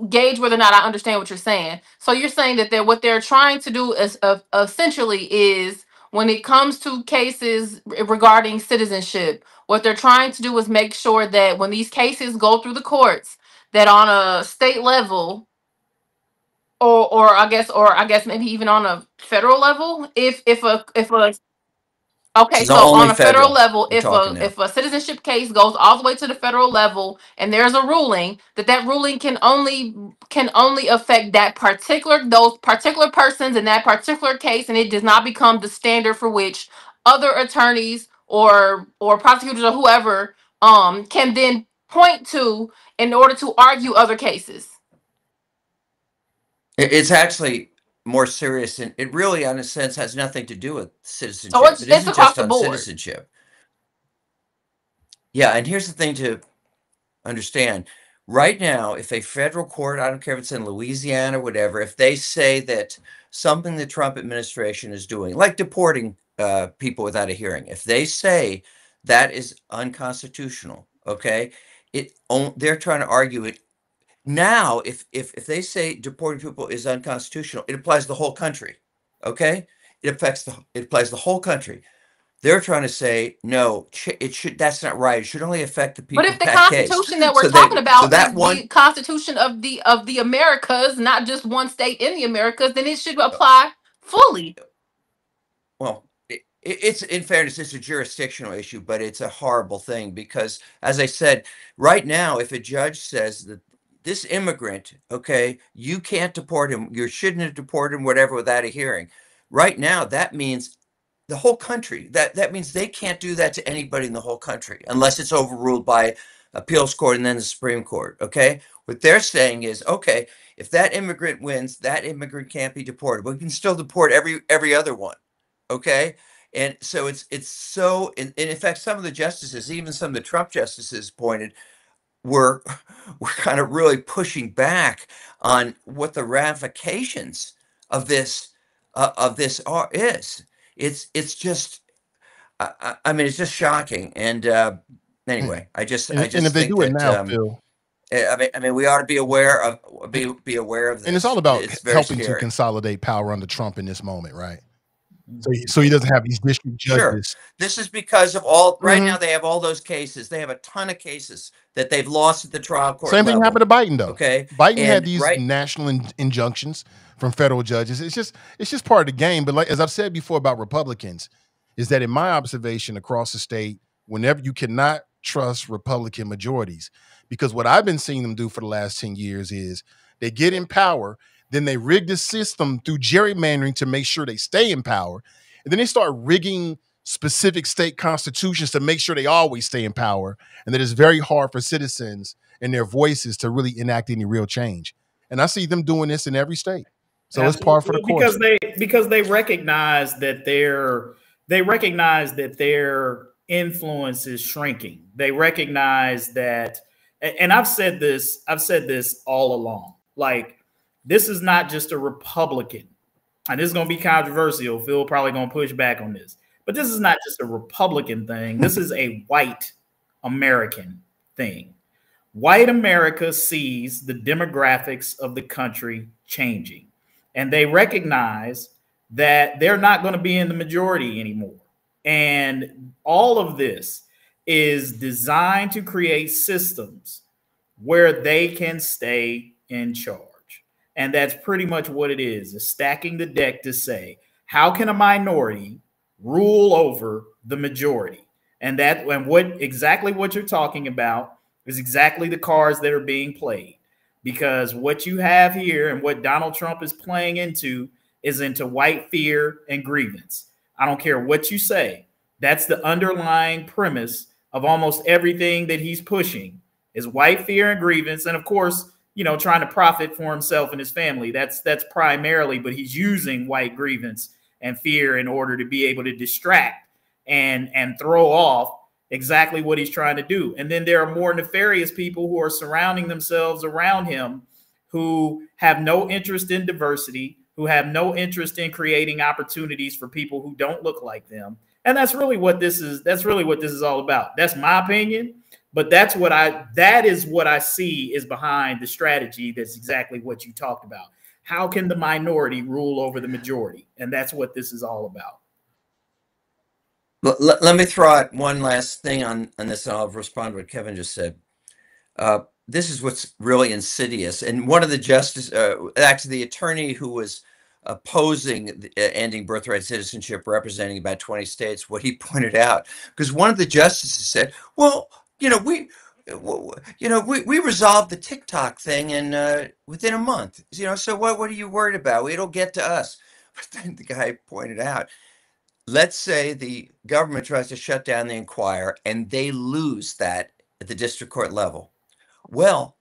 gauge whether or not I understand what you're saying. So you're saying that what they're trying to do is essentially is, when it comes to cases regarding citizenship, what they're trying to do is make sure that when these cases go through the courts, that on a state level, or I guess maybe even on a federal level, if a This okay, is so only on a federal federal. level, We're talking now. if a citizenship case goes all the way to the federal level and there's a ruling, that ruling can only affect those particular persons in that particular case, and it does not become the standard for which other attorneys or prosecutors or whoever can then point to in order to argue other cases. It's actually more serious, and it really, in a sense, has nothing to do with citizenship. So it's It isn't across just the on board. citizenship. Yeah, and here's the thing to understand. Right now, if a federal court, I don't care if it's in Louisiana or whatever, if they say that something the Trump administration is doing, like deporting people without a hearing, if they say that is unconstitutional, okay, they're trying to argue it. Now, if they say deporting people is unconstitutional, it applies to the whole country, okay? It applies to the whole country. They're trying to say, no, that's not right. It should only affect the But people if of the that case. Constitution that we're So talking about that is one, the Constitution of the Americas, not just one state in the Americas, then it should apply fully. well, it's, in fairness, it's a jurisdictional issue, but it's a horrible thing because, as I said, right now, if a judge says that this immigrant, okay, you can't deport him, you shouldn't have deported him, whatever, without a hearing. Right now, that means the whole country. That means they can't do that to anybody in the whole country unless it's overruled by appeals court and then the Supreme Court. Okay, what they're saying is, okay, if that immigrant wins, that immigrant can't be deported. We can still deport every other one. Okay, and so it's so. In fact, some of the justices, even some of the Trump justices, pointed, we're kind of really pushing back on what the ramifications of this are is. It's just I mean, it's just shocking. And anyway, I just And if they think do it that now, Phil, I mean, we ought to be aware of be aware of this. and it's all about It's very helping scary. to consolidate power under Trump in this moment, right? So he doesn't have these district Sure. judges. This is because of all right Mhm. now they have all those cases. They have a ton of cases that they've lost at the trial court Same thing level. happened to Biden, though. Okay. Biden had And these national injunctions from federal judges. It's just part of the game. But like as I've said before about Republicans, is that in my observation across the state, whenever you cannot trust Republican majorities, because what I've been seeing them do for the last 10 years is they get in power, then they rig the system through gerrymandering to make sure they stay in power. And then they start rigging specific state constitutions to make sure they always stay in power. And that it's very hard for citizens and their voices to really enact any real change. And I see them doing this in every state. So it's par for the course. Because they recognize that their influence is shrinking. They recognize that, and I've said this all along. Like, this is not just a Republican. And this is going to be controversial. Phil probably going to push back on this. But this is not just a Republican thing. This is a white American thing. White America sees the demographics of the country changing. And they recognize that they're not going to be in the majority anymore. And all of this is designed to create systems where they can stay in charge. And that's pretty much what it is stacking the deck to say, how can a minority rule over the majority? And exactly what you're talking about is exactly the cards that are being played. Because what you have here and what Donald Trump is playing into is into white fear and grievance. I don't care what you say. That's the underlying premise of almost everything that he's pushing is white fear and grievance. And of course, trying to profit for himself and his family. That's primarily, but he's using white grievance and fear in order to be able to distract and throw off exactly what he's trying to do. And then there are more nefarious people who are surrounding themselves around him who have no interest in diversity, who have no interest in creating opportunities for people who don't look like them. And that's really what this is all about. That's my opinion. But that is what I see is behind the strategy. That's exactly what you talked about. How can the minority rule over the majority? And that's what this is all about. Let me throw out one last thing on this, and I'll respond to what Kevin just said. This is what's really insidious. And one of the actually the attorney who was opposing ending birthright citizenship, representing about 20 states, what he pointed out, because one of the justices said, well, we resolved the TikTok thing within a month. So what are you worried about? It'll get to us. But then the guy pointed out, let's say the government tries to shut down the Inquirer and they lose that at the district court level. Well,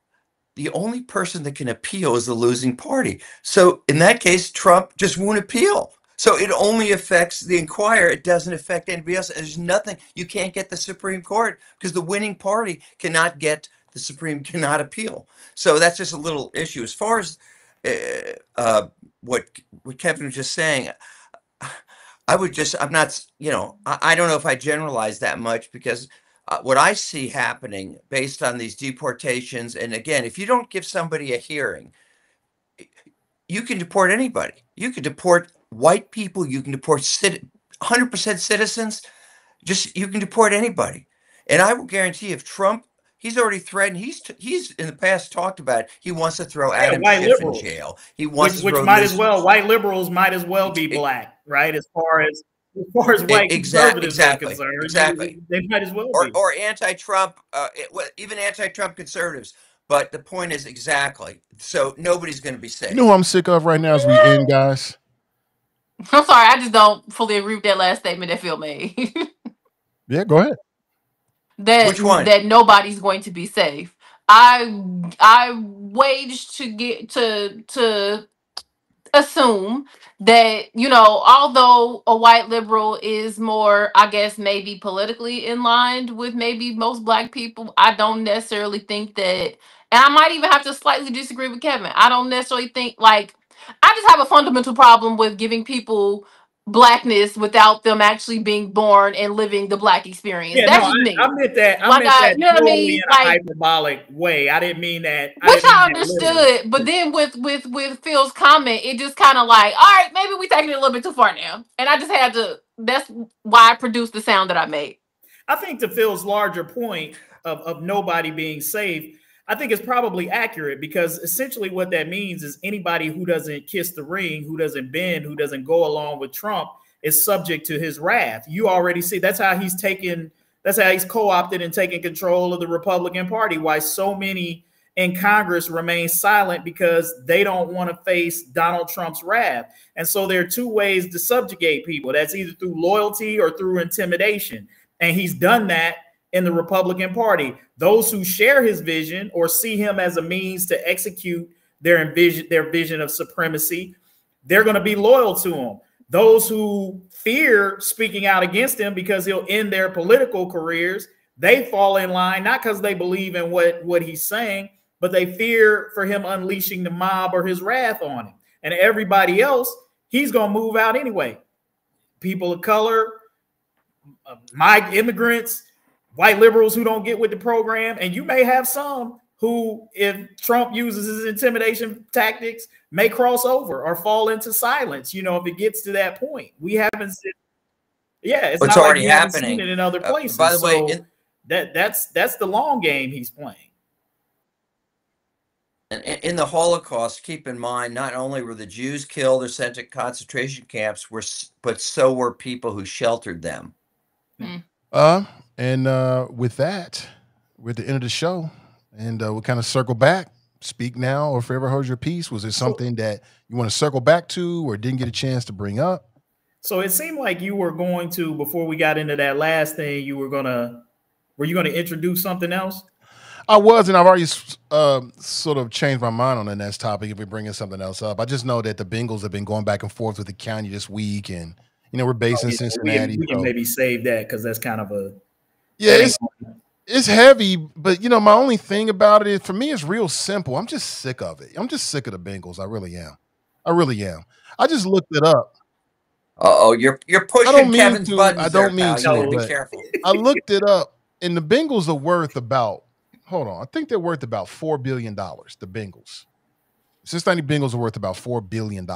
the only person that can appeal is the losing party. So in that case, Trump just won't appeal. So it only affects the Inquirer. It doesn't affect anybody else. There's nothing. You can't get the Supreme Court because the winning party cannot appeal. So that's just a little issue. As far as what Kevin was just saying, I don't know if I generalize that much because what I see happening based on these deportations, and again, if you don't give somebody a hearing, you can deport anybody. You can deport white people. You can deport 100% citizens. You can deport anybody. And I will guarantee if Trump, he's already threatened, he's in the past talked about, he wants to throw Adam Schiff in jail. He wants which might as well, white liberals might as well be black, right? As far as white conservatives are concerned, exactly. They might as well be. Or anti-Trump, even anti-Trump conservatives. But the point is exactly. So nobody's going to be safe. You know who I'm sick of right now as we end, guys? I'm sorry, I just don't fully agree with that last statement that Phil made. Yeah, go ahead. Which one? That nobody's going to be safe. I waged to get to assume that, you know, although a white liberal is more, I guess, maybe politically in line with maybe most black people, I don't necessarily think that, and I might even have to slightly disagree with Kevin. I don't necessarily think, like, I just have a fundamental problem with giving people blackness without them actually being born and living the black experience. Yeah, That's no, just me. I meant that. I Like, meant that you know what I totally mean? in a Like, hyperbolic way. I didn't mean that. I which didn't mean I that literally. understood, but then with Phil's comment, it just kind of like, all right, maybe we taking it a little bit too far now, and I just had to. That's why I produced the sound that I made. I think to Phil's larger point of nobody being safe, I think it's probably accurate, because essentially what that means is anybody who doesn't kiss the ring, who doesn't bend, who doesn't go along with Trump is subject to his wrath. You already see that's how he's co-opted and taken control of the Republican Party. Why so many in Congress remain silent, because they don't want to face Donald Trump's wrath. And so there are two ways to subjugate people. That's either through loyalty or through intimidation. And he's done that in the Republican Party. Those who share his vision or see him as a means to execute their vision of supremacy, they're going to be loyal to him. Those who fear speaking out against him because he'll end their political careers, they fall in line, not because they believe in what he's saying, but they fear for him unleashing the mob or his wrath on him. And everybody else, he's going to move out anyway. People of color, immigrants, white liberals who don't get with the program. And you may have some who, if Trump uses his intimidation tactics, may cross over or fall into silence, you know, if it gets to that point. We haven't seen, yeah, it's not already like we haven't happening seen it in other places. By the way, that's the long game he's playing. In the Holocaust, keep in mind, not only were the Jews killed or sent to concentration camps, but so were people who sheltered them. And with that, we're at the end of the show, and we'll kind of circle back. Speak now or forever hold your peace. Was there something that you want to circle back to or didn't get a chance to bring up? So it seemed like you were going to, before we got into that last thing, were you going to introduce something else? I was, and I've already sort of changed my mind on the next topic if we're bringing something else up. I just know that the Bengals have been going back and forth with the county this week, and, you know, we're based in Cincinnati. We can maybe save that because that's kind of a... Yeah, it's heavy, but, you know, my only thing about it is, for me, it's real simple. I'm just sick of it. I'm just sick of the Bengals. I really am. I really am. I just looked it up. Uh-oh, you're pushing Kevin's buttons. I don't mean to. Be careful. I looked it up, and the Bengals are worth about, hold on, I think they're worth about $4 billion, the Bengals. Cincinnati Bengals are worth about $4 billion.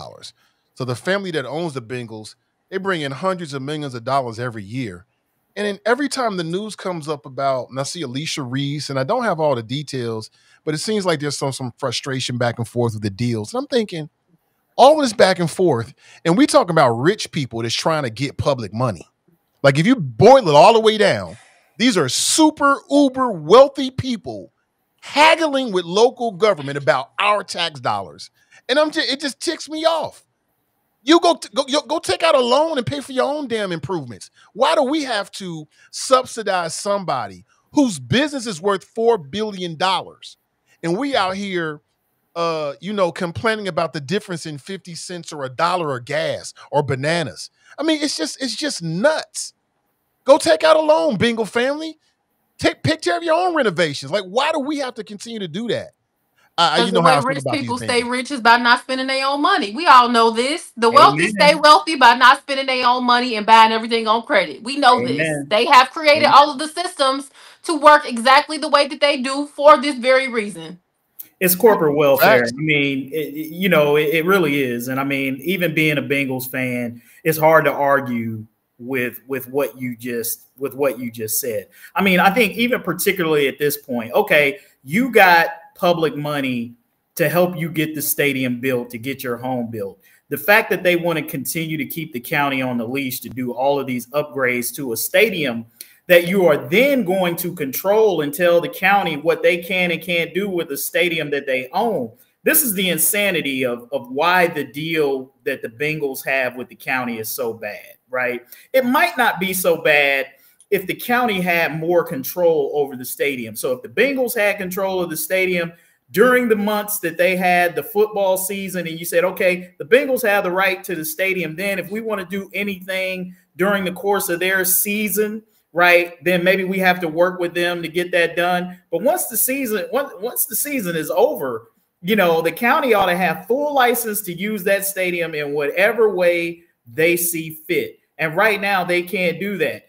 So the family that owns the Bengals, they bring in hundreds of millions of dollars every year. And then every time the news comes up about, and I see Alicia Reese, and I don't have all the details, but it seems like there's some frustration back and forth with the deals. And I'm thinking, all of this back and forth, and we talking about rich people that's trying to get public money. Like, if you boil it all the way down, these are super uber wealthy people haggling with local government about our tax dollars. And it just ticks me off. You go take out a loan and pay for your own damn improvements. Why do we have to subsidize somebody whose business is worth $4 billion? And we out here, you know, complaining about the difference in 50 cents or $1 of gas or bananas. I mean, it's just nuts. Go take out a loan, Bengal family. Take care of your own renovations. Like, why do we have to continue to do that? You know how rich people stay rich is by not spending their own money. We all know this. The wealthy stay wealthy by not spending their own money and buying everything on credit. We know this. They have created all of the systems to work exactly the way that they do for this very reason. It's corporate welfare. I mean, you know, it really is. And I mean, even being a Bengals fan, it's hard to argue with what you just said. I mean, I think even particularly at this point, okay, you got public money to help you get the stadium built, to get your home built. The fact that they want to continue to keep the county on the leash to do all of these upgrades to a stadium that you are then going to control and tell the county what they can and can't do with the stadium that they own. This is the insanity of why the deal that the Bengals have with the county is so bad, right? It might not be so bad if the county had more control over the stadium. So if the Bengals had control of the stadium, during the months that they had the football season, and you said, okay, the Bengals have the right to the stadium. Then if we want to do anything during the course of their season, right, then maybe we have to work with them to get that done. But once the season is over, you know, the county ought to have full license to use that stadium in whatever way they see fit. And right now they can't do that.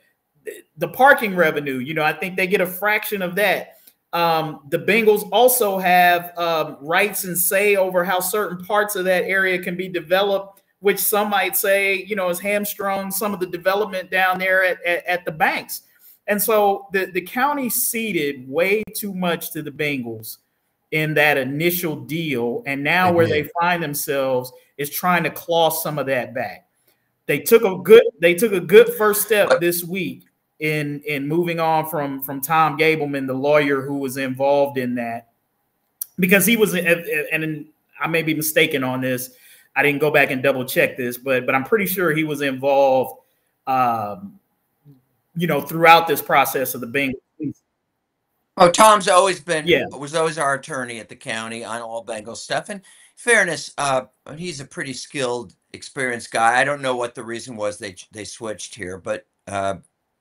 The parking revenue, you know, I think they get a fraction of that. The Bengals also have rights and say over how certain parts of that area can be developed, which some might say, you know, is hamstrung some of the development down there at the banks. And so the county ceded way too much to the Bengals in that initial deal. And now where they find themselves is trying to claw some of that back. They took a good first step this week in moving on from Tom Gableman, the lawyer who was involved in that, because he was, and I may be mistaken on this, I didn't go back and double check this, but I'm pretty sure he was involved, you know, throughout this process of the Bengals. Oh, Tom's always been, was always our attorney at the county on all Bengals stuff. And fairness, he's a pretty skilled, experienced guy. I don't know what the reason was they switched here, but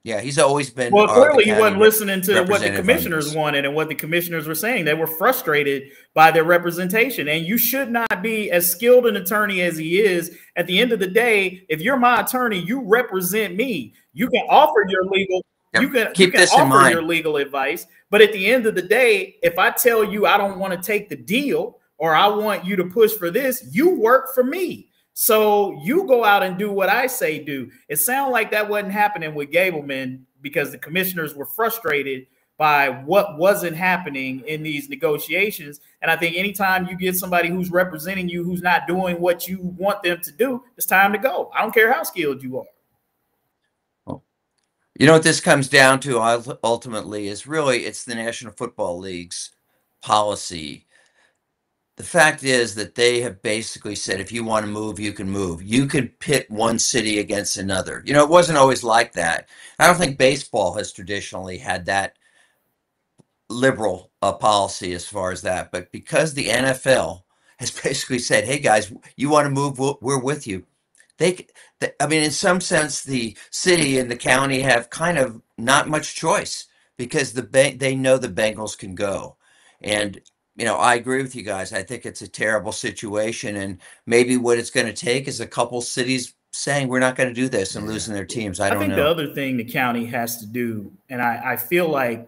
yeah, he's always been. Well, clearly he wasn't listening to what the commissioners wanted and what the commissioners were saying. They were frustrated by their representation. And you should not be as skilled an attorney as he is. At the end of the day, if you're my attorney, you represent me. You can offer your legal. You can offer your legal advice. But at the end of the day, if I tell you I don't want to take the deal or I want you to push for this, you work for me. So you go out and do what I say do. It sounded like that wasn't happening with Gableman because the commissioners were frustrated by what wasn't happening in these negotiations. And I think anytime you get somebody who's representing you, who's not doing what you want them to do, it's time to go. I don't care how skilled you are. Well, you know what this comes down to ultimately is really it's the National Football League's policy. The fact is that they have basically said, if you want to move, you can move. You can pit one city against another. You know, it wasn't always like that. I don't think baseball has traditionally had that liberal policy as far as that. But because the NFL has basically said, hey, guys, you want to move, we're with you. I mean, in some sense, the city and the county have kind of not much choice because they know the Bengals can go. And you know, I agree with you guys. I think it's a terrible situation. And maybe what it's going to take is a couple cities saying we're not going to do this and losing their teams. I don't know. I think the other thing the county has to do, and I feel like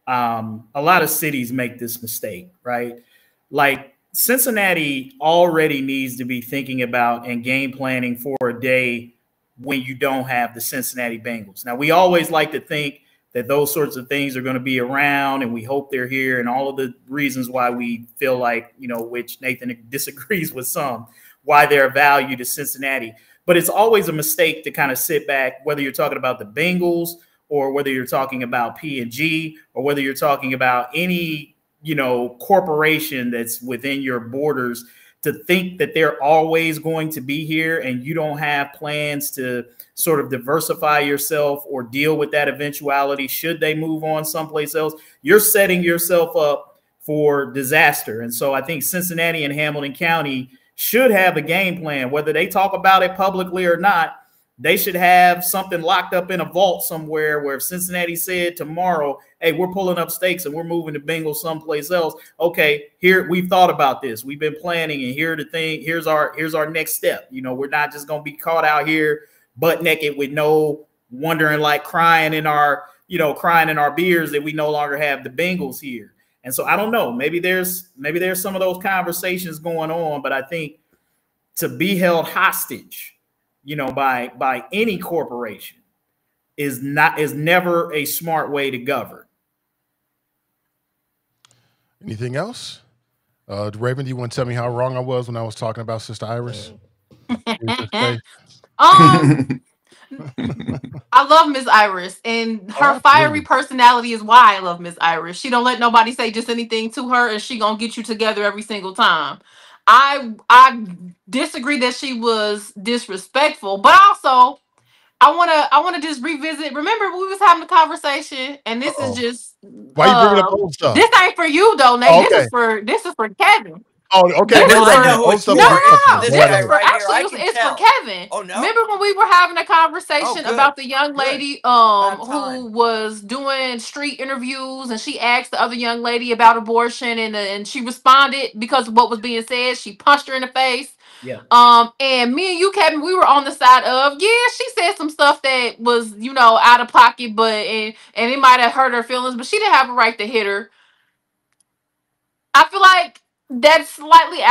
a lot of cities make this mistake, right? Like Cincinnati already needs to be thinking about and game planning for a day when you don't have the Cincinnati Bengals. Now, we always like to think that those sorts of things are going to be around and we hope they're here and all of the reasons why we feel like, you know, which Nathan disagrees with some, why they're a value to Cincinnati. But it's always a mistake to kind of sit back, whether you're talking about the Bengals or whether you're talking about P&G or whether you're talking about any, you know, corporation that's within your borders, to think that they're always going to be here and you don't have plans to sort of diversify yourself or deal with that eventuality should they move on someplace else. You're setting yourself up for disaster. And so I think Cincinnati and Hamilton County should have a game plan, whether they talk about it publicly or not. They should have something locked up in a vault somewhere where if Cincinnati said tomorrow, hey, we're pulling up stakes and we're moving the Bengals someplace else. Okay, here we've thought about this. We've been planning, and here's the thing. Here's our next step. You know, we're not just going to be caught out here butt naked with no wondering, like crying in our beers that we no longer have the Bengals here. And so I don't know. Maybe there's some of those conversations going on, but I think to be held hostage, you know, by any corporation is never a smart way to govern. Anything else? Raven, do you want to tell me how wrong I was when I was talking about Sister Iris? I love Miss Iris, and her fiery personality is why I love Miss Iris. She don't let nobody say just anything to her, and she gonna get you together every single time. I disagree that she was disrespectful, but also I wanna just revisit. Remember we was having a conversation, and this is just Why you bringing up old stuff? this ain't for you though, Nate. Oh, This is for Kevin. Oh, okay. This is I for, know who old it's stuff. for. no. This This guy is for right here, actually I can it's for tell. Kevin. Oh, no? Remember when we were having a conversation good. about the young lady About who time. was doing street interviews, and she asked the other young lady about abortion, and she responded because of what was being said. She punched her in the face. Yeah. And me and you, Kevin, we were on the side of, yeah, she said some stuff that was, you know, out of pocket, but and it might have hurt her feelings, but she didn't have a right to hit her. I feel like that's slightly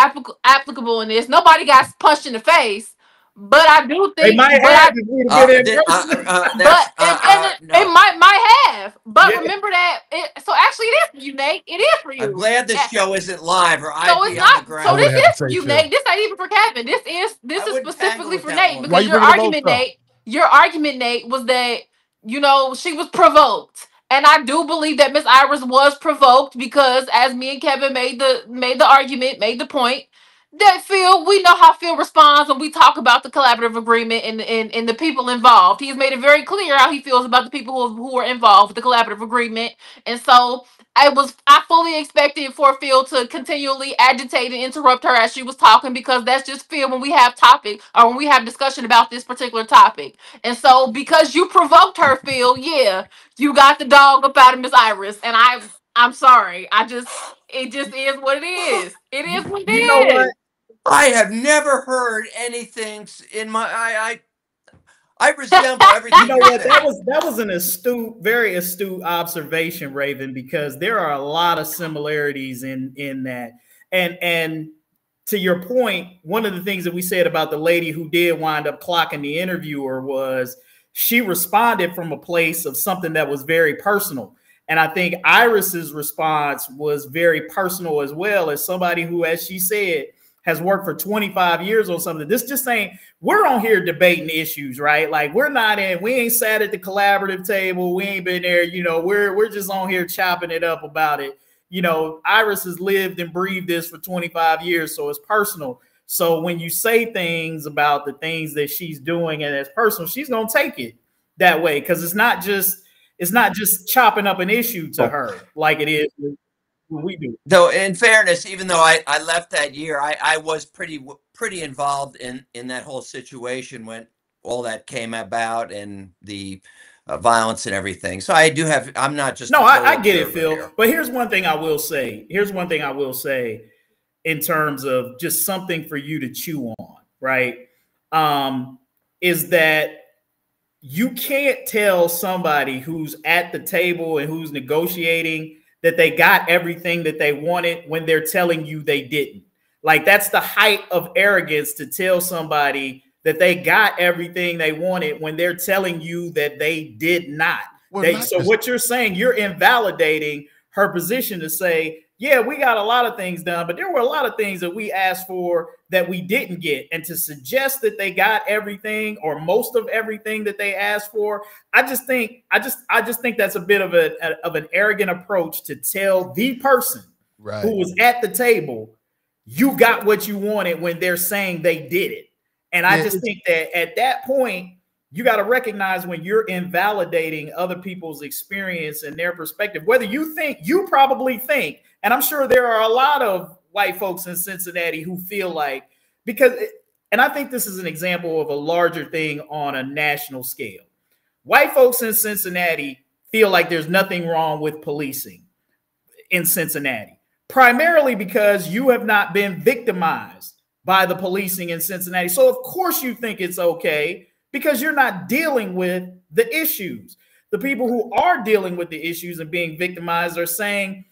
applicable in this. Nobody got punched in the face, but I do They think, might have if we'd have been in person. it might have. But Yeah. remember that. So actually, it is for you, Nate. It is for you. I'm glad this show isn't live, or So I'd it's be on not. the ground. So this have to is for say you, Phil. Nate. This ain't even for Kevin. This is wouldn't specifically tangle for with that Nate woman. Why because you your bringing up old argument, stuff? Nate. Your argument, Nate, was that, you know, she was provoked. And I do believe that Miss Iris was provoked because, as me and Kevin made the argument, made the point, that Phil, we know how Phil responds when we talk about the collaborative agreement and the people involved. He's made it very clear how he feels about the people who are involved with the collaborative agreement. And so I fully expected for Phil to continually agitate and interrupt her as she was talking, because that's just Phil when we have topic or when we have discussion about this particular topic. And so because you provoked her, Phil, yeah, you got the dog up out of Miss Iris. And I'm sorry. It just is what it is. It is what it You know what? is. I have never heard anything in my. I resemble everything. You know what? That was an very astute observation, Raven, because there are a lot of similarities in that. And to your point, one of the things that we said about the lady who did wind up clocking the interviewer was she responded from a place of something that was very personal. And I think Iris's response was very personal as well, as somebody who, as she said, has worked for 25 years on something. This just ain't, we're on here debating issues, right? Like we ain't sat at the collaborative table. We ain't been there, you know, we're just on here chopping it up about it. You know, Iris has lived and breathed this for 25 years, so it's personal. So when you say things about the things that she's doing and it's personal, she's gonna take it that way, because it's not just chopping up an issue to her like it is what we do. Though, in fairness, even though I left that year, I was pretty involved in that whole situation when all that came about and the violence and everything. So I do have. I'm not just. No, I get it, Phil. Here. But here's one thing I will say. In terms of just something for you to chew on, right? Is that you can't tell somebody who's at the table and who's negotiating that they got everything that they wanted when they're telling you they didn't. Like, that's the height of arrogance to tell somebody that they got everything they wanted when they're telling you that they did not. So what you're saying, you're invalidating her position to say, yeah, we got a lot of things done, but there were a lot of things that we asked for that we didn't get. And to suggest that they got everything or most of everything that they asked for, I just think that's a bit of an arrogant approach to tell the person who was at the table, you got what you wanted, when they're saying they did it. And I just think that at that point, you got to recognize when you're invalidating other people's experience and their perspective, whether you probably think, and I'm sure there are a lot of white folks in Cincinnati who feel like, and I think this is an example of a larger thing on a national scale. White folks in Cincinnati feel like there's nothing wrong with policing in Cincinnati, primarily because you have not been victimized by the policing in Cincinnati. So of course you think it's okay, because you're not dealing with the issues. The people who are dealing with the issues and being victimized are saying,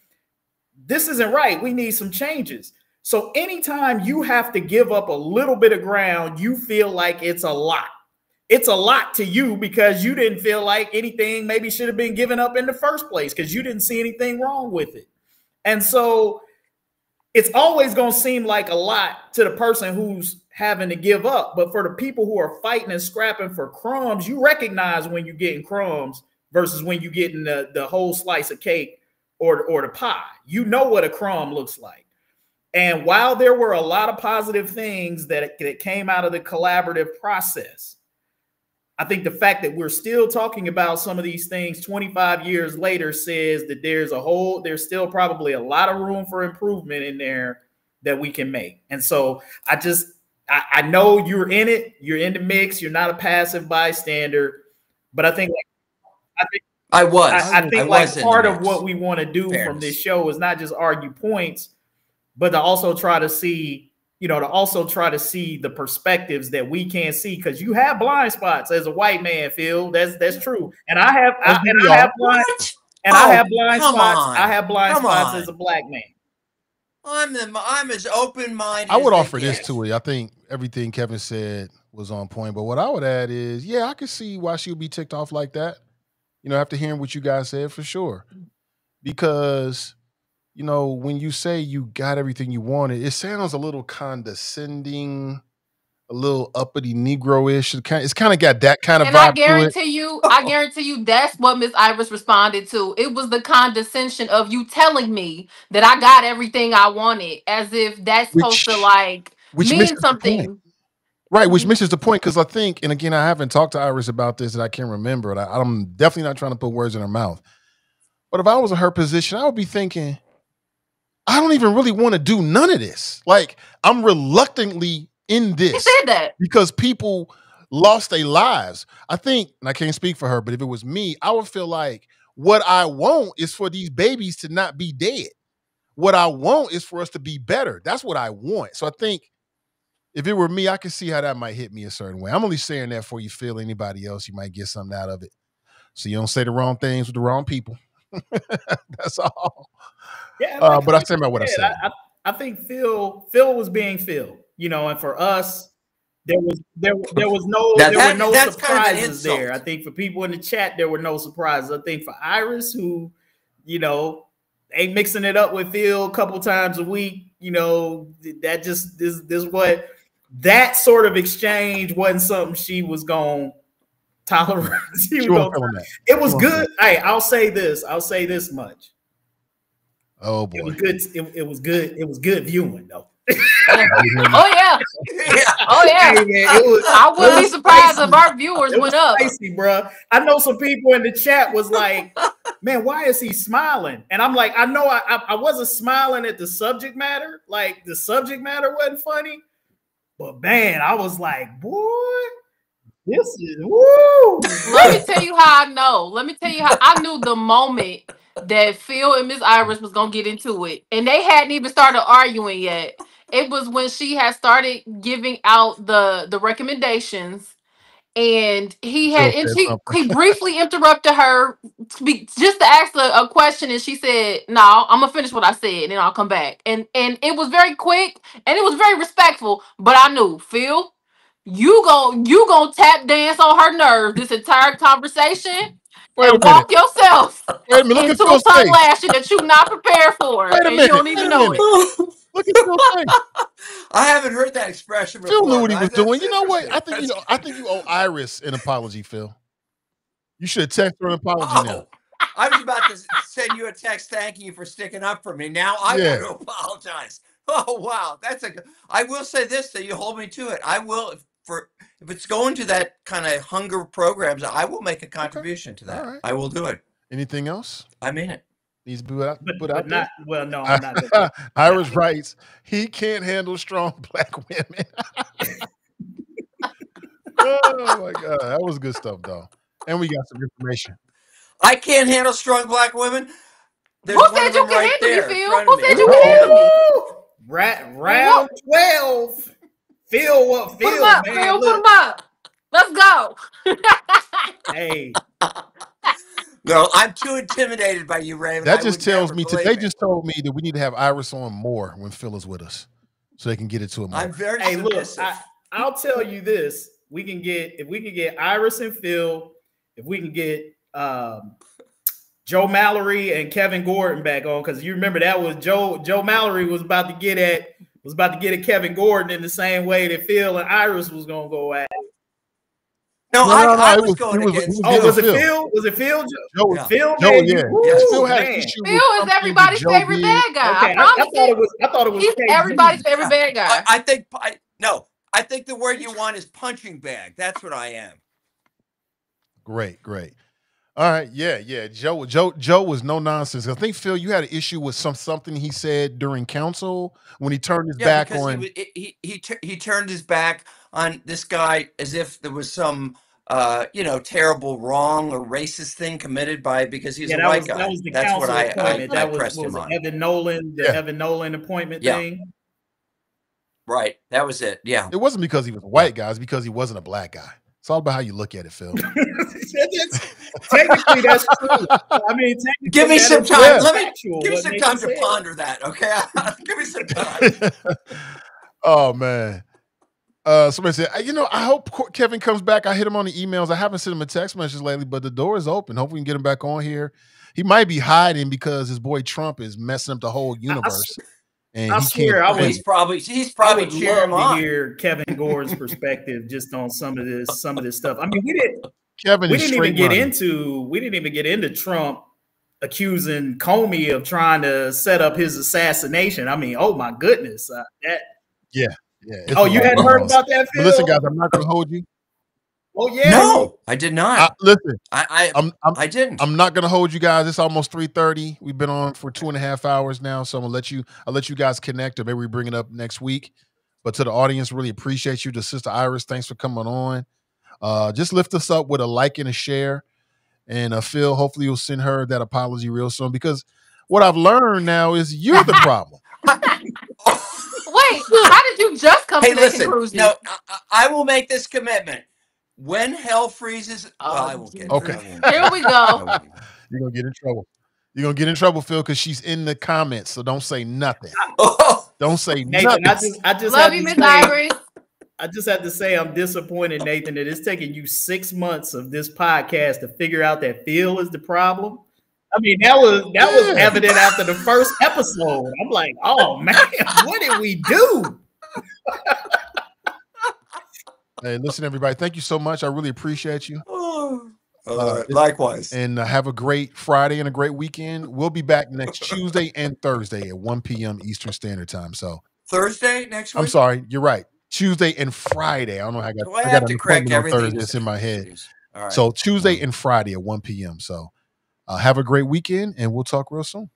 this isn't right. We need some changes. So anytime you have to give up a little bit of ground, you feel like it's a lot. It's a lot to you because you didn't feel like anything maybe should have been given up in the first place because you didn't see anything wrong with it. And so it's always going to seem like a lot to the person who's having to give up. But for the people who are fighting and scrapping for crumbs, you recognize when you're getting crumbs versus when you're getting the whole slice of cake or the pie. You know what a crumb looks like. And while there were a lot of positive things that came out of the collaborative process, I think the fact that we're still talking about some of these things 25 years later says that there's still probably a lot of room for improvement in there that we can make. And so I know you're in it, you're in the mix, you're not a passive bystander, but I think part of what we want to do from this show is not just argue points, but to also try to see, the perspectives that we can't see, because you have blind spots as a white man, Phil. That's true. And I have blind spots. I have blind spots as a black man. I'm as open-minded. I would offer this to you. I think everything Kevin said was on point, but what I would add is, yeah, I could see why she would be ticked off like that. After hearing what you guys said, for sure. Because, when you say you got everything you wanted, it sounds a little condescending, a little uppity Negro-ish. It's kind of got that kind of vibe. I guarantee you that's what Miss Iris responded to. It was the condescension of you telling me that I got everything I wanted, as if that's supposed to mean something. Right, which misses the point, because I think, and again, I haven't talked to Iris about this and I can't remember it. I'm definitely not trying to put words in her mouth. But if I was in her position, I would be thinking, I don't even really want to do none of this. Like, I'm reluctantly in this. She said that because people lost their lives. I think, and I can't speak for her, but if it was me, I would feel like what I want is for these babies to not be dead. What I want is for us to be better. That's what I want. So I think, if it were me, I could see how that might hit me a certain way. I'm only saying that for you feel anybody else, you might get something out of it. So you don't say the wrong things with the wrong people. That's all. Yeah, but I stand by what I said. I think Phil was being Phil, and for us, there were no surprises there. I think for people in the chat, there were no surprises. I think for Iris, who, ain't mixing it up with Phil a couple times a week, that just this what. That sort of exchange wasn't something she was going to tolerate. It was good. Hey, I'll say this much. Oh boy. It was good. It was good. It was good viewing though. Oh yeah. Oh yeah. Hey, man, I wouldn't be surprised if our viewers went up. Spicy, bro. I know some people in the chat was like, man, why is he smiling? And I'm like, I know I wasn't smiling at the subject matter. Like, the subject matter wasn't funny. But man, I was like, boy, this is woo. Let me tell you how I know. Let me tell you how I knew the moment that Phil and Miss Iris was gonna get into it. And they hadn't even started arguing yet. It was when she had started giving out the recommendations. And he briefly interrupted her just to ask a question, and she said, "No, I'm gonna finish what I said, and then I'll come back." And it was very quick, and it was very respectful. But I knew, Phil, you gonna tap dance on her nerves this entire conversation, and walk yourself into a tongue lashing that you're not prepared for, and you don't even know it. Look at Phil's face. I haven't heard that expression before. Phil knew what he was doing. You know what? I think you owe Iris an apology, Phil. You should text her an apology now. I was about to send you a text thanking you for sticking up for me. Now I want to apologize. Oh wow, I will say this, that you hold me to it. I will, if it's going to that kind of hunger programs, I will make a contribution to that. Right. I will do it. Anything else? I mean it. Needs to be put out there. Well, no, I'm not. Iris writes, he can't handle strong black women. Oh my God, that was good stuff though, and we got some information. I can't handle strong black women. There's who said you can handle me, Phil? Who said you can handle me? Round 12. Phil, what? Phil, put him up, man, Phil, put him up. Let's go. Hey. No, I'm too intimidated by you, Raven. That just tells me they just told me that we need to have Iris on more when Phil is with us, so they can get it to him more. I'm very submissive. Look, I'll tell you this: if we can get Iris and Phil, if we can get Joe Mallory and Kevin Gordon back on, because you remember that was Joe Mallory was about to get at Kevin Gordon in the same way that Phil and Iris was gonna go at it. No, I was going against. Was it Phil? Was it Phil? Joe, yeah. Phil, Joe, yeah. Phil had an issue. Phil is everybody's favorite bad guy. Okay, I thought it was. He's everybody's favorite bad guy. I think the word you want is punching bag. That's what I am. Great, great. All right, yeah. Joe was no nonsense. I think Phil, you had an issue with something he said during council when he turned his back because on. he turned his back on this guy as if there was some terrible wrong or racist thing committed because he's a white guy. That was the That's what council appointment. I That was pressed him on. Evan Nolan, Evan Nolan appointment thing. Right, that was it. Yeah, it wasn't because he was a white guy; it's because he wasn't a black guy. It's all about how you look at it, Phil. Technically, that's true. I mean, give me some time. Give me some time to ponder that. Okay, give me some time. Oh man. Somebody said, I hope Kevin comes back. I hit him on the emails. I haven't sent him a text message lately, but the door is open. Hopefully we can get him back on here. He might be hiding because his boy Trump is messing up the whole universe. And I swear, he's probably cheering to hear Kevin Gore's perspective just on some of this stuff. I mean, we didn't even get into Trump accusing Comey of trying to set up his assassination. I mean, oh my goodness, Yeah. Oh, you hadn't heard about that, Phil? Listen, guys, I'm not going to hold you. Oh yeah. No, I did not. Listen, I didn't. I'm not going to hold you guys. It's almost 3:30. We've been on for 2.5 hours now, so I'll let you guys connect, or maybe we bring it up next week. But to the audience, really appreciate you. To Sister Iris, thanks for coming on. Just lift us up with a like and a share. And Phil, hopefully you'll send her that apology real soon, because what I've learned now is you're the problem. Wait, how did you just come to that conclusion? No, I will make this commitment. When hell freezes, I will get okay. Here we go. You're going to get in trouble. You're going to get in trouble, Phil, because she's in the comments, so don't say nothing. Don't say Nathan, nothing. I just love you, Miss Iris. I just have to say I'm disappointed, Nathan, that it's taking you 6 months of this podcast to figure out that Phil is the problem. I mean, that was evident after the first episode. I'm like, oh man, what did we do? Hey, listen, everybody. Thank you so much. I really appreciate you. Likewise. And have a great Friday and a great weekend. We'll be back next Tuesday and Thursday at 1 p.m. Eastern Standard Time. So Thursday next week? I'm sorry. You're right. Tuesday and Friday. I don't know how I got an appointment on Thursday. It's in my head. All right. So Tuesday and Friday at 1 p.m. So have a great weekend, and we'll talk real soon.